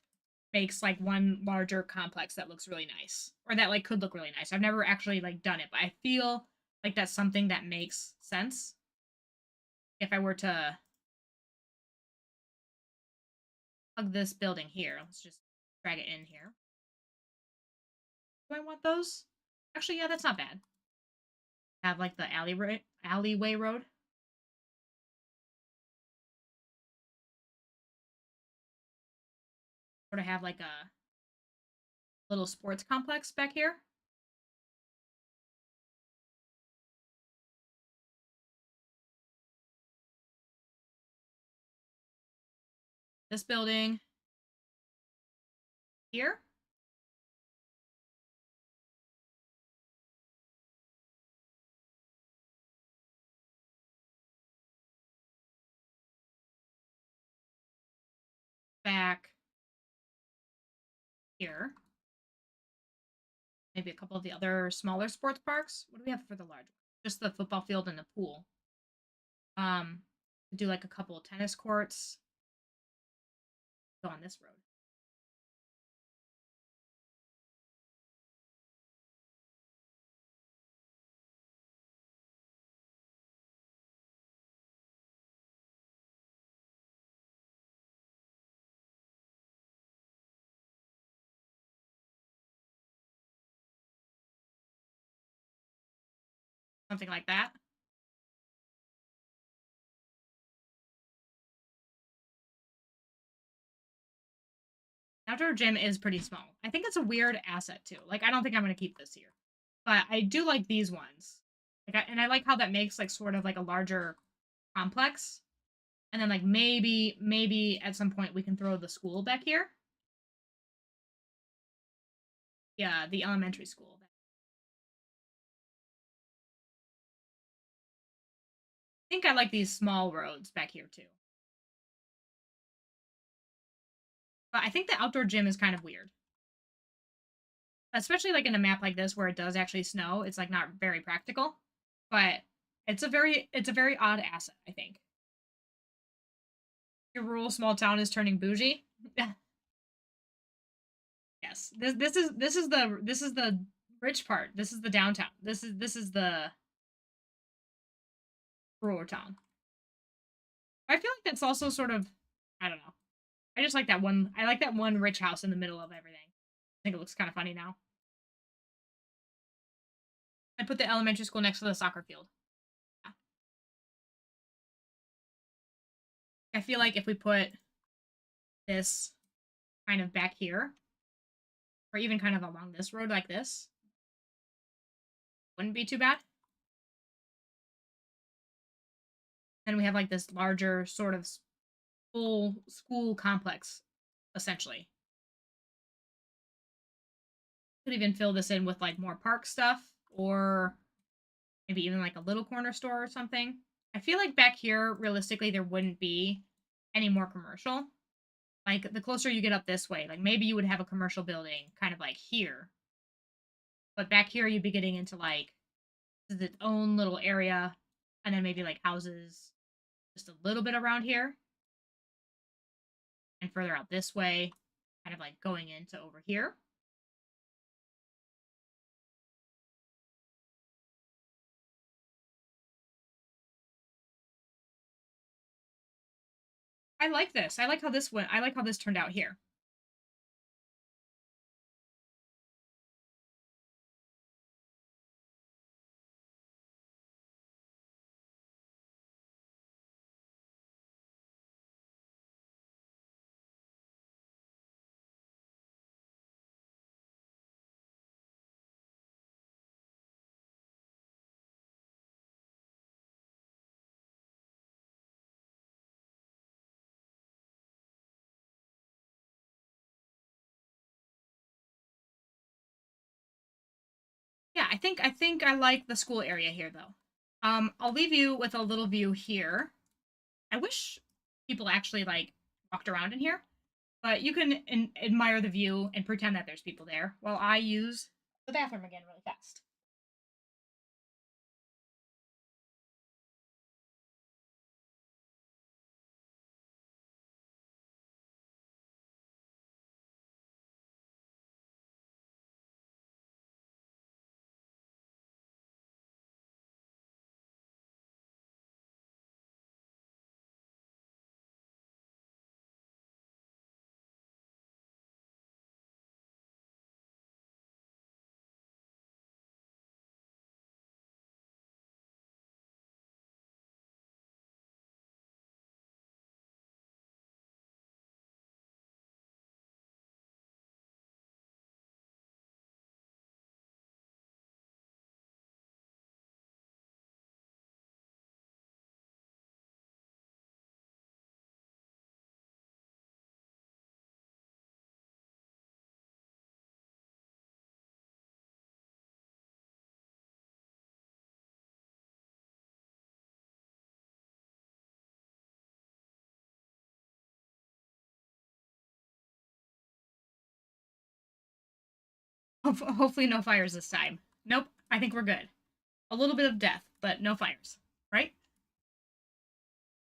makes like one larger complex that looks really nice, or that like could look really nice. I've never actually like done it, but I feel like that's something that makes sense if I were to plug this building here. Let's just drag it in here. Do I want those? Actually, yeah, that's not bad. Have like the alleyway road. Sort of have like a little sports complex back here. This building here. Back here. Maybe a couple of the other smaller sports parks. What do we have for the large one? Just the football field and the pool. Um, do like a couple of tennis courts. Go on this road. Something like that. Outdoor gym is pretty small. I think it's a weird asset too. Like I don't think I'm gonna keep this here, but I do like these ones. And I like how that makes like sort of like a larger complex. And then like maybe at some point we can throw the school back here. Yeah, the elementary school. I think I like these small roads back here too. But I think the outdoor gym is kind of weird. Especially like in a map like this where it does actually snow. It's like not very practical. But it's a very odd asset, I think. Your rural small town is turning bougie. Yes. This is the rich part. This is the downtown. This is the rural town. I feel like that's also sort of, I don't know. I just like that one. I like that one rich house in the middle of everything. I think it looks kind of funny now. I put the elementary school next to the soccer field. Yeah. I feel like if we put this kind of back here, or even kind of along this road like this, wouldn't be too bad. Then we have like this larger sort of school complex, essentially. Could even fill this in with like more park stuff or maybe even like a little corner store or something. I feel like back here, realistically, there wouldn't be any more commercial. Like the closer you get up this way, like maybe you would have a commercial building kind of like here. But back here, you'd be getting into like its own little area and then maybe like houses just a little bit around here and further out this way, kind of like going into over here. I like this. I like how this went. I like how this turned out here. Yeah, I think I like the school area here though. I'll leave you with a little view here. I wish people actually like walked around in here, but you can admire the view and pretend that there's people there while I use the bathroom again really fast. Hopefully no fires this time. Nope, I think we're good. A little bit of death, but no fires, right?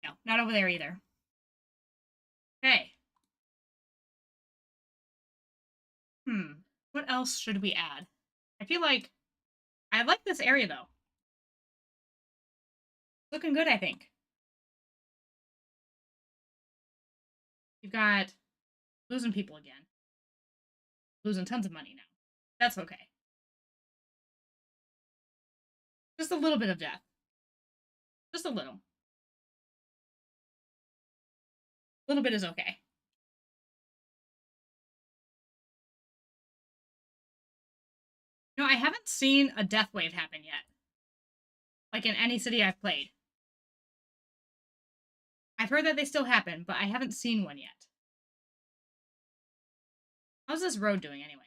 No, not over there either. Okay. What else should we add? I feel like I like this area though. Looking good, I think. You've got losing people again. Losing tons of money now. That's okay. Just a little bit of death. Just a little. A little bit is okay. No, I haven't seen a death wave happen yet. Like in any city I've played. I've heard that they still happen, but I haven't seen one yet. How's this road doing anyway?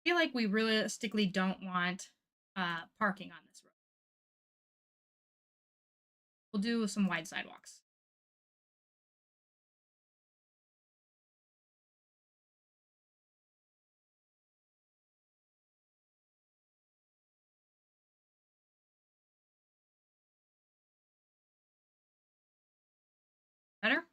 I feel like we realistically don't want parking on this road. We'll do some wide sidewalks. Better?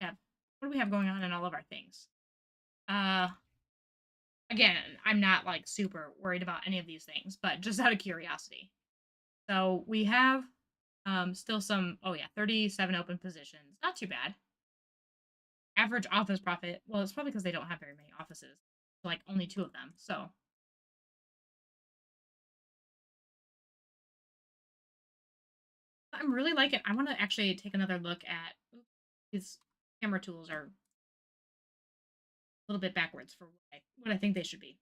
Yeah. What do we have going on in all of our things? Uh, Again, I'm not like super worried about any of these things, but just out of curiosity. So we have still some, oh yeah, 37 open positions. Not too bad. Average office profit, well, it's probably because they don't have very many offices. Like only two of them. So I'm really liking. I want to actually take another look at oops, these camera tools are a little bit backwards for what I think they should be.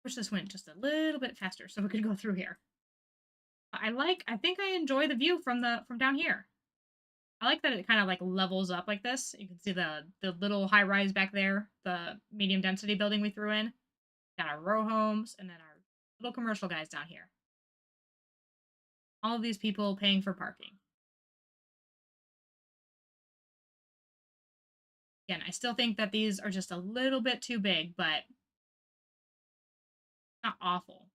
Wish this went just a little bit faster so we could go through here. I think I enjoy the view from down here. I like that it kind of like levels up like this. You can see the little high rise back there, the medium density building we threw in. Got our row homes and then our little commercial guys down here. All of these people paying for parking. Again, I still think that these are just a little bit too big, but not awful.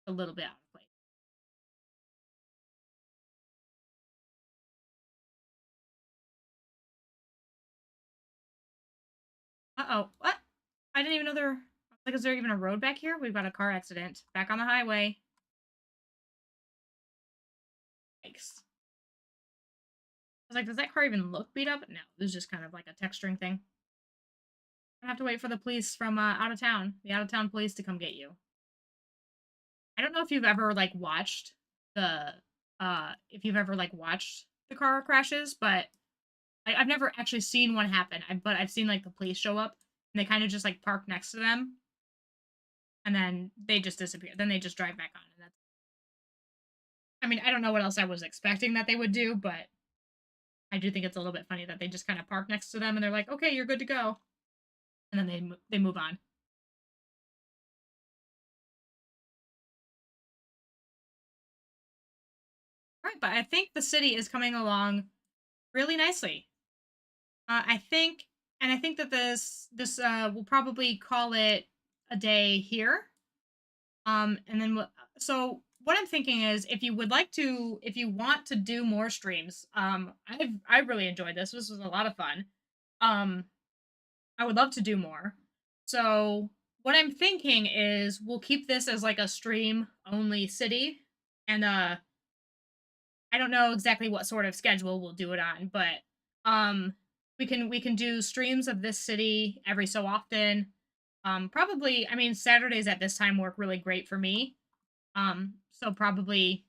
A little bit out of place. Uh-oh. What? I didn't even know there... Like, is there even a road back here? We've got a car accident. Back on the highway. Yikes. I was like, does that car even look beat up? No, this is just kind of like a texturing thing. I have to wait for the police from out of town, the out of town police to come get you. I don't know if you've ever like watched the watched the car crashes, but I've never actually seen one happen. But I've seen like the police show up and they kind of just like park next to them, and then they just disappear. Then they just drive back on, and that's. I mean, I don't know what else I was expecting that they would do, but I do think it's a little bit funny that they just kind of park next to them and they're like, "Okay, you're good to go," and then they move on. Right, but I think the city is coming along really nicely. I think, and I think that this we'll probably call it a day here. And then so what I'm thinking is, if you want to do more streams, I really enjoyed this. This was a lot of fun. Um, I would love to do more. So what I'm thinking is we'll keep this as like a stream only city, and I don't know exactly what sort of schedule we'll do it on, but um we can do streams of this city every so often. Probably I mean Saturdays at this time work really great for me. So probably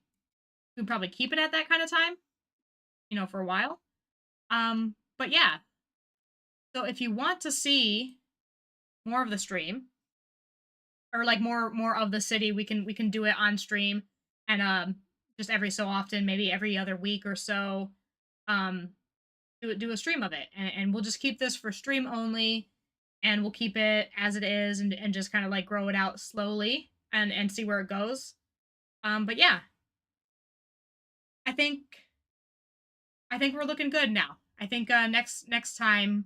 we probably keep it at that kind of time, for a while. But yeah. So if you want to see more of the stream or like more of the city, we can do it on stream and just every so often, maybe every other week or so. Um do a stream of it, and we'll just keep this for stream only, and we'll keep it as it is, and just kind of like grow it out slowly and see where it goes. But yeah, I think I think we're looking good now. I think next time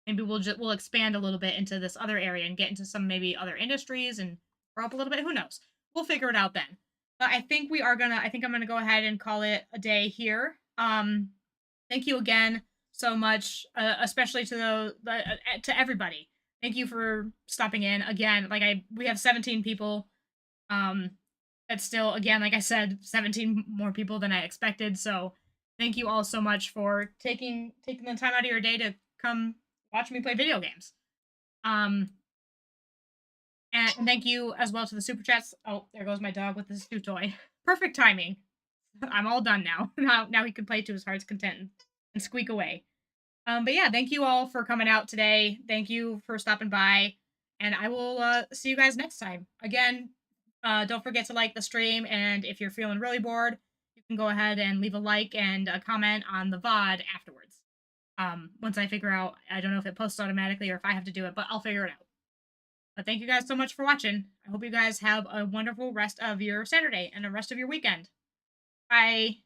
maybe we'll expand a little bit into this other area and get into some maybe other industries and grow up a little bit. Who knows? We'll figure it out then. But I think I'm gonna go ahead and call it a day here. Thank you again so much, especially to everybody. Thank you for stopping in again. We have 17 people. Um, that's still again, like I said, 17 more people than I expected. So thank you all so much for taking the time out of your day to come watch me play video games. Um, and thank you as well to the super chats. Oh, there goes my dog with his stew toy. Perfect timing. I'm all done now. Now he can play to his heart's content and squeak away. But yeah, thank you all for coming out today. Thank you for stopping by, and I will see you guys next time. Again, don't forget to like the stream, and if you're feeling really bored, you can go ahead and leave a like and a comment on the VOD afterwards. Once I figure out, I don't know if it posts automatically or if I have to do it, but I'll figure it out. But thank you guys so much for watching. I hope you guys have a wonderful rest of your Saturday and the rest of your weekend. Bye.